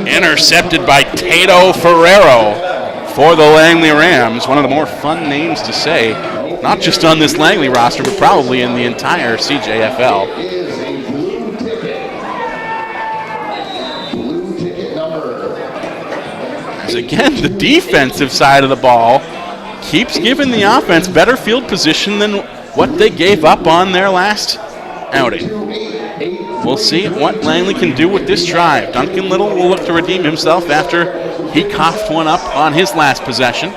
Intercepted by Tato Ferrero for the Langley Rams. One of the more fun names to say, not just on this Langley roster, but probably in the entire CJFL. As again, the defensive side of the ball keeps giving the offense better field position than what they gave up on their last outing. We'll see what Langley can do with this drive. Duncan Little will look to redeem himself after he coughed one up on his last possession.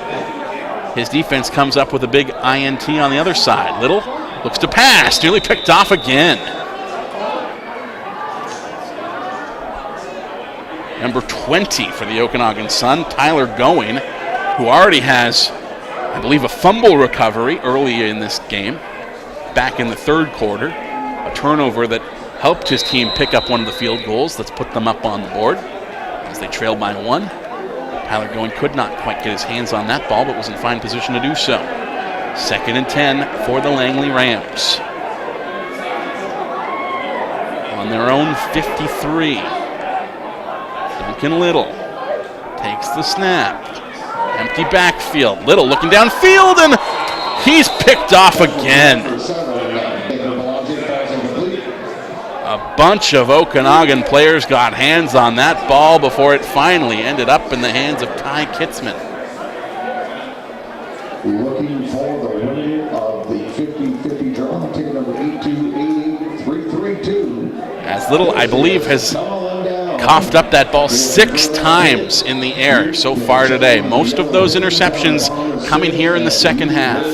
His defense comes up with a big INT on the other side. Little looks to pass, nearly picked off again. Number 20 for the Okanagan Sun, Tyler Going, who already has, I believe, a fumble recovery early in this game, back in the 3rd quarter. A turnover that helped his team pick up one of the field goals that's put them up on the board as they trail by 1. Tyler Going could not quite get his hands on that ball, but was in fine position to do so. 2nd and 10 for the Langley Rams. On their own 53. Duncan Little takes the snap. Empty backfield. Little looking downfield, and he's picked off again. A bunch of Okanagan players got hands on that ball before it finally ended up in the hands of Ty Kitzman. Looking for the winner of the 50-50 draw, ticket number 8288332. As Little, I believe, has coughed up that ball 6 times in the air so far today. Most of those interceptions coming here in the 2nd half.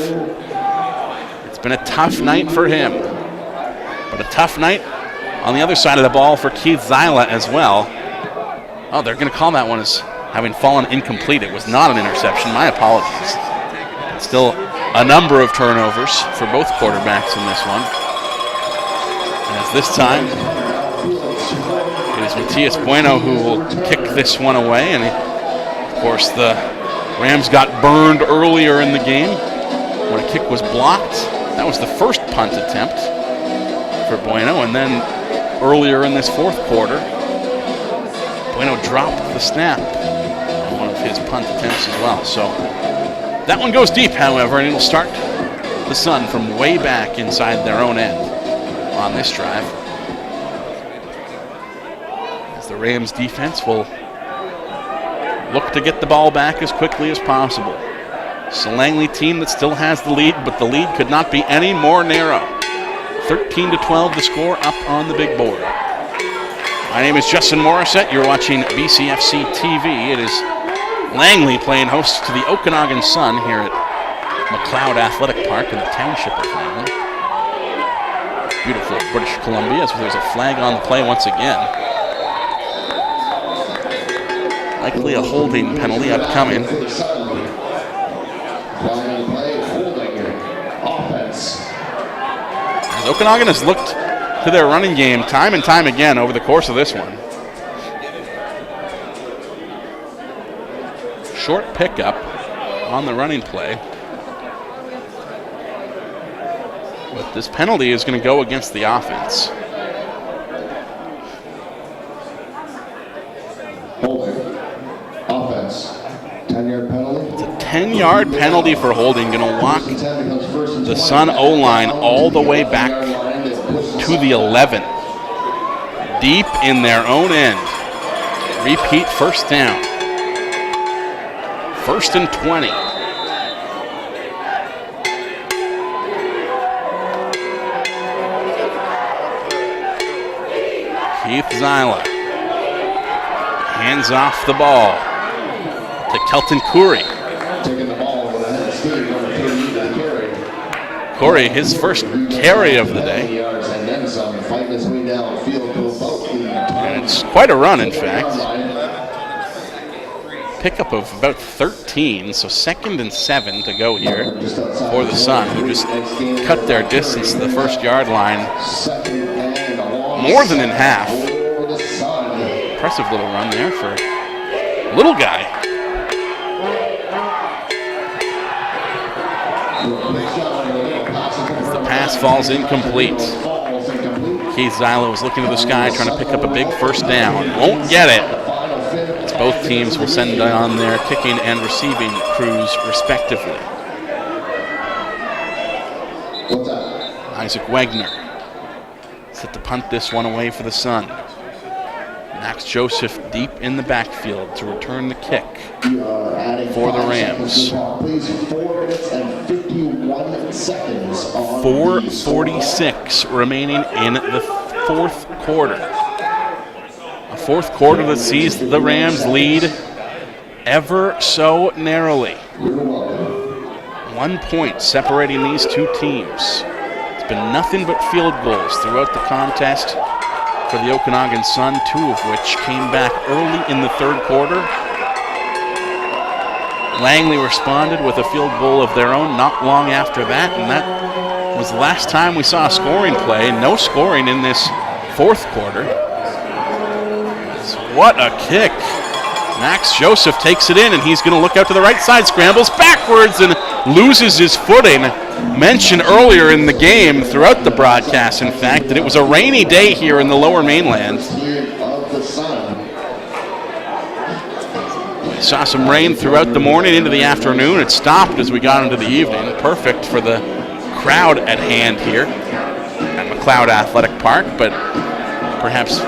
It's been a tough night for him, but a tough night on the other side of the ball for Keith Zyla as well. Oh, they're going to call that one as having fallen incomplete. It was not an interception. My apologies. Still a number of turnovers for both quarterbacks in this one. As this time, it is Matias Bueno who will kick this one away. And of course, the Rams got burned earlier in the game when a kick was blocked. That was the first punt attempt for Bueno. And then earlier in this 4th quarter, Bueno dropped the snap on one of his punt attempts as well. So that one goes deep, however, and it'll start the Sun from way back inside their own end on this drive. As the Rams defense will look to get the ball back as quickly as possible. It's a Langley team that still has the lead, but the lead could not be any more narrow. 13-12 the score up on the big board. My name is Justin Morissette. You're watching BCFC TV. It is Langley playing host to the Okanagan Sun here at McLeod Athletic Park in the township of Langley. Beautiful British Columbia, so there's a flag on the play once again. Likely a holding penalty upcoming. Okanagan has looked to their running game time and time again over the course of this one. Short pickup on the running play. But this penalty is going to go against the offense. Holding. Offense. 10-yard penalty. It's a 10-yard penalty for holding. Going to walk the Sun O-line all the way back to the 11. Deep in their own end. Repeat first down. 1st and 20. Keith Zyla hands off the ball to Kelton Curry. Taking the ball with a head of speed, number 3 to carry. Curry, his first carry of the day. Yards and then some, fighting his way downfield to about the And it's quite a run, in fact. Pickup of about 13, so 2nd and 7 to go here for the Sun, who just cut their distance to the 1st-yard line more than in half. Impressive little run there for a little guy. The pass falls incomplete. Keith Zyla was looking to the sky, trying to pick up a big first down. Won't get it. As both teams will send on their kicking and receiving crews, respectively. Isaac Wagner set to punt this one away for the Sun. Max Joseph deep in the backfield to return the kick for the Rams. 4:46 remaining in the 4th quarter. A 4th quarter that sees the Rams lead ever so narrowly. 1 point separating these two teams. It's been nothing but field goals throughout the contest for the Okanagan Sun, 2 of which came back early in the 3rd quarter. Langley responded with a field goal of their own not long after that, and that was the last time we saw a scoring play. No scoring in this 4th quarter. What a kick. Max Joseph takes it in, and he's going to look out to the right side, scrambles backwards and loses his footing. Mentioned earlier in the game, throughout the broadcast, in fact, that it was a rainy day here in the lower mainland. We saw some rain throughout the morning into the afternoon. It stopped as we got into the evening. Perfect for the crowd at hand here at McLeod Athletic Park, but perhaps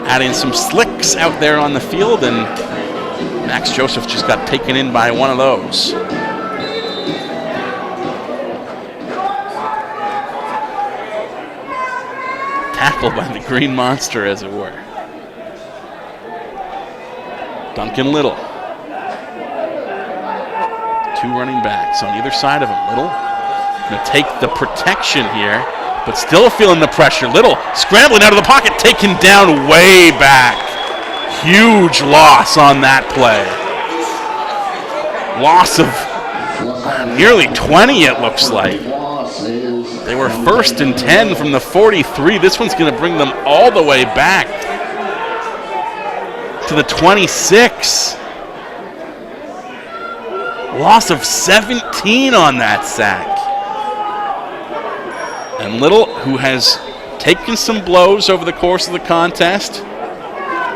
adding some slicks out there on the field, and Max Joseph just got taken in by one of those. Tackled by the Green Monster, as it were. Duncan Little. 2 running backs on either side of him. Little going to take the protection here, but still feeling the pressure. Little scrambling out of the pocket, taken down way back. Huge loss on that play. Loss of nearly 20, it looks like. They were 1st and 10 from the 43. This one's going to bring them all the way back to the 26. Loss of 17 on that sack. And Little, who has taken some blows over the course of the contest,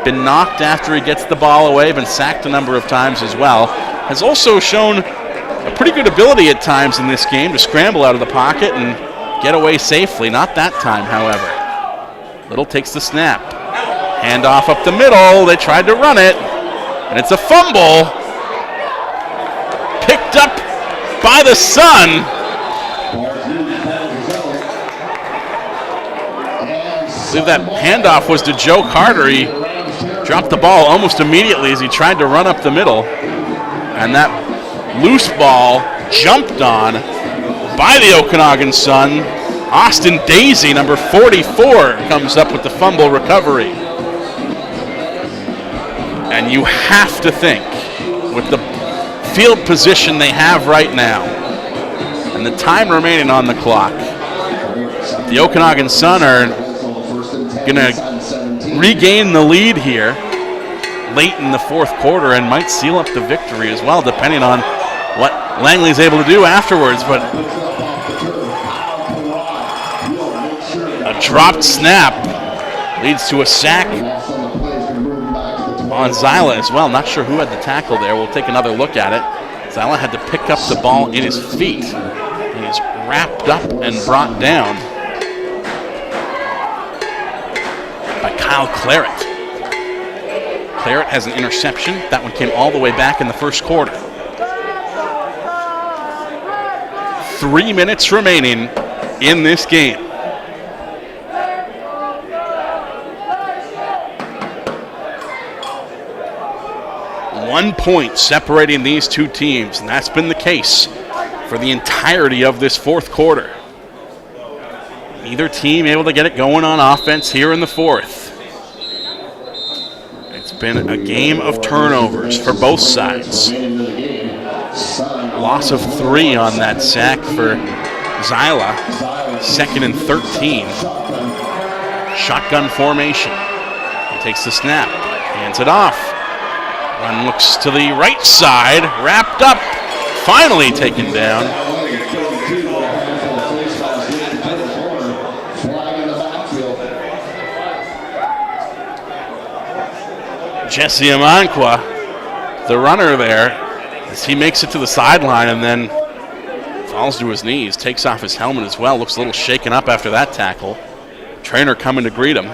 been knocked after he gets the ball away, been sacked a number of times as well, has also shown a pretty good ability at times in this game to scramble out of the pocket and get away safely. Not that time, however. Little takes the snap. Handoff up the middle. They tried to run it, and it's a fumble. Picked up by the Sun. I believe that handoff was to Joe Carter. He dropped the ball almost immediately as he tried to run up the middle. And that loose ball jumped on by the Okanagan Sun. Austin Daisy, number 44, comes up with the fumble recovery. And you have to think, with the field position they have right now and the time remaining on the clock, the Okanagan Sun are going to regain the lead here late in the 4th quarter and might seal up the victory as well, depending on what Langley's able to do afterwards. But a dropped snap leads to a sack on Zyla as well. Not sure who had the tackle there. We'll take another look at it. Zyla had to pick up the ball in his feet. He's wrapped up and brought down by Kyle Claret. Claret has an interception. That one came all the way back in the first quarter. 3 minutes remaining in this game. One point separating these two teams, and that's been the case for the entirety of this fourth quarter. Neither team able to get it going on offense here in the fourth. It's been a game of turnovers for both sides. Loss of 3 on that sack for Zyla. 2nd and 13. Shotgun formation. He takes the snap, hands it off. Run looks to the right side, wrapped up, finally taken down. Jesse Amankwa, the runner there, as he makes it to the sideline and then falls to his knees, takes off his helmet as well, looks a little shaken up after that tackle. Trainer coming to greet him.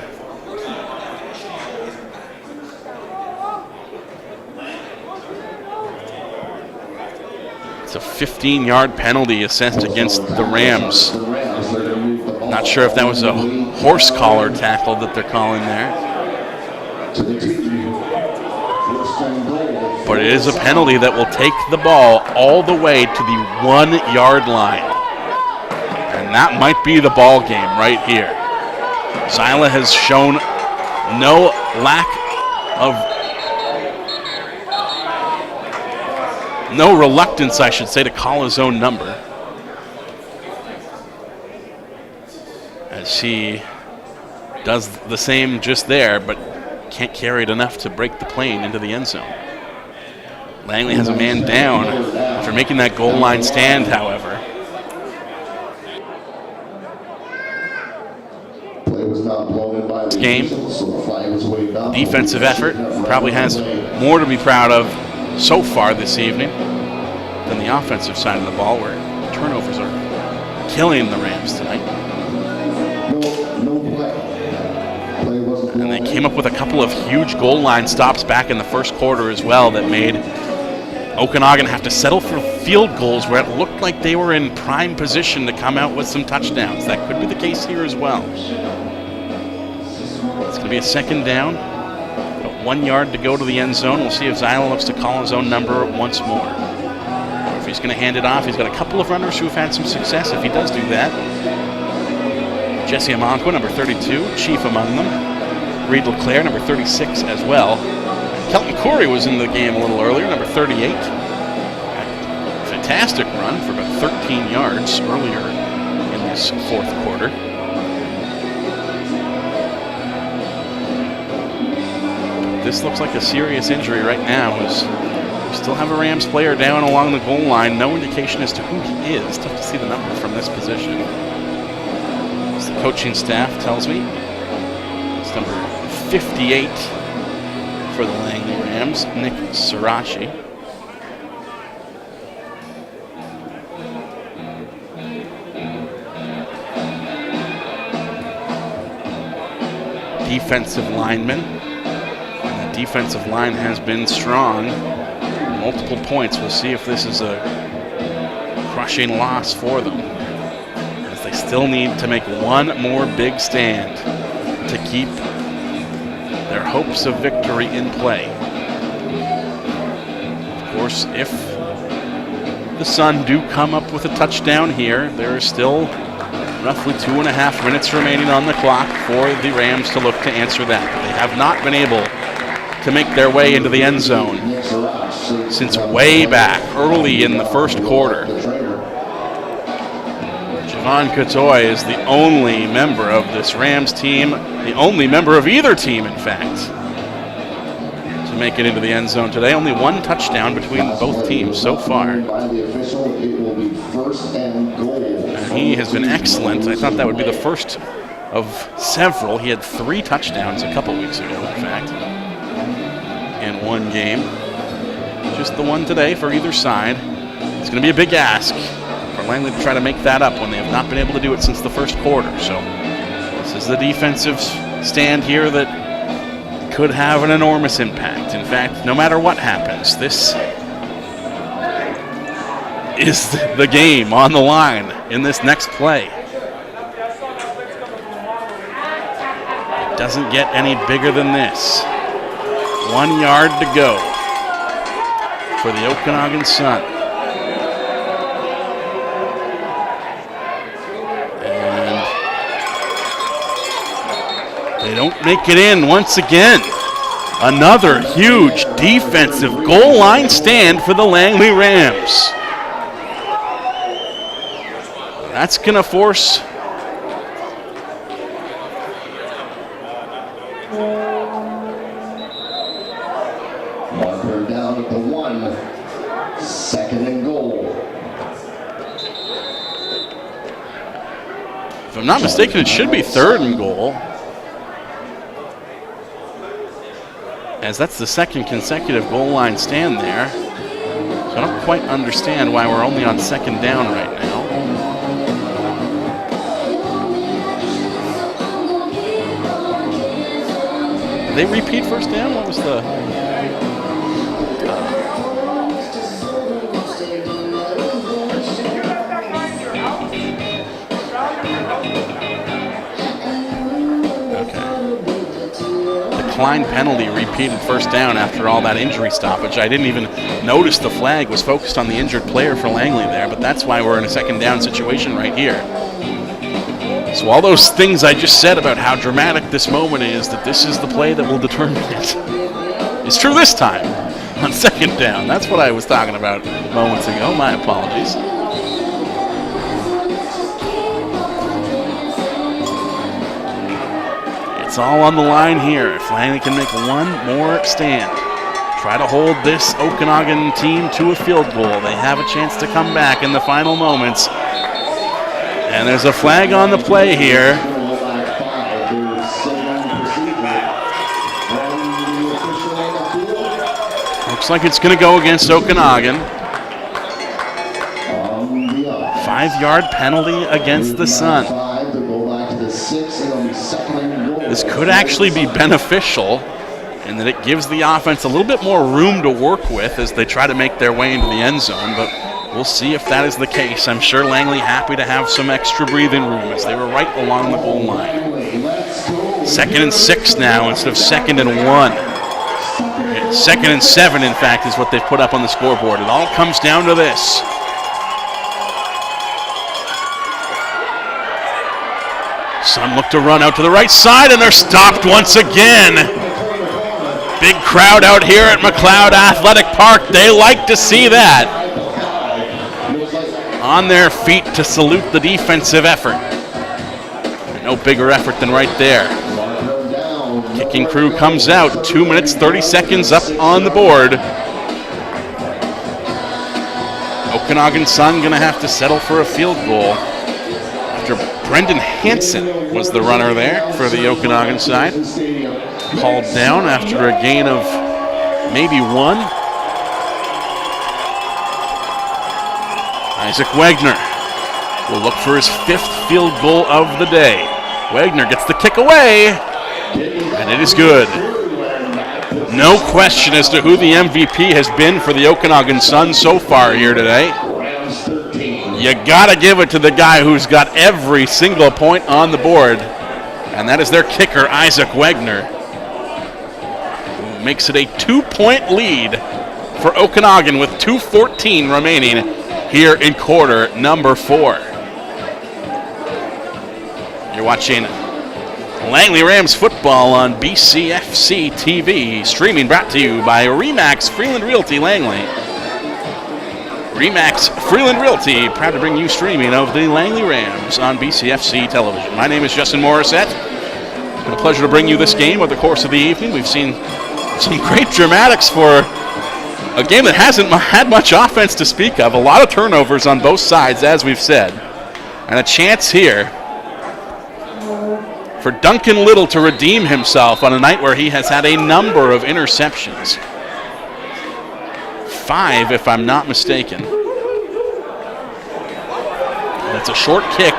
It's a 15-yard penalty assessed against the Rams. Not sure if that was a horse collar tackle that they're calling there. But it is a penalty that will take the ball all the way to the 1-yard line. And that might be the ball game right here. Zyla has shown no reluctance, I should say, to call his own number. As he does the same just there, but can't carry it enough to break the plane into the end zone. Langley has a man down after making that goal line stand, however. This game, defensive effort, probably has more to be proud of so far this evening than the offensive side of the ball, where turnovers are killing the Rams tonight. And they came up with a couple of huge goal line stops back in the first quarter as well that made Okanagan have to settle for field goals where it looked like they were in prime position to come out with some touchdowns. That could be the case here as well. It's going to be a second down. 1 yard to go to the end zone. We'll see if Zyla looks to call his own number once more. Or if he's going to hand it off. He's got a couple of runners who have had some success if he does do that. Jesse Amankwa, number 32, chief among them. Reed LeClaire, number 36 as well. Kelton Corey was in the game a little earlier, number 38. Fantastic run for about 13 yards earlier in this fourth quarter. This looks like a serious injury right now, as we still have a Rams player down along the goal line. No indication as to who he is. Tough to see the number from this position. As the coaching staff tells me, it's number 58 for the Langley Rams, Nick Sirachi. Defensive lineman. And the defensive line has been strong. Multiple points. We'll see if this is a crushing loss for them, as they still need to make one more big stand to keep their hopes of victory in play. Of course, if the Sun do come up with a touchdown here, there is still roughly 2.5 minutes remaining on the clock for the Rams to look to answer that. They have not been able to make their way into the end zone since way back early in the first quarter. Javon Cotoy is the only member of this Rams team, the only member of either team, in fact, to make it into the end zone today. Only one touchdown between both teams so far. And he has been excellent. I thought that would be the first of several. He had 3 touchdowns a couple weeks ago, in fact, in one game. Just the one today for either side. It's going to be a big ask for Langley to try to make that up when they have not been able to do it since the first quarter. So this is the defensive stand here that could have an enormous impact. In fact, no matter what happens, this is the game on the line in this next play. It doesn't get any bigger than this. 1 yard to go for the Okanagan Sun. And they don't make it in once again. Another huge defensive goal line stand for the Langley Rams. That's going to force marker down at the 1. 2nd and goal. If I'm not mistaken, it should be 3rd and goal, as that's the 2nd consecutive goal line stand there. So I don't quite understand why we're only on 2nd down right now. Did they repeat 1st down? What was the... Decline penalty, repeated 1st down after all that injury stoppage. I didn't even notice the flag was focused on the injured player for Langley there, but that's why we're in a 2nd down situation right here. So all those things I just said about how dramatic this moment is, that this is the play that will determine it, it's true this time on 2nd down. That's what I was talking about moments ago. My apologies. It's all on the line here. If Langley can make one more stand, try to hold this Okanagan team to a field goal, they have a chance to come back in the final moments. And there's a flag on the play here. Looks like it's going to go against Okanagan. 5-yard penalty against the Sun. This could actually be beneficial in that it gives the offense a little bit more room to work with as they try to make their way into the end zone, but we'll see if that is the case. I'm sure Langley happy to have some extra breathing room as they were right along the goal line. 2nd and 6 now instead of 2nd and 1. 2nd and 7, in fact, is what they've put up on the scoreboard. It all comes down to this. Sun look to run out to the right side, and they're stopped once again. Big crowd out here at McLeod Athletic Park. They like to see that. On their feet to salute the defensive effort. No bigger effort than right there. Kicking crew comes out. 2 minutes, 30 seconds up on the board. Okanagan Sun going to have to settle for a field goal after Brendan Hansen was the runner there for the Okanagan side. Called down after a gain of maybe 1. Isaac Wagner will look for his 5th field goal of the day. Wagner gets the kick away, and it is good. No question as to who the MVP has been for the Okanagan Sun so far here today. You gotta give it to the guy who's got every single point on the board, and that is their kicker, Isaac Wagner, who makes it a 2-point lead for Okanagan with 2:14 remaining here in quarter number 4. You're watching Langley Rams football on BCFC TV, streaming brought to you by Remax Freeland Realty Langley. Remax Freeland Realty, proud to bring you streaming of the Langley Rams on BCFC television. My name is Justin Morissette. It's been a pleasure to bring you this game over the course of the evening. We've seen some great dramatics for a game that hasn't had much offense to speak of. A lot of turnovers on both sides, as we've said. And a chance here for Duncan Little to redeem himself on a night where he has had a number of interceptions. 5, if I'm not mistaken. That's a short kick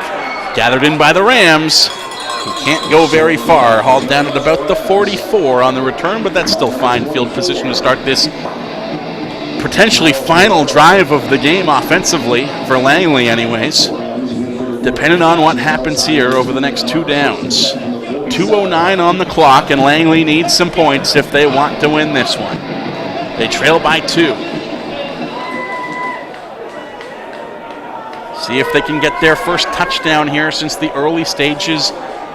gathered in by the Rams. He can't go very far, hauled down at about the 44 on the return, but that's still fine field position to start this potentially final drive of the game offensively, for Langley anyways, depending on what happens here over the next 2 downs. 2:09 on the clock, and Langley needs some points if they want to win this one. They trail by 2. See if they can get their first touchdown here since the early stages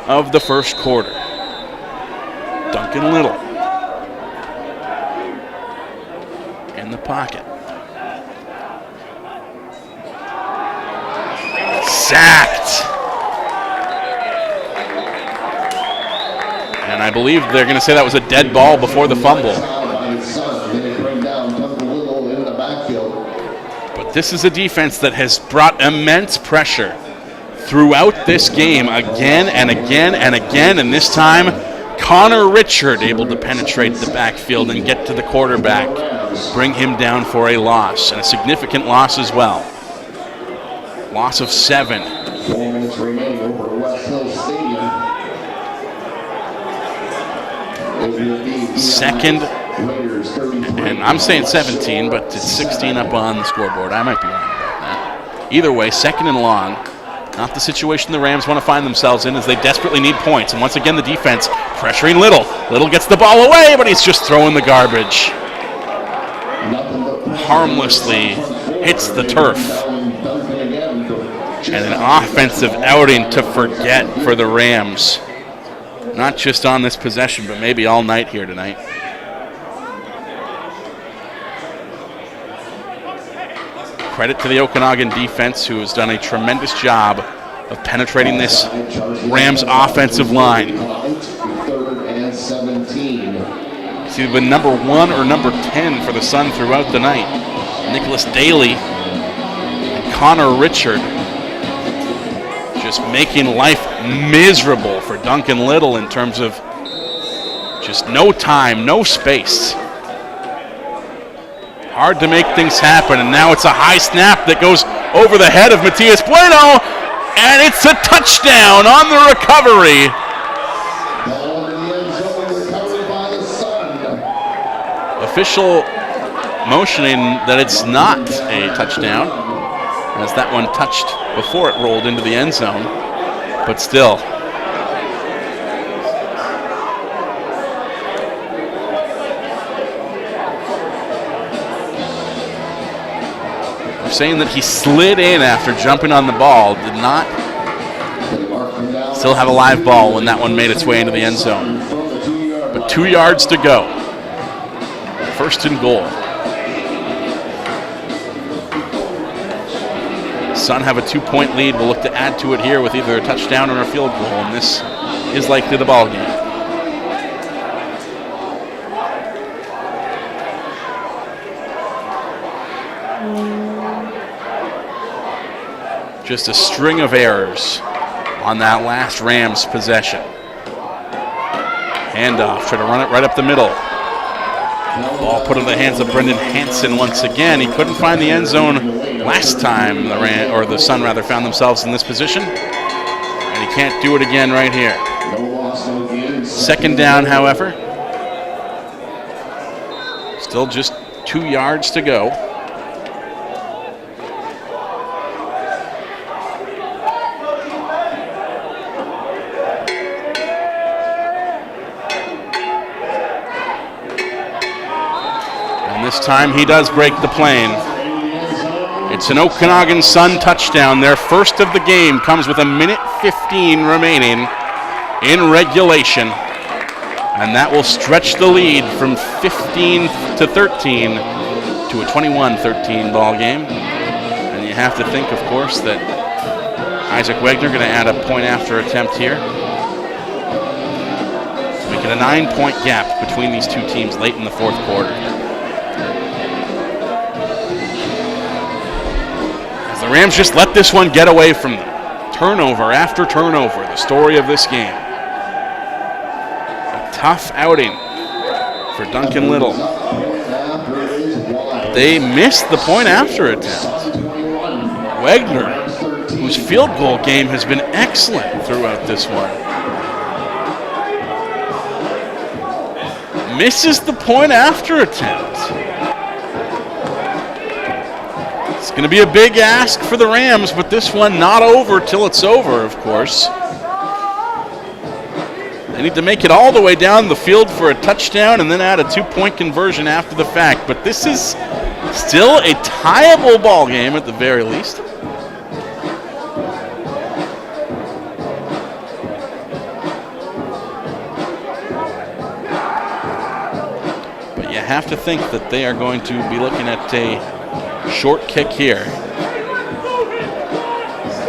of the first quarter. Duncan Little in the pocket. Sacked. And I believe they're going to say that was a dead ball before the fumble. But this is a defense that has brought immense pressure throughout this game again and again and again, and this time Connor Richard able to penetrate the backfield and get to the quarterback, bring him down for a loss, and a significant loss as well. Loss of 7. 4 minutes remaining over at West Hill Stadium. Second, and I'm saying 17, but it's 16 up on the scoreboard. I might be wrong about that. Either way, 2nd and long. Not the situation the Rams want to find themselves in, as they desperately need points. And once again, the defense pressuring Little. Little gets the ball away, but he's just throwing the garbage. Harmlessly hits the turf. And an offensive outing to forget for the Rams. Not just on this possession, but maybe all night here tonight. Credit to the Okanagan defense, who has done a tremendous job of penetrating this Rams offensive line. It's either been number 1 or number 10 for the Sun throughout the night. Nicholas Daly and Connor Richard just making life miserable for Duncan Little in terms of just no time, no space. Hard to make things happen, and now it's a high snap that goes over the head of Matias Bueno, and it's a touchdown on the recovery. Official motioning that it's not a touchdown, as that one touched before it rolled into the end zone, but still. Saying that he slid in after jumping on the ball, did not still have a live ball when that one made its way into the end zone. But 2 yards to go. 1st and goal. Sun have a 2-point lead. We'll look to add to it here with either a touchdown or a field goal, and this is likely the ball game. Just a string of errors on that last Rams possession. Handoff, try to run it right up the middle. Ball put in the hands of Brendan Hansen once again. He couldn't find the end zone last time the Sun found themselves in this position. And he can't do it again right here. 2nd down, however. Still just 2 yards to go. This time he does break the plane. It's an Okanagan Sun touchdown. Their first of the game comes with 1:15 remaining in regulation. And that will stretch the lead from 15 to 13 to a 21-13 ball game. And you have to think, of course, that Isaac Wegner going to add a point after attempt here to make it a 9-point gap between these two teams late in the 4th quarter. The Rams just let this one get away from them. Turnover after turnover, the story of this game. A tough outing for Duncan Little. They missed the point after attempt. Wegner whose field goal game has been excellent throughout this one. Misses the point after attempt. It's going to be a big ask for the Rams, but this one not over till it's over, of course. They need to make it all the way down the field for a touchdown and then add a 2-point conversion after the fact. But this is still a tieable ball game at the very least. But you have to think that they are going to be looking at a short kick here.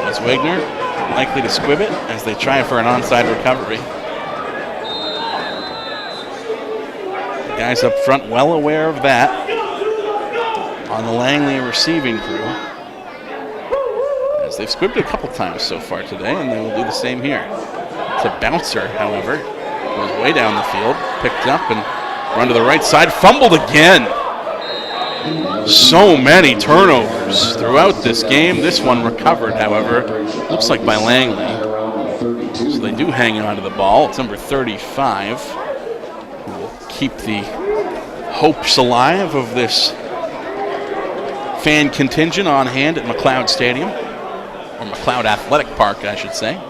As Wagner likely to squib it as they try for an onside recovery. The guys up front well aware of that on the Langley receiving crew, as they've squibbed it a couple times so far today, and they will do the same here. It's a bouncer, however, goes way down the field, picked up and run to the right side, fumbled again. So many turnovers throughout this game. This one recovered, however, looks like by Langley. So they do hang on to the ball. It's number 35. Who will keep the hopes alive of this fan contingent on hand at McLeod Stadium, or McLeod Athletic Park, I should say.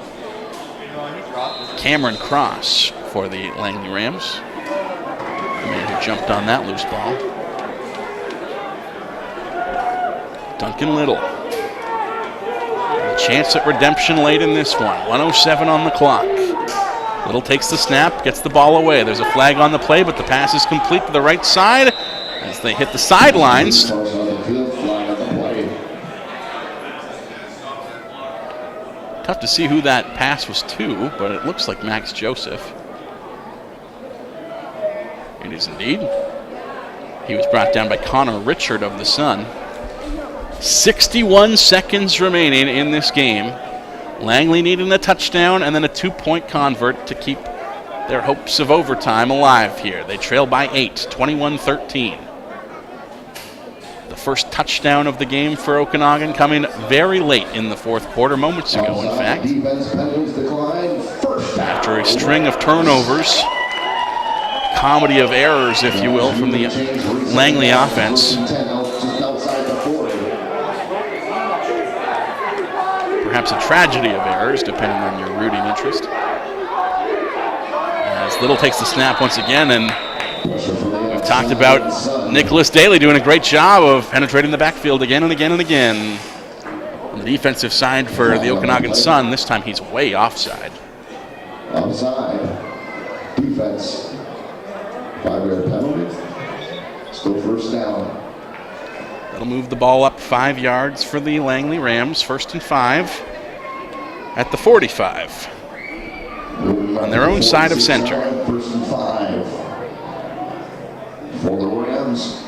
Cameron Cross for the Langley Rams, the man who jumped on that loose ball. Duncan Little. A chance at redemption late in this one. 1:07 on the clock. Little takes the snap, gets the ball away. There's a flag on the play, but the pass is complete to the right side as they hit the sidelines. Tough to see who that pass was to, but it looks like Max Joseph. It is indeed. He was brought down by Connor Richard of the Sun. 61 seconds remaining in this game. Langley needing a touchdown and then a 2-point convert to keep their hopes of overtime alive here. They trail by 8, 21-13. The first touchdown of the game for Okanagan coming very late in the fourth quarter, moments ago, in fact. After a string of turnovers, comedy of errors, if you will, from the Langley offense. Perhaps a tragedy of errors, depending on your rooting interest. As Little takes the snap once again, and we've talked about Nicholas Daly doing a great job of penetrating the backfield again and again and again. On the defensive side for the Okanagan Sun, this time he's way offside. Offside. Defense. 5-yard penalty. Still first down. That'll move the ball up 5 yards for the Langley Rams. 1st and 5 at the 45. On their own side of center. 1st and 5 for the Rams.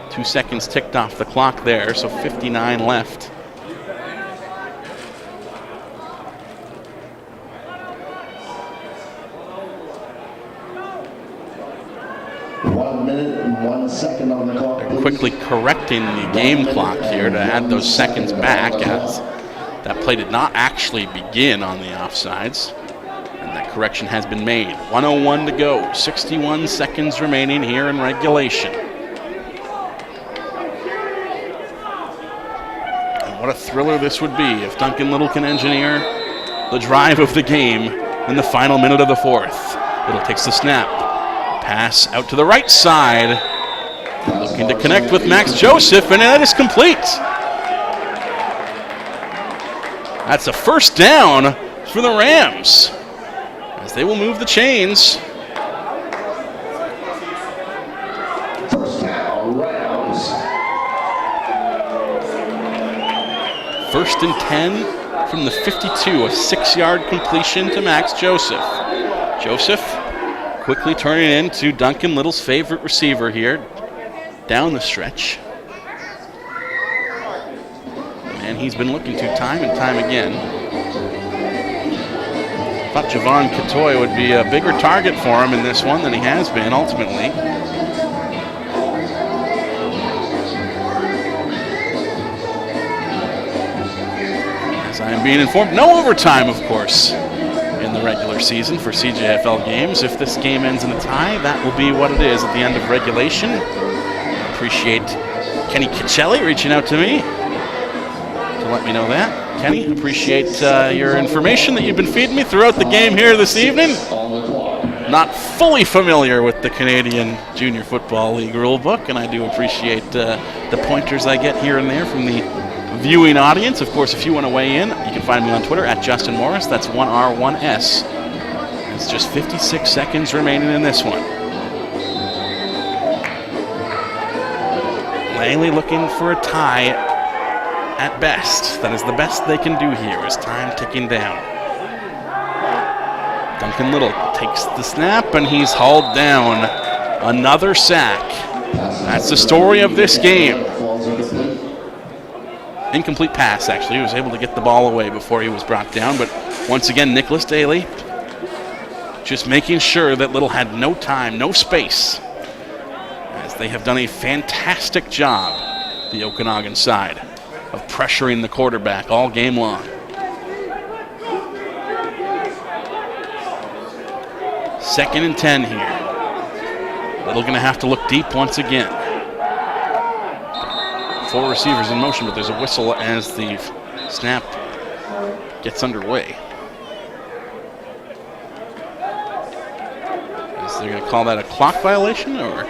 2 seconds ticked off the clock there, so 59 left. Second on the clock. They're quickly correcting the game clock here to add those seconds back, as that play did not actually begin on the offsides, and that correction has been made. 1:01 to go, 61 seconds remaining here in regulation. And what a thriller this would be if Duncan Little can engineer the drive of the game in the final minute of the fourth. Little takes the snap. Pass out to the right side. Looking to connect with Max Joseph, and that is complete. That's a first down for the Rams, as they will move the chains. First down, Rams. 1st and 10 from the 52, a 6-yard completion to Max Joseph. Joseph quickly turning into Duncan Little's favorite receiver here down the stretch. And he's been looking to time and time again. Thought Javon Katoy would be a bigger target for him in this one than he has been ultimately. As I'm being informed no overtime, of course, in the regular season for CJFL games. If this game ends in a tie, that will be what it is at the end of regulation. I appreciate Kenny Kichelli reaching out to me to let me know that. Kenny, appreciate your information that you've been feeding me throughout the game here this evening. Not fully familiar with the Canadian Junior Football League rulebook, and I do appreciate the pointers I get here and there from the viewing audience. Of course, if you want to weigh in, you can find me on Twitter at Justin Morris. That's 1R1S. It's just 56 seconds remaining in this one. Langley looking for a tie at best. That is the best they can do here as time ticking down. Duncan Little takes the snap, and he's hauled down. Another sack. That's the story of this game. Incomplete pass, actually. He was able to get the ball away before he was brought down, but once again, Nicholas Daly just making sure that Little had no time, no space, as they have done a fantastic job, the Okanagan side, of pressuring the quarterback all game long. Second and 10 here. Little going to have to look deep once again. 4 receivers in motion, but there's a whistle as the snap gets underway. Is they going to call that a clock violation or?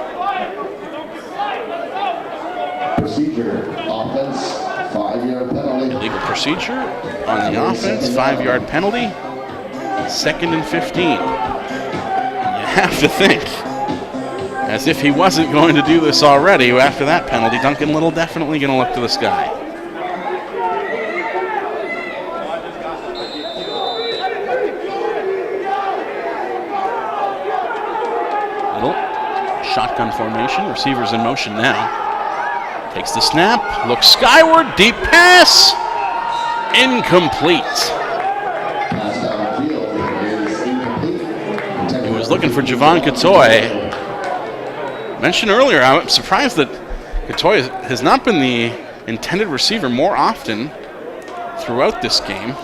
Procedure, offense, 5-yard penalty. Illegal procedure on the offense, 5-yard penalty. 2nd and 15. You have to think, as if he wasn't going to do this already after that penalty, Duncan Little definitely going to look to the sky. Little, shotgun formation, receivers in motion now. Takes the snap, looks skyward, deep pass, incomplete. Pass downfield is incomplete. He was looking for Javon Katoy. Mentioned earlier, I'm surprised that Katoy has not been the intended receiver more often throughout this game.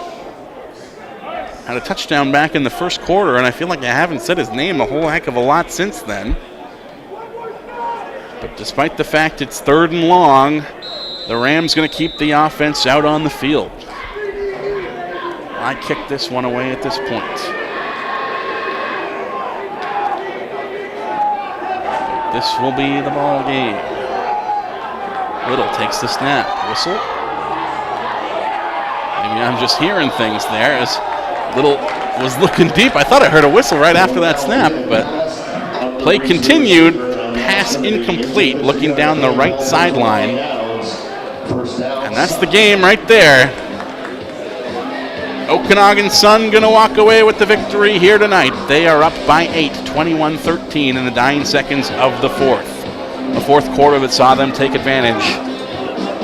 Had a touchdown back in the first quarter, and I feel like I haven't said his name a whole heck of a lot since then. But despite the fact it's 3rd and long, the Rams going to keep the offense out on the field. I kick this one away at this point. This will be the ball game. Little takes the snap. Whistle. Maybe I'm just hearing things there as Little was looking deep. I thought I heard a whistle right after that snap, but play continued. Pass incomplete, looking down the right sideline. And that's the game right there. Okanagan Sun going to walk away with the victory here tonight. They are up by 8, 21-13 in the dying seconds of the fourth. A fourth quarter that saw them take advantage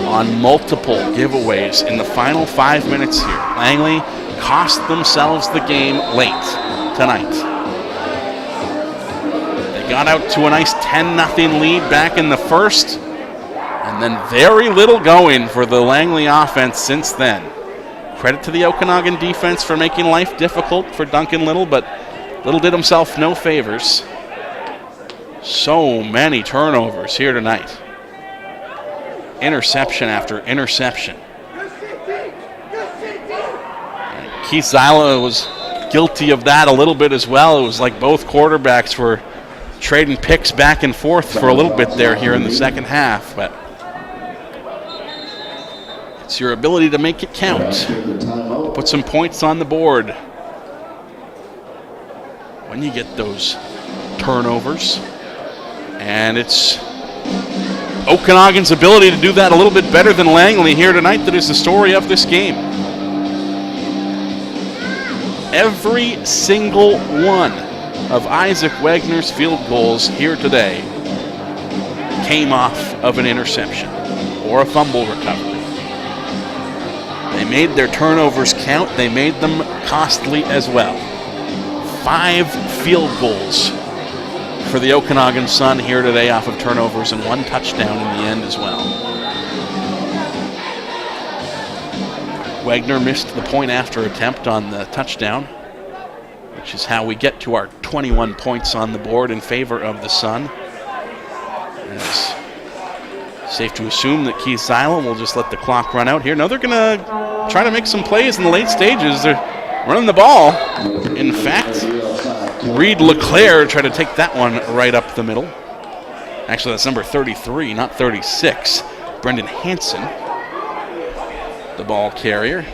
on multiple giveaways in the final 5 minutes here. Langley cost themselves the game late tonight. They got out to a nice 10-0 lead back in the first, and then very little going for the Langley offense since then. Credit to the Okanagan defense for making life difficult for Duncan Little, but Little did himself no favors. So many turnovers here tonight. Interception after interception. Keith Zyla was guilty of that a little bit as well. It was like both quarterbacks were trading picks back and forth for a little bit there here in the second half, but it's your ability to make it count, to put some points on the board when you get those turnovers. And it's Okanagan's ability to do that a little bit better than Langley here tonight that is the story of this game. Every single one of Isaac Wagner's field goals here today came off of an interception or a fumble recovery. They made their turnovers count. They made them costly as well. 5 field goals for the Okanagan Sun here today off of turnovers, and 1 touchdown in the end as well. Wegner missed the point after attempt on the touchdown, which is how we get to our 21 points on the board in favor of the Sun. It's safe to assume that Keith Zyla will just let the clock run out here. No, they're going to try to make some plays in the late stages. They're running the ball. In fact, Reed LeClaire tried to take that one right up the middle. Actually, that's number 33, not 36. Brendan Hansen, the ball carrier.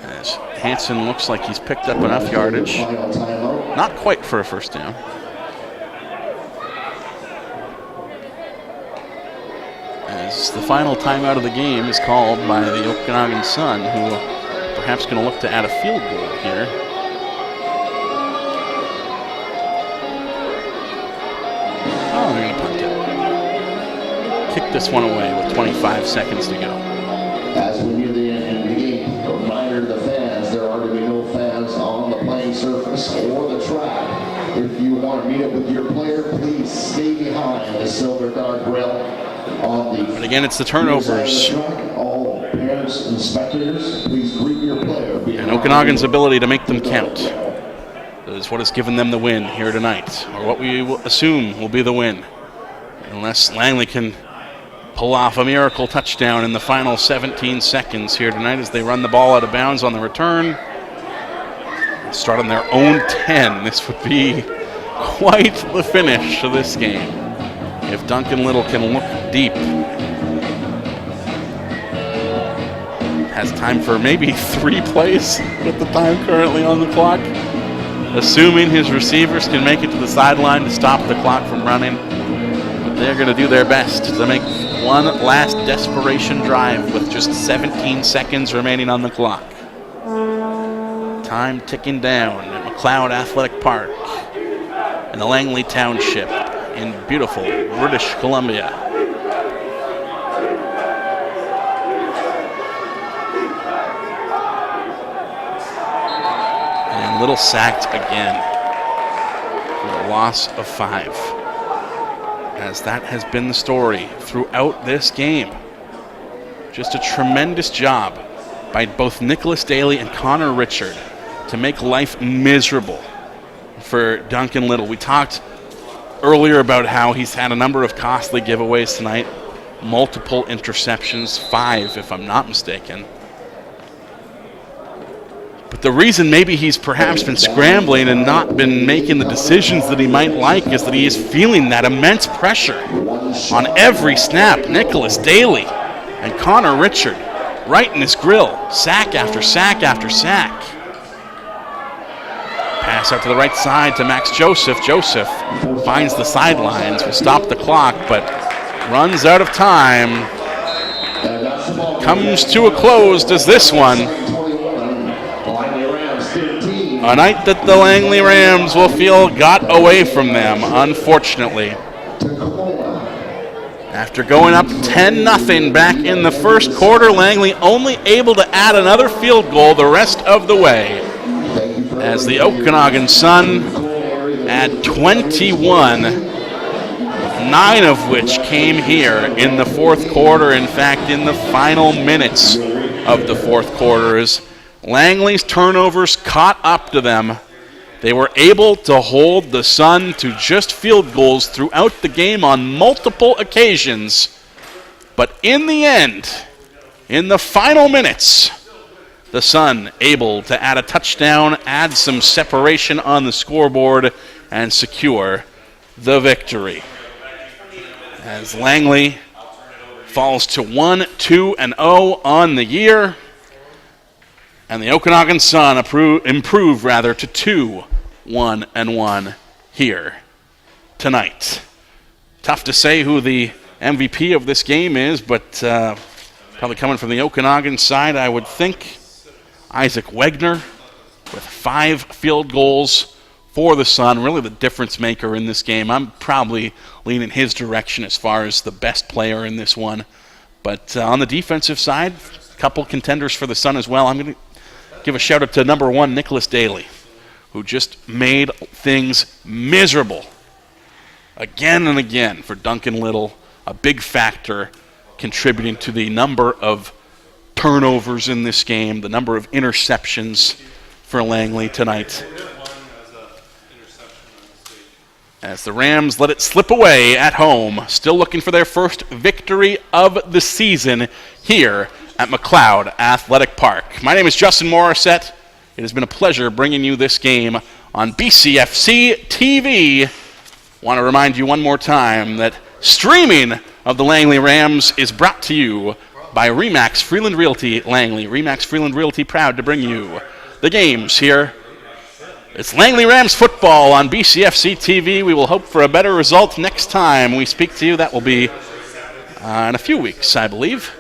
As Hansen looks like he's picked up enough yardage. Not quite for a first down. As the final timeout of the game is called by the Okanagan Sun, who are perhaps going to look to add a field goal here. Oh, they're going to punt it. Kick this one away with 25 seconds to go. As we near the end of the game, a reminder to the fans, there are to be no fans on the playing surface or the track. If you want to meet up with your player, please stay behind the silver guardrail on the. But again, it's the turnovers. All parents and spectators, please greet your player. And Okanagan's ability to make them count is what has given them the win here tonight, or what we will assume will be the win. Unless Langley can pull off a miracle touchdown in the final 17 seconds here tonight as they run the ball out of bounds on the return. Start on their own 10. This would be quite the finish to this game if Duncan Little can look deep. Has time for maybe 3 plays with the time currently on the clock. Assuming his receivers can make it to the sideline to stop the clock from running. But they're going to do their best to make one last desperation drive with just 17 seconds remaining on the clock. Time ticking down at McLeod Athletic Park in the Langley Township in beautiful British Columbia. And Little sacked again for a loss of 5. As that has been the story throughout this game. Just a tremendous job by both Nicholas Daly and Connor Richard to make life miserable for Duncan Little. We talked earlier about how he's had a number of costly giveaways tonight, multiple interceptions, 5 if I'm not mistaken. But the reason maybe he's perhaps been scrambling and not been making the decisions that he might like is that he is feeling that immense pressure on every snap. Nicholas Daly and Connor Richard right in his grill, sack after sack after sack. Pass out to the right side to Max Joseph. Joseph finds the sidelines, will stop the clock, but runs out of time. Comes to a close, does this one. A night that the Langley Rams will feel got away from them, unfortunately. After going up 10-0 back in the first quarter, Langley only able to add another field goal the rest of the way. As the Okanagan Sun at 21, 9 of which came here in the fourth quarter. In fact, in the final minutes of the fourth quarter, as Langley's turnovers caught up to them. They were able to hold the Sun to just field goals throughout the game on multiple occasions. But in the end, in the final minutes, the Sun able to add a touchdown, add some separation on the scoreboard, and secure the victory. As Langley falls to 1-2-0 on the year, and the Okanagan Sun improve to 2-1-1 here tonight. Tough to say who the MVP of this game is, but probably coming from the Okanagan side, I would think Isaac Wegner with 5 field goals for the Sun, really the difference maker in this game. I'm probably leaning his direction as far as the best player in this one. But on the defensive side, a couple contenders for the Sun as well. I'm going to give a shout out to number 1, Nicholas Daly, who just made things miserable again and again for Duncan Little a big factor contributing to the number of turnovers in this game, the number of interceptions for Langley tonight. As the Rams let it slip away at home, still looking for their first victory of the season here at McLeod Athletic Park. My name is Justin Morissette. It has been a pleasure bringing you this game on BCFC TV. Want to remind you one more time that streaming of the Langley Rams is brought to you by Remax Freeland Realty Langley. Remax Freeland Realty proud to bring you the games here. It's Langley Rams football on BCFC TV. We will hope for a better result next time we speak to you. That will be in a few weeks, I believe.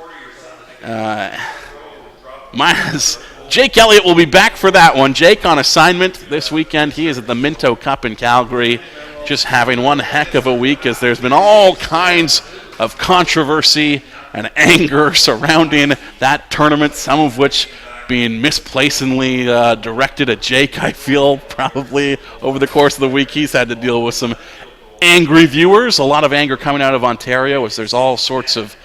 Jake Elliott will be back for that one. Jake on assignment this weekend. He is at the Minto Cup in Calgary, just having one heck of a week as there's been all kinds of controversy and anger surrounding that tournament, some of which being misplacedly directed at Jake, I feel, probably over the course of the week. He's had to deal with some angry viewers, a lot of anger coming out of Ontario as there's all sorts of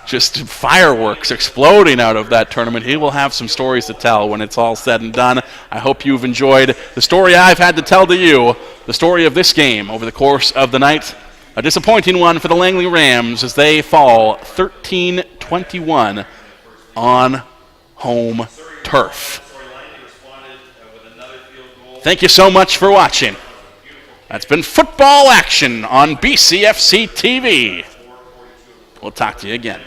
just fireworks exploding out of that tournament. He will have some stories to tell when it's all said and done. I hope you've enjoyed the story I've had to tell to you, the story of this game over the course of the night. A disappointing one for the Langley Rams as they fall 13-21 on home turf. Thank you so much for watching. That's been football action on BCFC TV. We'll talk to you again.